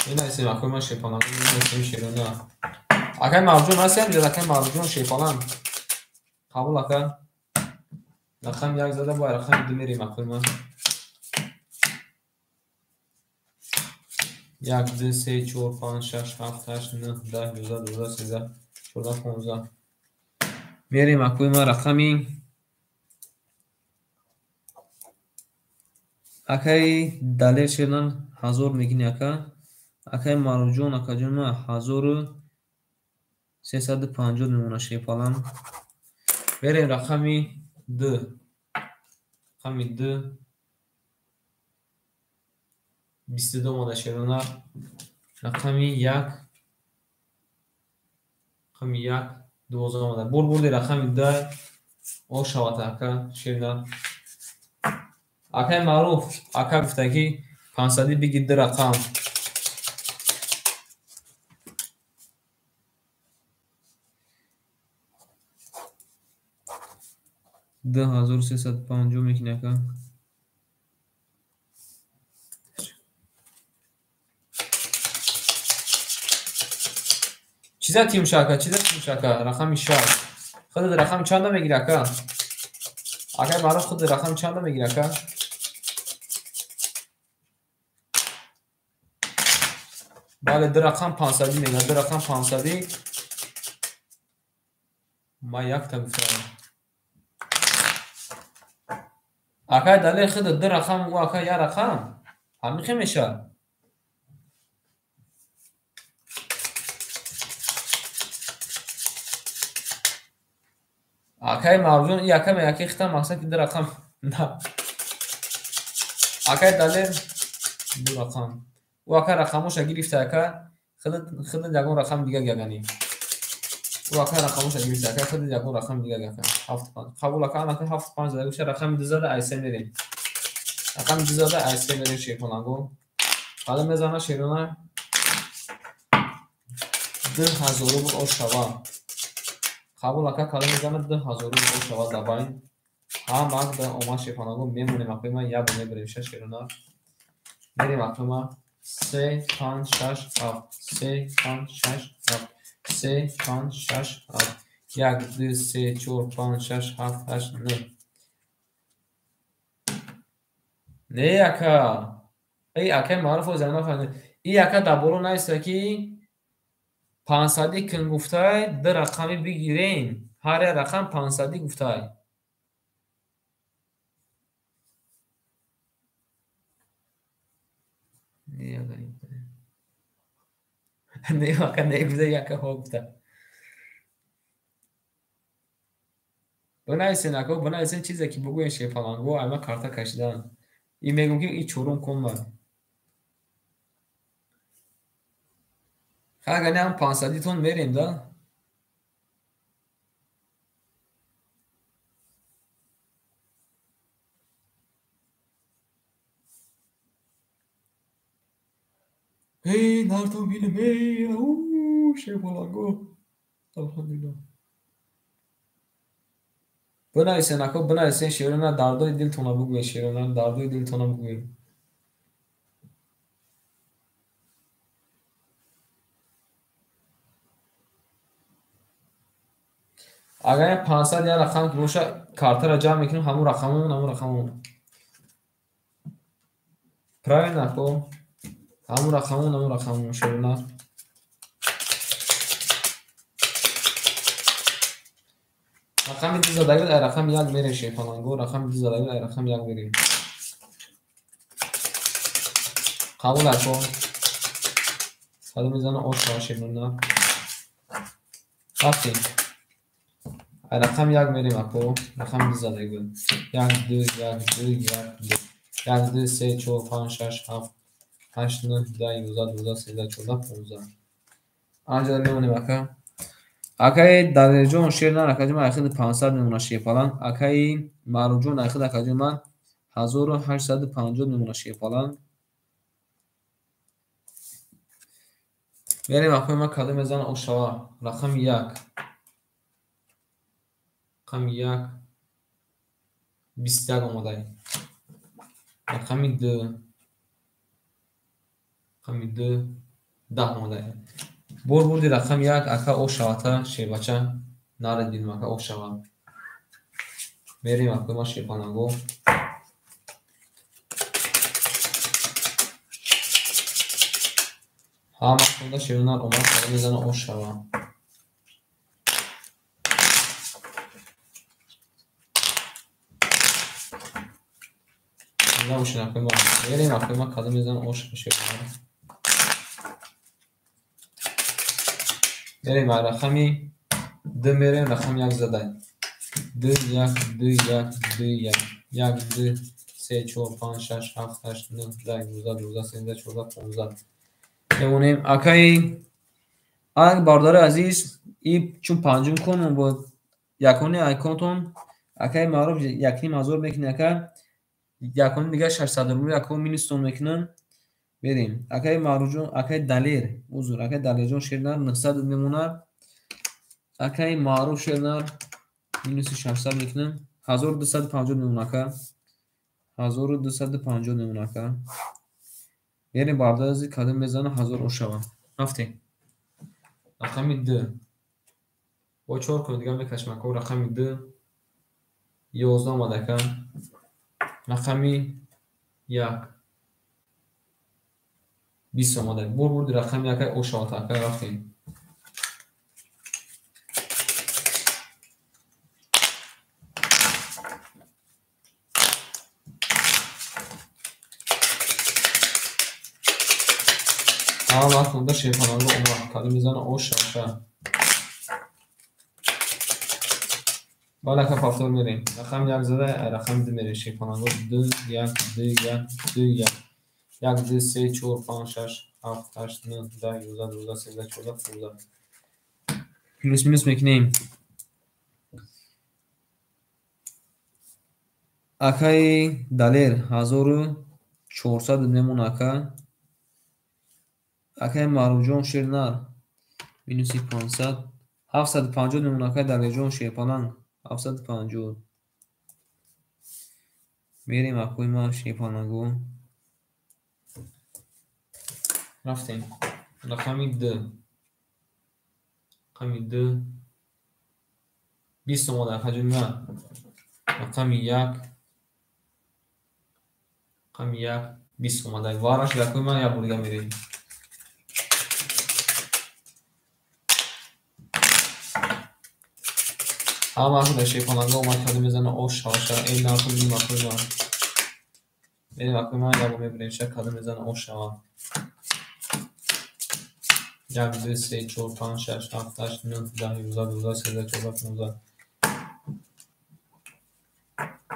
این ایسی مکوی من شیپانم این ایسی شیرونی اکای مرجون هستی هم اکای مرجون شیپانم قبول اکا رقم 1 زده باید رقم 2 میریم مکوی من 1 2 3 4 5 6 7 8 9 10 11 12 13 14 15. میریم مکوی من رقمی اکای دلیل شیرنان 1000 میگین اکا اکای مرجون اکا جون ما 1350 میمونه شیپانم. بریم رقمی 2 رقمی 2 22 اومده شیرونه رقمی 1 رقمی 1 12 اومده بردی رقمی 2 او شوات اکا شیرونه اکای معروف اکا گفته که 500 بگید در رقم 10350 میکنه اکا چیزا تیم شاکا رقمی 6 خود رقم چند میگیره اکا اکای معروف خود رقم چند میگیره اکا بله در رقم 500 میگه در رقم 500 ما یک تا گفتم اکای دلیل خود در رقم و اکای یا رقم همیشه میشه اکای موجود یکم یکی ختم مقصد که در رقم نه اکای دلیل دو رقم و اکای رقمش گرفته اکای خود یکم رقم دیگه گگنی و اکای رقمش گرفته اکای خود یکم رقم دیگه گگن 7 5 قبول اکای اکای 7 5 دیگه رقم دیزاده ایسه میریم رقم دیزاده ایسه میریم شیپونگو حالا میزنه شیرونه 2000 روبل او شوا قبول اکای کالا میزنه 2000 روبل او شوا دباین هم اک دا اوما شیپونگو میمونیم اکای ما یا بونه بریم شیرونه میریم اکای ما 3 5 6 7 3 5 6 7 3 5 6 7 1 2 3 4 5 6 7 8 9 نه یکا ای اکای معروف و زنه فهمید ای یکا دبولو نیست که 500 کن گفته در رقمی بگیرین هر رقم 500 گفته نه یکا نه گفته یکا ها گفته بنایسین اکا بنایسین چیزی که بگوین شیفالانگو اما کارتا کشیدن این میگم که ای چورون کن من خواهی هم 500 تون میریم دا ای نارتون بینم ای اوه شیفالانگو الحمدلله بنایسین اکا بنایسین شیرونه دردوی دلتونه بگوین شیرونه دردوی دلتونه بگوین اگر 500 یا رقم که باشه کارت را جمع میکنیم همون رقمون پرای نکو همون رقمون شروع رقم دیز دایر رقم یک میره شیفانگو رقم دیز دایر رقم یک میره قبول اکو حالا میزنه اوش شیرونه رفتیم رقم یک میریم اکو رقم دیز دایر یک دو یک دو یک دو یک دو سه چهار پنج شش هفت 8 9 10 11 12 13 14 15 آنجا میمونیم اکا اکای درجون شیر نه اکای من اخید 500 میمونه شیپالان اکای معروجون اخید اکای من 1850 میمونه شیپالان میریم اکای ما کدوم میزنه اوشوا رقم 1 رقم 1 21 اومده رقم 2 رقم 2 10 اومده بردی رقم 1 اکا اوشوا تا شیباچه نردیم اکا اوشوا میریم اکای ما شیپانگو هم خونده شیرونه اومد کدوم میزنه اوشوا نموشن اکای ما میریم اکای ما کدوم میزنه اوشوا شیرونه میریم رقمی 2 میریم رقم 1 زده 2 1 2 1 2 1 1 2 3 4 5 6 7 8 9 10 11 12 13 14 15 میمونیم اکای آن باردار عزیز ای چون پنجم کنم با یکونی اکانتون اکای معروف یکنی مزور میکنه اکا یکونی دیگه 600 روبل اکون مینستون میکنن بریم اکای معروف اکای دلیر حضور اکای دلیر جون شیرنر 900 میمونه اکای معروف شیرنر مینوس 600 میکنن 1250 میمونه اکا 1250 میمونه اکا یعنی باردار عزیز کدوم میزنه 1000 اوشوا رفتیم رقم 2 با 4 کنه دیگه میکشم اکا رقم 2 11 اومده کن رقم 1 20 اومده بردی رقم 1 اوشوا تا اکا رفتیم Maktunda şeytanlarla olmak. Kadımızdan o şarkı. Balaka paftor vereyim. Rakam yak zada rakam demiri şeytanlarla. Dü yak dü yak dü yak. Yak dü se çor pan şaş. Haf taş nı da yuza duza sevda çorda furda. Plus minus mekineyim. Akay daler 1400 nemon aka. Akay marujon şirnar minus 500. 750 nemon akay dalejon şepalan. 750. Merیم اکوی ما شیپانگو رفتیم رقمی دو 20 اومده حجم ما رقمی یک 20 اومده وارش اکوی ما یا بولگا میریم همه اکوی شیپانگو اومد کده میزنه اوش هاشا این نارتون بیم اکوی ما merیم اکوی ما یا بولگا میریم شک کده میزنه اوش هوا یک دو سه چهار پنج شش هفت هشت نه ده یازده دوازده سیزده چهارده پانزده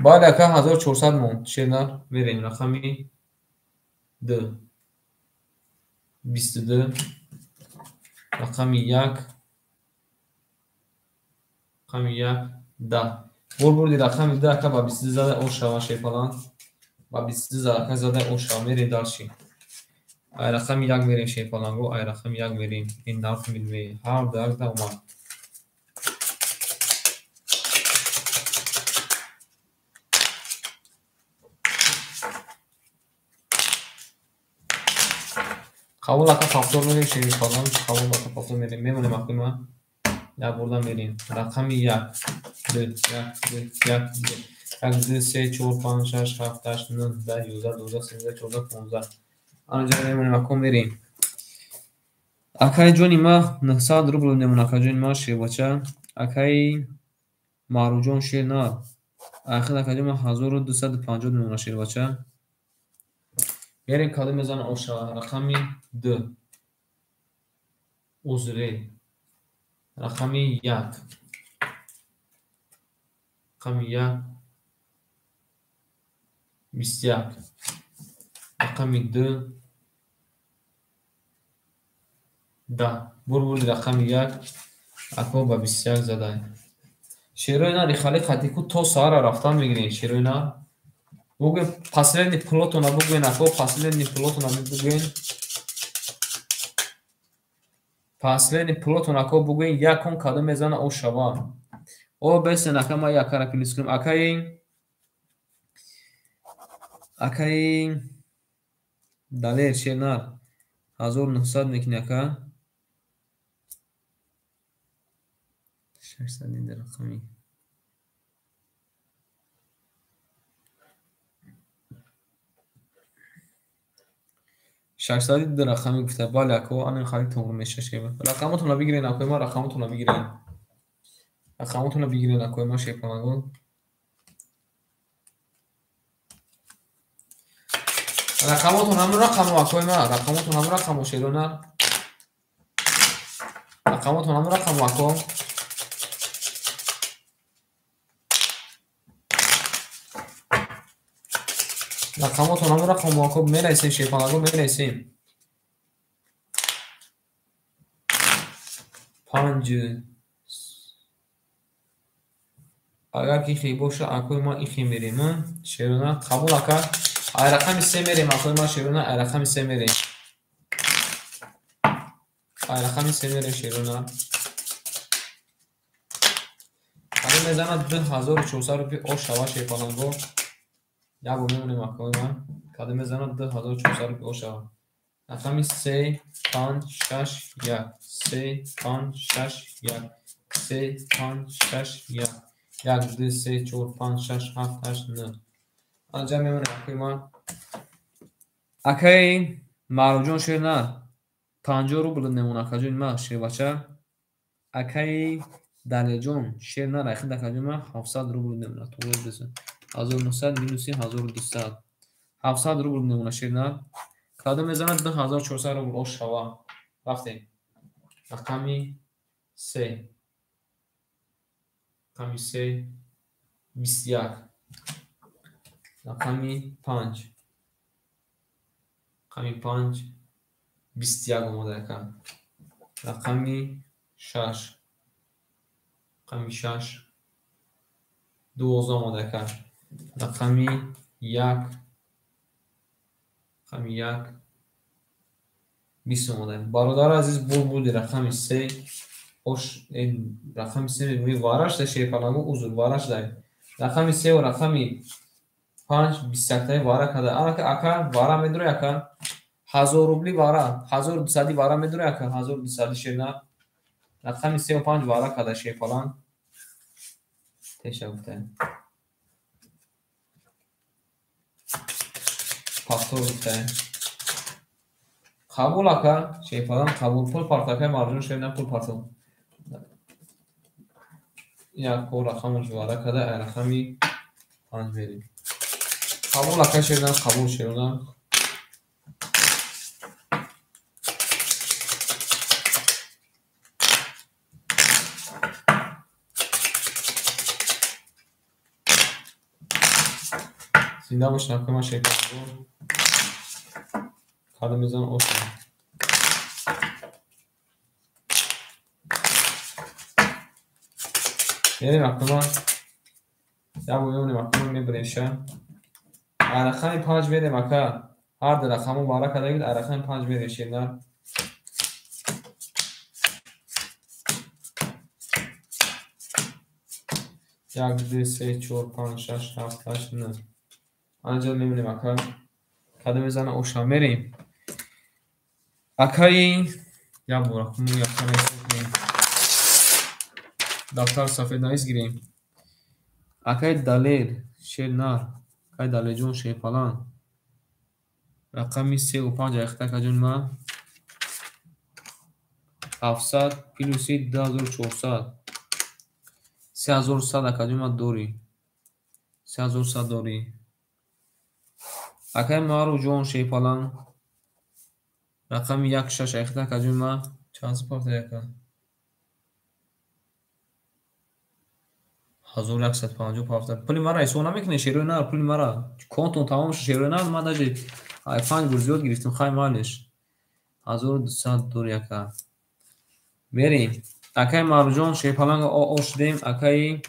باید اکا 1400 موند شیرنر بریم رقمی 2 22 رقمی 1 10 بردی رقمی 10 اکا با 22 زده او شوا شیپالان با 22 زده اکا زده او شوا میری دارشی ای رقم 1 میریم شیپالانگو ای رقم 1 میریم این نرخ میلمی هر درک ده اومد قبول اکا فاکتور میریم شیپالان قبول اکا فاکتور میریم میمونیم اکوی ما یا بردن میریم رقم 1 2 1 2 3 4 5 6 7 8 9 10 11 12 13 14 15 آنجا میمونیم اکو میریم اکای جونی ما 900 روبل نمون اکا جونی ما شیر بچه اکای مارو جون شیر نه اخیر اکا جون ما 1250 نمون شیر بچه میریم کاده میزن اوشا رقمی 2 عذره رقمی 1 21 رقمی 2 10 بردی رقمی 1 اکو با 21 زده شیروی اینا ریخالی خطی کو تو سهار رفتن میگیرین شیروی اینا بگوین پاسلنی پلوتونا بگوین اکو پاسلنی پلوتونا بگوین پاسلنی پلوتونا اکو بگوین یکون کاده میزنه او شبا او بسن اکا ما یک کارا پلیس کنیم اکای دالر شیرنر 1900 میکنی اکا 600 این در رقمی شخصاتی در رقمی گفته بالا اکو آن خالی تمر میشه شیبه رقمتون رو بگیرین اکوی ما رقمتون رو بگیرین اکوی ما شیب کنگو رقمتون هم رقم اکوی ما رقمتون هم رقم شیرونه رقمتون هم رقم اکو رقمتون هم رقم اکو میرسیم شیب کنگو میرسیم 5 اگر که خیلی باشه اکوی ما ایخی میریم شیرونه قبول اکا ای رقم 3 میریم اکوی ما شیرونه ای رقم 3 میریم شیرونه کاری میزنه 2400 روپی او شوا شیپالانگو یا بو میمونیم اکوی ما کاری میزنه 2400 روپی او شوا رقمی 3 5 6 1 3 5 6 1 3 5 6 1 1 2 3 4 5 6 7 8 9 آنجا میمونیم اکوی ما اکای ماروجون شیر نه 50 روبل نمون اکا جون ما شیر بچه اکای داله جون شیر نه رایخی دکا جون ما 700 روبل نمونه تو روز بسن 1900 مینوسی 1200 700 روبل نمونه شیر نه کادو میزنه 2400 رو او شوا. رفتیم رقمی 3 رقمی 3 21 رقمی 5 رقمی 5 21 آماده کن. رقمی 6 رقمی 6 12 آماده کن. رقمی 1 رقمی 1 20 آماده. برادر عزیز بودی رقمی 3 اوش رقمی 3 میگوی وارش ده شیفالانگو اوزور وارش ده رقمی 3 و رقمی 5 21 تای واره کده. اکا واره میدونه اکا 1000 روبلی واره 1200 واره میدونه اکا 1200 شیرنا رقمی 3 و 5 واره کده شیفالان تشه گفته پاکتور گفته قبول اکا شیفالان قبول پول پارتاکه مارجون شیرنا پول پارتون یک پول رقمش واره کده رقمی 5 میریم قبول اکا شیرنا قبول شیرنا زنده باش نکنه من شیفالان کادو میزنم اوشن یعنی رقم یا بویونی رقم میبریشه رقم 5 میده مکه هر در رقم واره کده بود رقم 5 میده شیرنا 1 2 3 4 5 6 7 8 9 آنجا میبینیم اکا کادو میزنه اوشن میریم اکایی یا برقم یا کنیم دفتر سفید نایز گیریم اکای دلیل شیرنار اکای دلیل جون شیفالان رقمی 3 و 5 اختا کجون ما 700 پلوسی 2400 3100 کجون ما دوری 3100 دوری اکای مارو جون شیفالان رقمی 1 6 اختا کجون ما چند سپارت یکا 1150 پافتا پولی مرا ایسونا میکنه شیروی نار پولی مرا کنتون تمامش شیروی نار ما داجی آیفون گور زیاد گرفتیم خواهی مالش 1200 دور یکا بریم اکای مارجون شیپالانگ اوش دیم اکای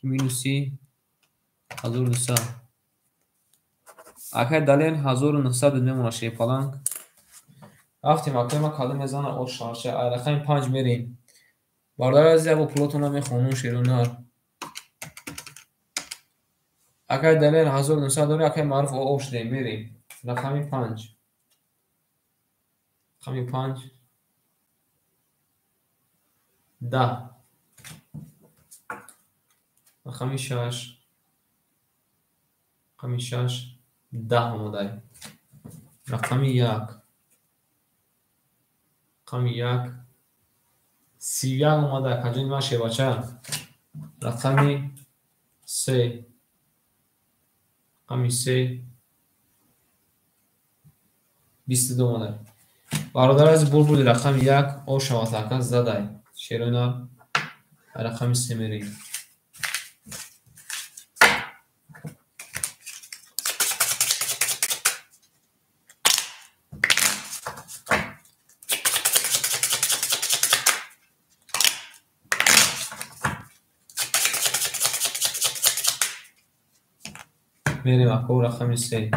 مینوسی 1200 اکای دلیل 1900 میمونه شیپالانگ رفتیم اکای ما کادو میزنه اوش شارشه رقم 5 میریم باردار از یا با پلوتون هم میخونون شیروی نار اکای دلیل 1900 دوری اکای معروف اوش دیم میریم رقمی 5 رقمی 5 10 رقمی 6 رقمی 6 10 آماده رقمی 1 رقمی 1 31 آماده کجایی باشه بچه رقمی 3 رقمی 3 22 آماده برادر از بول رقم 1 او شما تاکن زده شیرونا رقمی 3 میریم میریم اکو رقمی 3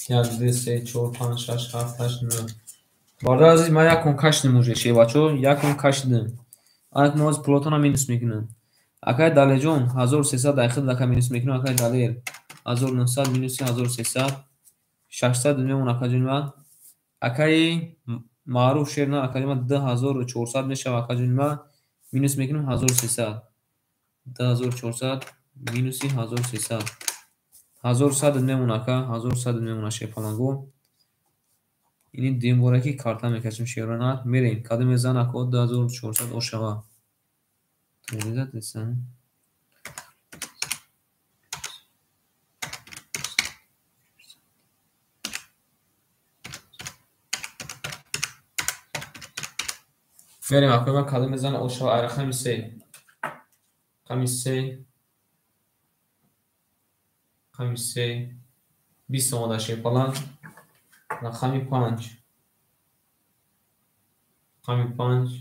1 2 3 4 5 6 7 8 9 برادر عزیز من یکم کش نموشه شی بچو یکم کش دم آنک موز پلوتون هم مینوس میکنن اکای دلیل جون 1300 داخل دکا مینوس میکنن اکای دلیل 1900 مینوسی 1300 600 میمون اکای جون اکای معروف شیرنا اکای ما 10400 میشه اکای جون مینوس میکنم 1300 10400 مینوسی 1300 1100 میمون اکا 1100 میمونه شیپالانگو اینی دیم بورکی کارتا میکشیم شیرنا میریم کادو میزنه اکو 2400 او شوا تولیدات نیستن بریم اکنون من کدام میزنه اوشا اره خمیسه 20 آماده شد falan رقمی 5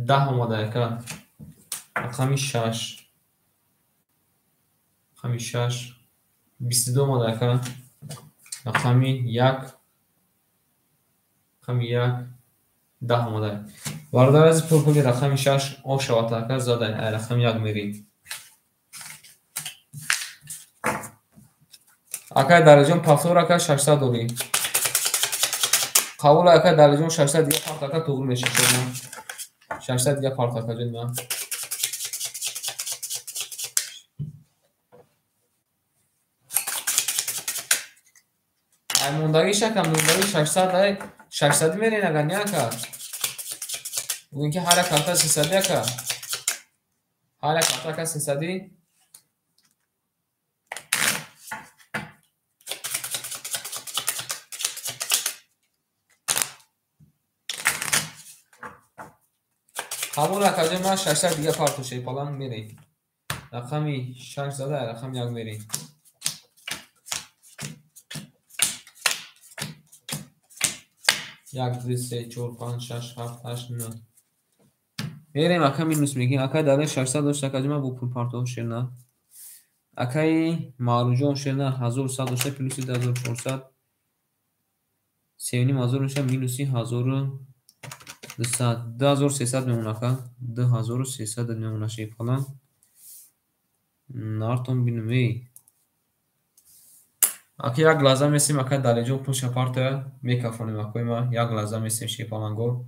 10 آماده که رقمی 6 22 آماده که رقمی 1 10 آماده وارد از پروپولی رقمی 6 او شوات که زده رقم 1 میری اکای درجون پافتور اکای 600 دوری قبول اکای درجون 600 دیگه پارت اکای توغل میشه شما 600 دیگه پارت اکای جون من موندگی شکم موندگی 600 میرین اگر نیا که بگوین که هر کارتا 300 که هر کارتا که 300 قبول اکجا ما 600 دیگه پارتو شی پلان میرین رقمی 6 زده رقم 1 میرین 1 2 3 4 5 6 7 8 9 میریم اکا مینوس میگیم اکا داره 600 داشت اکا ما بو پول پارتو شیرنا اکای معروجون شیرنا 1100 داشته پلوسی 1400 سیونی مازور میشه مینوسی 2300 میمونه اکا 2300 میمونه شی پلان نارتون بینمی اکی یک لازم میسیم اکا داره جو پوش پارتو میکافونیم اکوی ما یک لازم میسیم شی پلان گو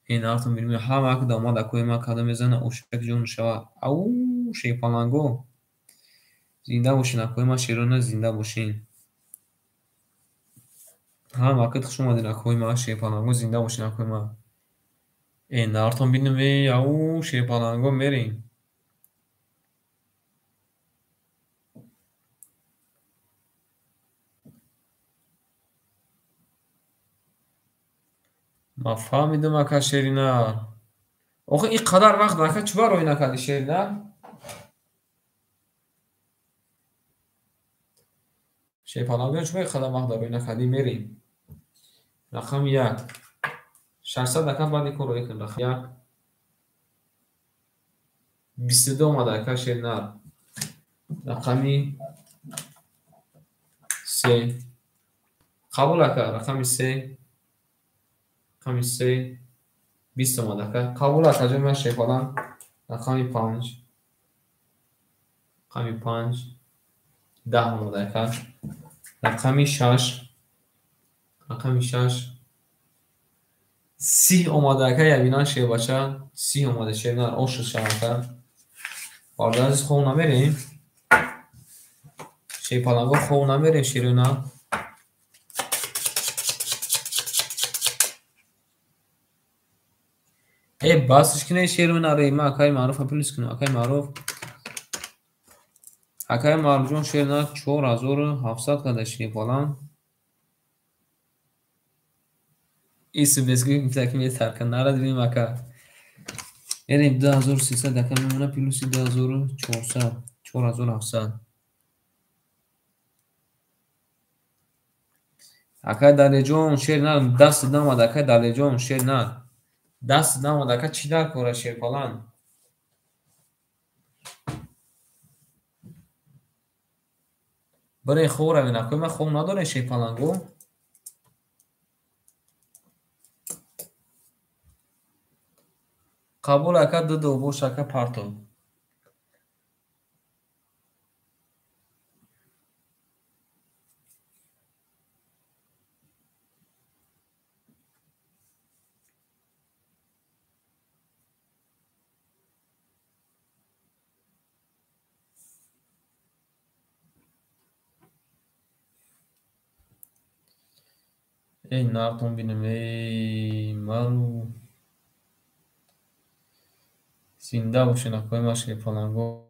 این نارتون بینمی همه اکا داماد اکوی ما کده میزنه اوشک جون شوا او شی پلان گو زنده باشین اکوی ما شیرونه زنده باشین هم وقت خوش اومدین اکوی ما شیپالانگو زنده باشین اکوی ما این نارتون بینمی او شیپالانگو میرین ما فهمیدم اکا شیرینا آخه این قدر وقت اکا چبا روی نکردی شیرینا شیپالانگو چبا این قدر وقت روی نکردی میرین رقم 1 600 اکا بعدی کن روی کن رقم 1 22 اومده اکا شیرینا رقمی 3 قبول اکا رقمی 3 20 اومده اکا قبول اکا جو من شیپالان رقمی 5 10 اومده اکا رقمی 6 30 اومده اکا یبینان شیر باشه 30 اومده شیر نار او شد اکا وارد از خون نمیریم شیر پالانگو خون نمیریم شیر نار ای باسش کنه شیر نار ایما اکای معروف اپلیس کنه اکای معروف جون شیر نار 4700 کده شیر پالان ایسو بسکی میتاکی میترکن نارد بیم اکا یعنی 2300 اکا میمونه پلوسی 4700 اکا داله جون شیر نار دست نامد اکا داله جون شیر نار دست نامد اکا چی در کوره شیر پالان برای خوره بین اکوی من خوب نداره شیر پالانگو قبول اکا دو بوش اکا پارتو ای نارتون بینم ای مارو زنده باشین اکوی ما شیر پالانگو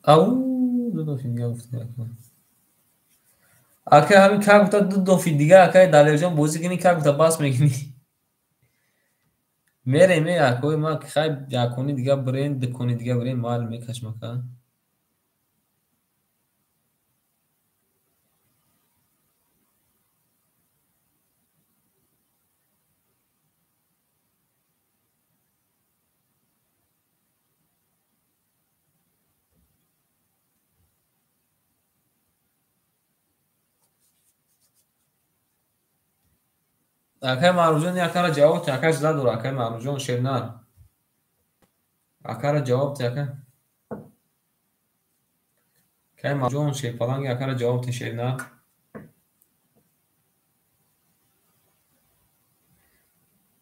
او دو فینگه افتید اکا Akay همین که گفته دو فیل دیگه akay دالر جان بازی کنی که گفته باس میگنی میره اکوی ما خیلی یکونی دیگه برین دکنی دیگه برین مال میکش مکان akay معروف یکارا جواب تاکش زد و akay معروف جان شیرنار akara جواب تاکه akay معروف جان شیر پلنگ akara جواب تی شیرنار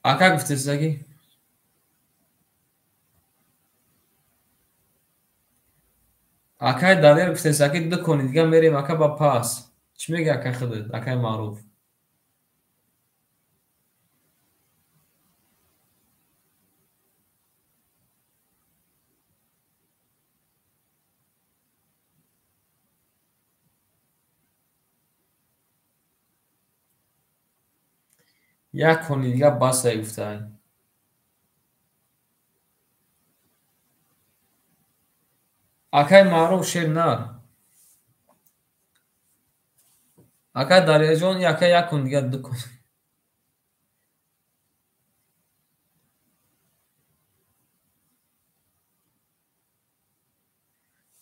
akay گفته سگی akay دالر گفته سگی دکنی دیگه میریم akay با پاس چی میگه akay خودت akay معروف یک کنی دیگه باس گفته akay معروف شیرنار akay دالر جان akay یک کن دیگه دکن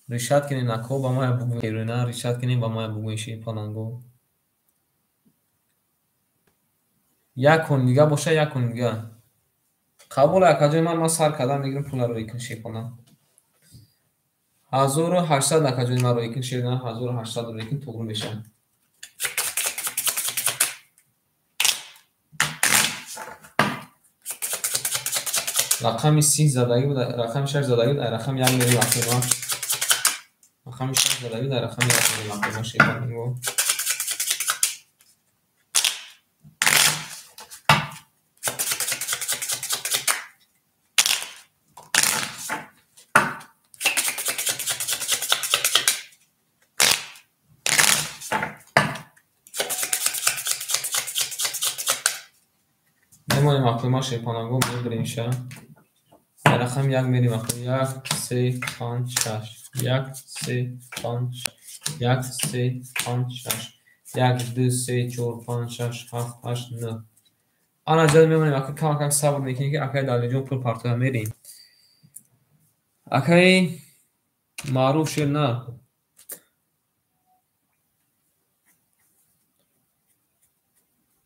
ریشت کنین اکو با ما بگوی ایرونا ریشت کنین با ما بگوی شیر پلنگو یک کن دیگه باشه یک کن دیگه قبول اکاجای ما سر کدام میگیریم پول رو یکن شیر پلنگ 1800 اکاجای ما رو یکن شیر نه 1800 رو یکن توگرو میشه رقم 30 زدگی بود رقم 6 زدگی بود رقم یک میلی وقتی ما رقم 6 زدگی در رقم یک میلی وقتی ما شیر پلنگو نمایی وقتی ما شیر پلنگو میبریم شه رقم یک میلی وقتی 1 3 5 6 1 3 5 1 3 5 6 1 2 3 4 5 6 7 8 9 آن جد میمونیم اکا کم صبر میکنیم که اکای دالی جون پول پارتو میریم اکای معروف شیر نه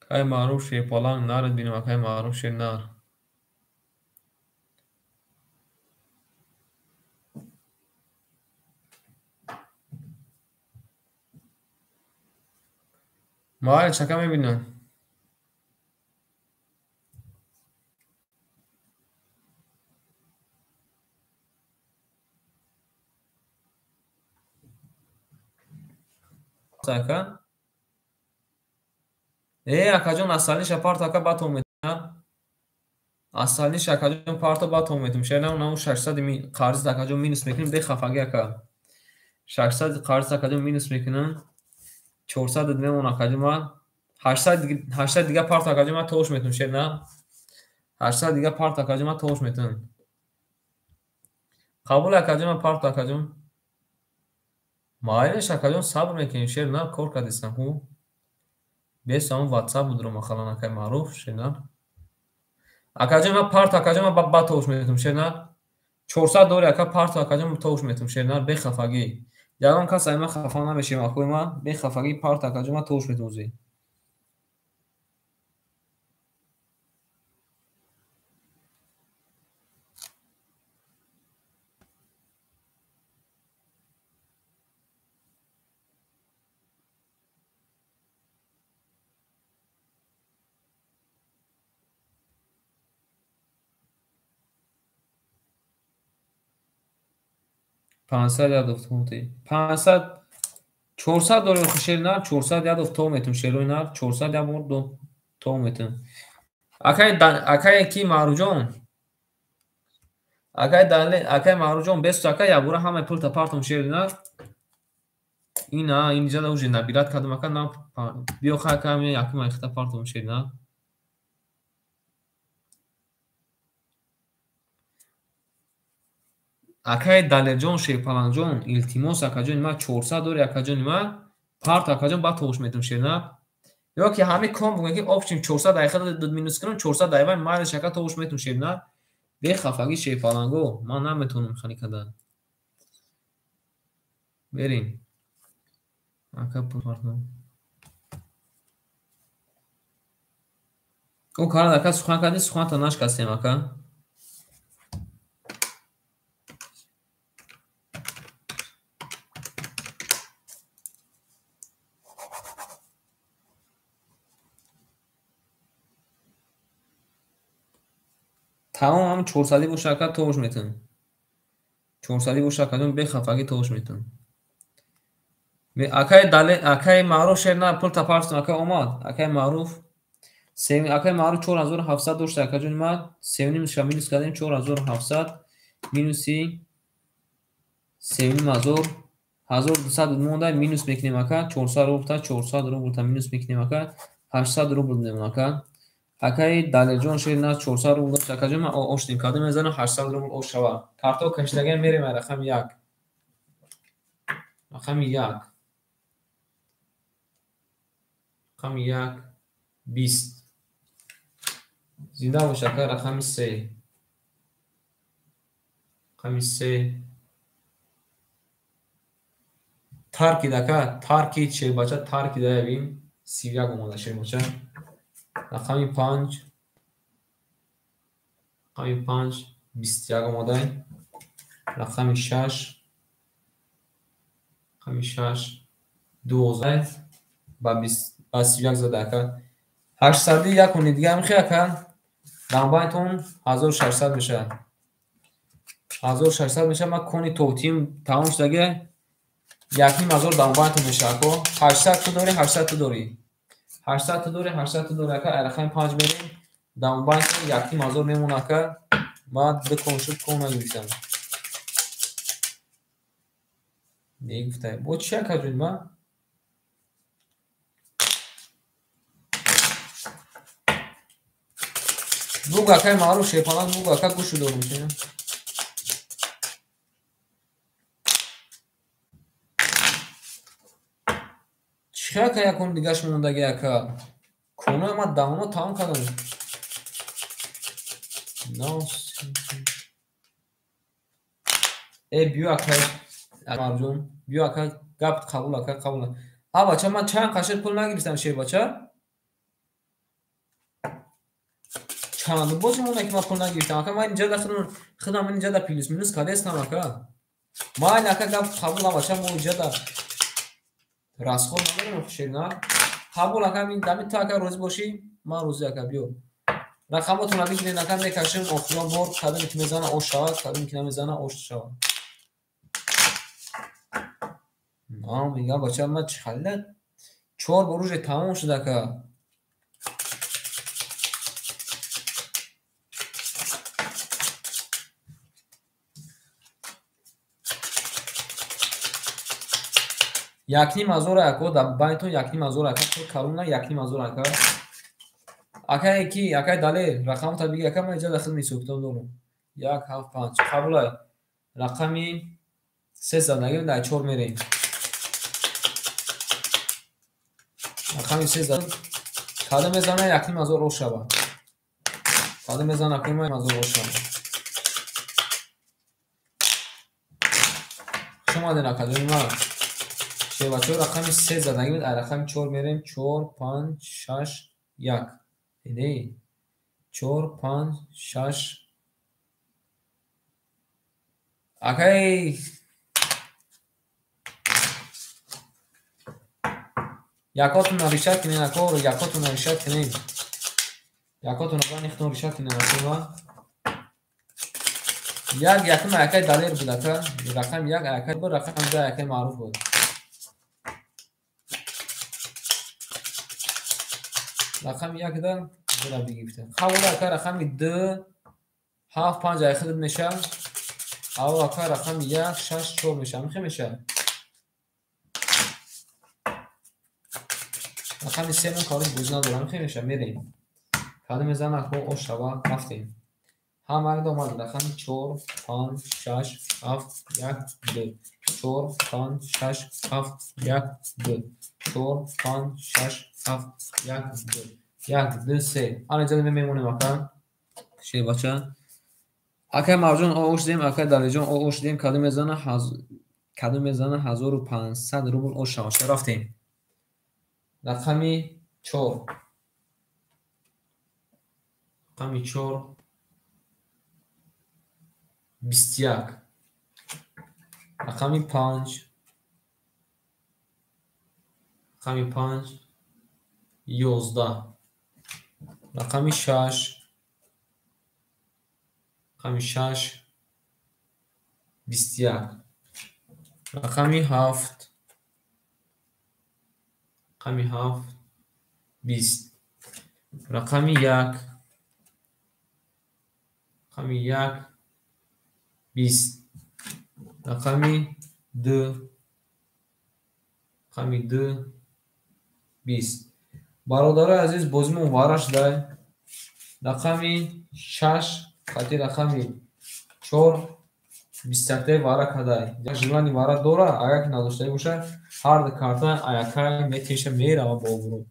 اکای معروف شیر پلنگ نارد بینیم اکای معروف شیر نه مال چکا میبینم چکا اکا جون اصلیش پارت اکا با تو میتونم اصلیش اکا جون پارتو با تو میتونم شیر نه اون 600 قرض اکا جون مینوس میکنیم به خفاگی اکا 600 قرض اکا جون مینوس میکنم 400 میمون اکا جون ما 800 دیگه پارت اکا جون ما توش میتونم شیر نه 800 دیگه پارت اکا جون ما توش میتونم قبول اکا جون پارت اکا جون مایلش اکا جون صبر میکنیم شیر نه کور کدیستم هو بیست همون واتساپ بودرم اخلا اکای معروف شیر نه اکا جون ما پارت اکا جون ما با توش میتونم شیر نه 400 دوری اکا پارت اکا جون توش میتونم شیر نه به خفاگی یگان کس ایما خفا نمیشیم اخوی ما به خفاگی پارت اکا جون ما توش میتونم 500 یا دفتومتی 500 400 دلار خشیر نه 400 یا دفتومتون شیروی نه 400 یا برد تومتون اکای کی معروجون اکای داله اکای معروجون 20 اکای یا برا همه پول تا پارتم شیر نه اینا اینجا اوج نبیرات کدوم کن نام بیو خاکم یکی ما اختا پارت میشه نه اکای دالجون شیپالانجون التیموس اکاجون ما 400 دور اکاجون ما پارت اکاجون با توش میتون شینا یا که همه کام بگن که آپشن 400 دقیقه داد مینوس کنم 400 دقیقه ما شکا توش میتون شینا به خفگی شیپالانگو ما نمیتونم خانی کردن بریم اکا پارت او کار دکا سخن کردی سخن تا نش کسیم اکا تمام هم 400 bu şarkı toğuş metin. 400 bu şarkıdan be khafagi toğuş metin. Ve akay dale akay maruf şerna pul taparsın akay omad. Akay maruf sevin akay maruf 4700 dost şarkıcın ma sevinin şamiliz kadın 4700 minusi sevinin mazur 1200 monda minus mekinim aka 400 rubta 400 rubta minus mekinim aka 800 rubl nemaka акай далеҷон ширна 400 рубл шакаҷома оштим каду мезана 800 рубл ошава карто каштаган мерем рақам 1 рақам 1 рақам 1 20 зинда бошака рақам 3 рақам 3 тарки дака тарки чебача тарки даявим 31 омада шебача رقمی 5 رقمی 5 21 آماده رقمی 6 رقمی 6 12 با 21 زده که 800 یک کنید دیگه هم خیلی که دنبایتون 1600 میشه 1600 میشه ما کنی توتیم تمام شده یکی مزار دنبایتون میشه که 800 تو داری 800 تو داری 800 تا دوره 800 تا دوره که رقم 5 بریم دنبال یکی مازور میمونه که ما به کنشوت کنه میگیرم میگفته با چه کردیم ما بوگا که معروف شیپالان بوگا که گوشو دور میشه چه که یکون دیگهش مونده گه که کنه ما دانو تام کردم ای بیو اکای مرجون بیو اکای گفت قبول اکای قبول ها بچه من چند قشر پول نگیرستم شیر بچه چند باز مونه که ما پول نگیرستم اکای ما اینجا داخل خودم اینجا دا پیلیس مینوس کده استم اکای ما این اکای گفت قبول ها بچه ما اینجا دا راسخور نداریم شیرنا قبول اکای این دمی تا اکای روز باشی ما روزی اکای بیو رقماتون رو میگیرین اکای میکشیم اخلا بار کده میتونه میزنه آش شود کده میتونه میزنه آش شود میگه بچه ما چخله 4 بروژ تمام شده که یکنیم ازور اکو در بایتون یکنیم ازور اکو تو کارونه یکنیم ازور اکو اکای کی اکای داله رقم تا بگی اکا ما اینجا داخل میسوکتم دارم 1 7 5 قبول رقمی 300 نگیم در 4 میریم رقمی 300 کاده میزنه یکنیم ازور روش شود کاده میزنه اکنیم ازور روش شود شما دینا کاده ما بچه رقم 3 زدنگی بود رقم 4 میریم 4 5 6 1 دیدی 4 5 6 اکای یکاتون ریشت کنین اکا رو یکاتون ریشت کنین یکاتون رو نیختون ریشت کنین اکا یکم اکای دالر بود اکا رقم 1 اکای بود رقم 2 اکای معروف بود رقم 1 دا برا بگیفته خواهد اکا رقم 2 7 5 ای خودت میشه او اکا رقم 1 6 4 میشه میخواه میشه رقم 3 من کاری بوز ندارم خیلی میشه میریم کادو میزنه اکو او شبا رفتیم هم اگه دومد رقم 4 5 6 7 1 2 4 5 6 7 1 2 4 5 6 7 1 2 1 2 3 اینجا میمونیم اکا şey بچه اکا مرجان او شدیم اکا دلیجان او شدیم کادو میزنه 1500 روبل او شما رفتیم رقمی 4 رقمی 4 21 رقمی 5 رقمی 5 11 رقمی 6 رقمی 6 21 رقمی 7 رقمی 7 20 رقمی 1 رقمی 1 20 رقمی 2 رقمی 2 20 برادر عزیز بازیمون وارا شده رقمی 6 خاطر رقمی 4 21 وارا کردای یک جوانی وارا دوره اگر که نداشته باشه هر دو کارتا ایاکای میتیشه میره و بابرو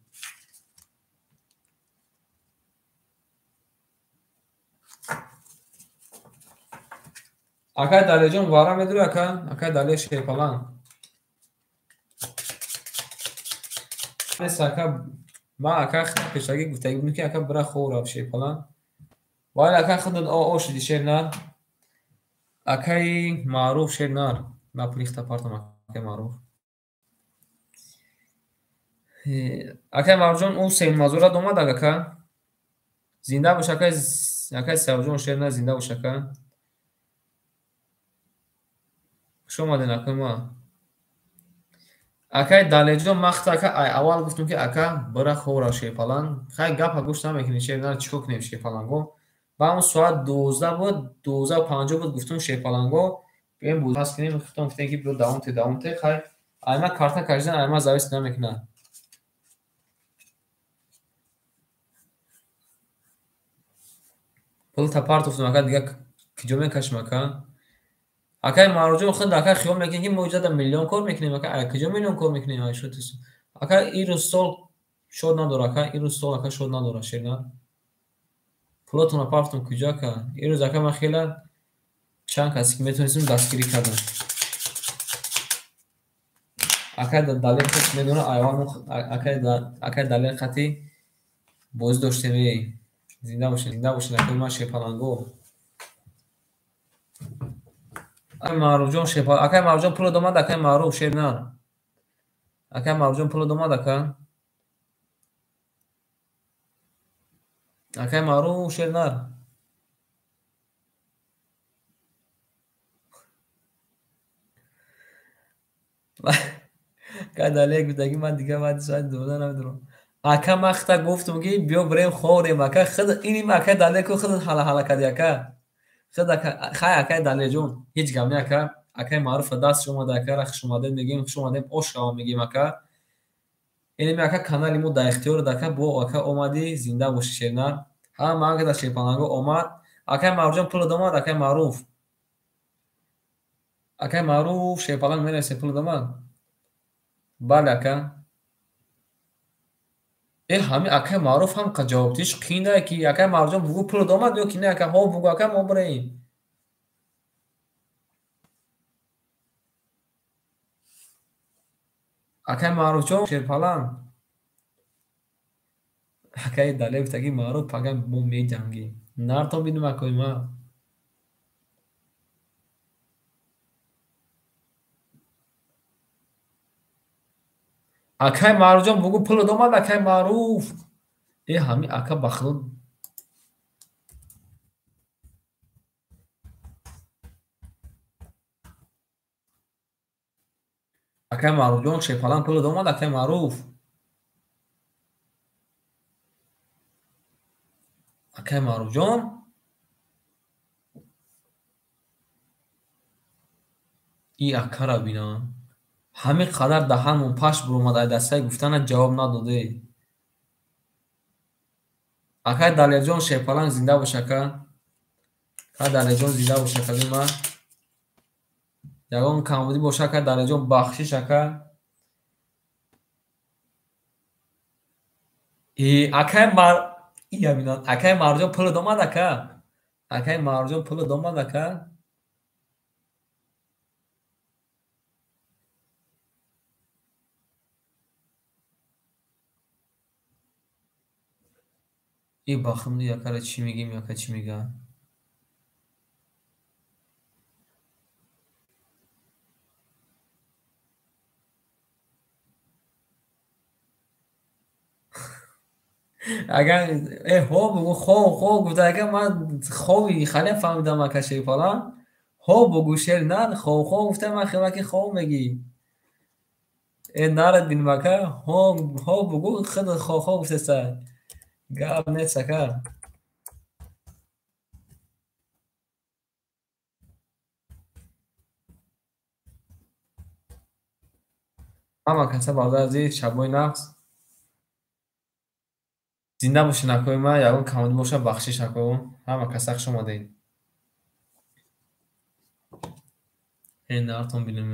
اکا داله جون وارا میداره اکا داله شیپالان مثل اکا ما اکا پیشاگی گفتگی بودیم که اکا برا خورا شیپالان ولی اکا خودت او شدی شیرنار اکای معروف شیرنار ما پلیختا پارتما اکا معروف اکا مرجون او سین مازورا دومد اکا زنده باش اکا سوجون شیرنار زنده باش اکا شما دین اکا ما اکای دالجون مخت اکا اول گفتم که اکا برا خورا شیپالان خیلی گپ گوش نمیکنی شیرنار چیکو کنیم شیپالانگو با اون ساعت 12 بود 12:50 بود گفتم شیپالانگو بیم بود هست کنیم گفتم که برو داونت خیلی ایما کارتا کشیدن ایما زاویس نمیکنه پول تپارت گفتم اکا دیگه کجا میکشم اکا اکای مارجو خود اکا خیال میکنه که موجود میلیون کار میکنیم اکا کجا میلیون کار میکنیم های شد اکا این رو سال شد نداره اکا این رو سال اکا شد نداره شیرنار پولتون اپارتون کجا که این روز اکا من خیلی چند کسی که میتونستیم دستگیری کردم اکا دلیل خود میدونه ایوان اکا دلیل خطی باز داشته زنده باشه اکا من شیپالانگو اکا معروف شیپال اکا معروف پول دومد اکا معروف شیرنار اکا معروف پول دومد اکا معروف شیرنار اکا دلیل گفتگی من دیگه بعد ساعت 12 نمیدونم اکا مختا گفتم که بیا بریم خوریم اکا خود اینی اکا دلیل که خود حالا کردی اکا خود اکا خیلی اکا دلیل جون هیچ گم نه اکا معروف دست شما دکا رخ شما ده میگیم شما ده اوشا میگیم اکا اینی اکا کانال مو در اختیار دکا بو اکا اومدی زنده باشی شیرنار هم ما که در شیپالانگو اومد اکا معروف پول دومد اکا معروف شیپالانگ میرسه پول دومد بله اکا این همه اکا معروف هم که جوابتیش قینه که اکا معروف بگو پول دومد یا که نه اکا ها بگو اکا ما بریم اکا معروف چون شیپالانگ اکای دلیل گفتگی معروف پگم مو می جنگی نار تو بینم اکای ما اکای معروف جان بگو پول دومد اکای معروف این همه اکا بخل اکای معروف جان شیپالانگ پول دومد اکای معروف اکای معروف جان این اکا را بینا ҳамин қадар даҳанмон паш буромада дастаи гуфтанат ҷавоб надодӣ. Акай Далерҷон Шерпаланг зинда бошака. Акай Далерҷон зинда бошака бима. Ягон камбудӣ бошака Далерҷон бахшишака. Акай Марҷон пули домадака. Акай Марҷон пули домадака. И бахмду якара чӣ мегим, яка чӣ мегӯяд? Агар ҳо бугӯ хо гуфта ага ман хови хале фаҳмидам ака Шерпаланг. Ҳо бугӯ шер нар хо гуфта ман хелаки хо мегӣ. Нарад бинем ака ҳо бугӯ худо хо гуфтеса. Гап нест ака. Ҳама каса бародар азиз шабои нағз зинда бошед акои ман ягон камбудӣ боша бахшиш ако. Ҳама каса хуш омадед. Нартон бинем.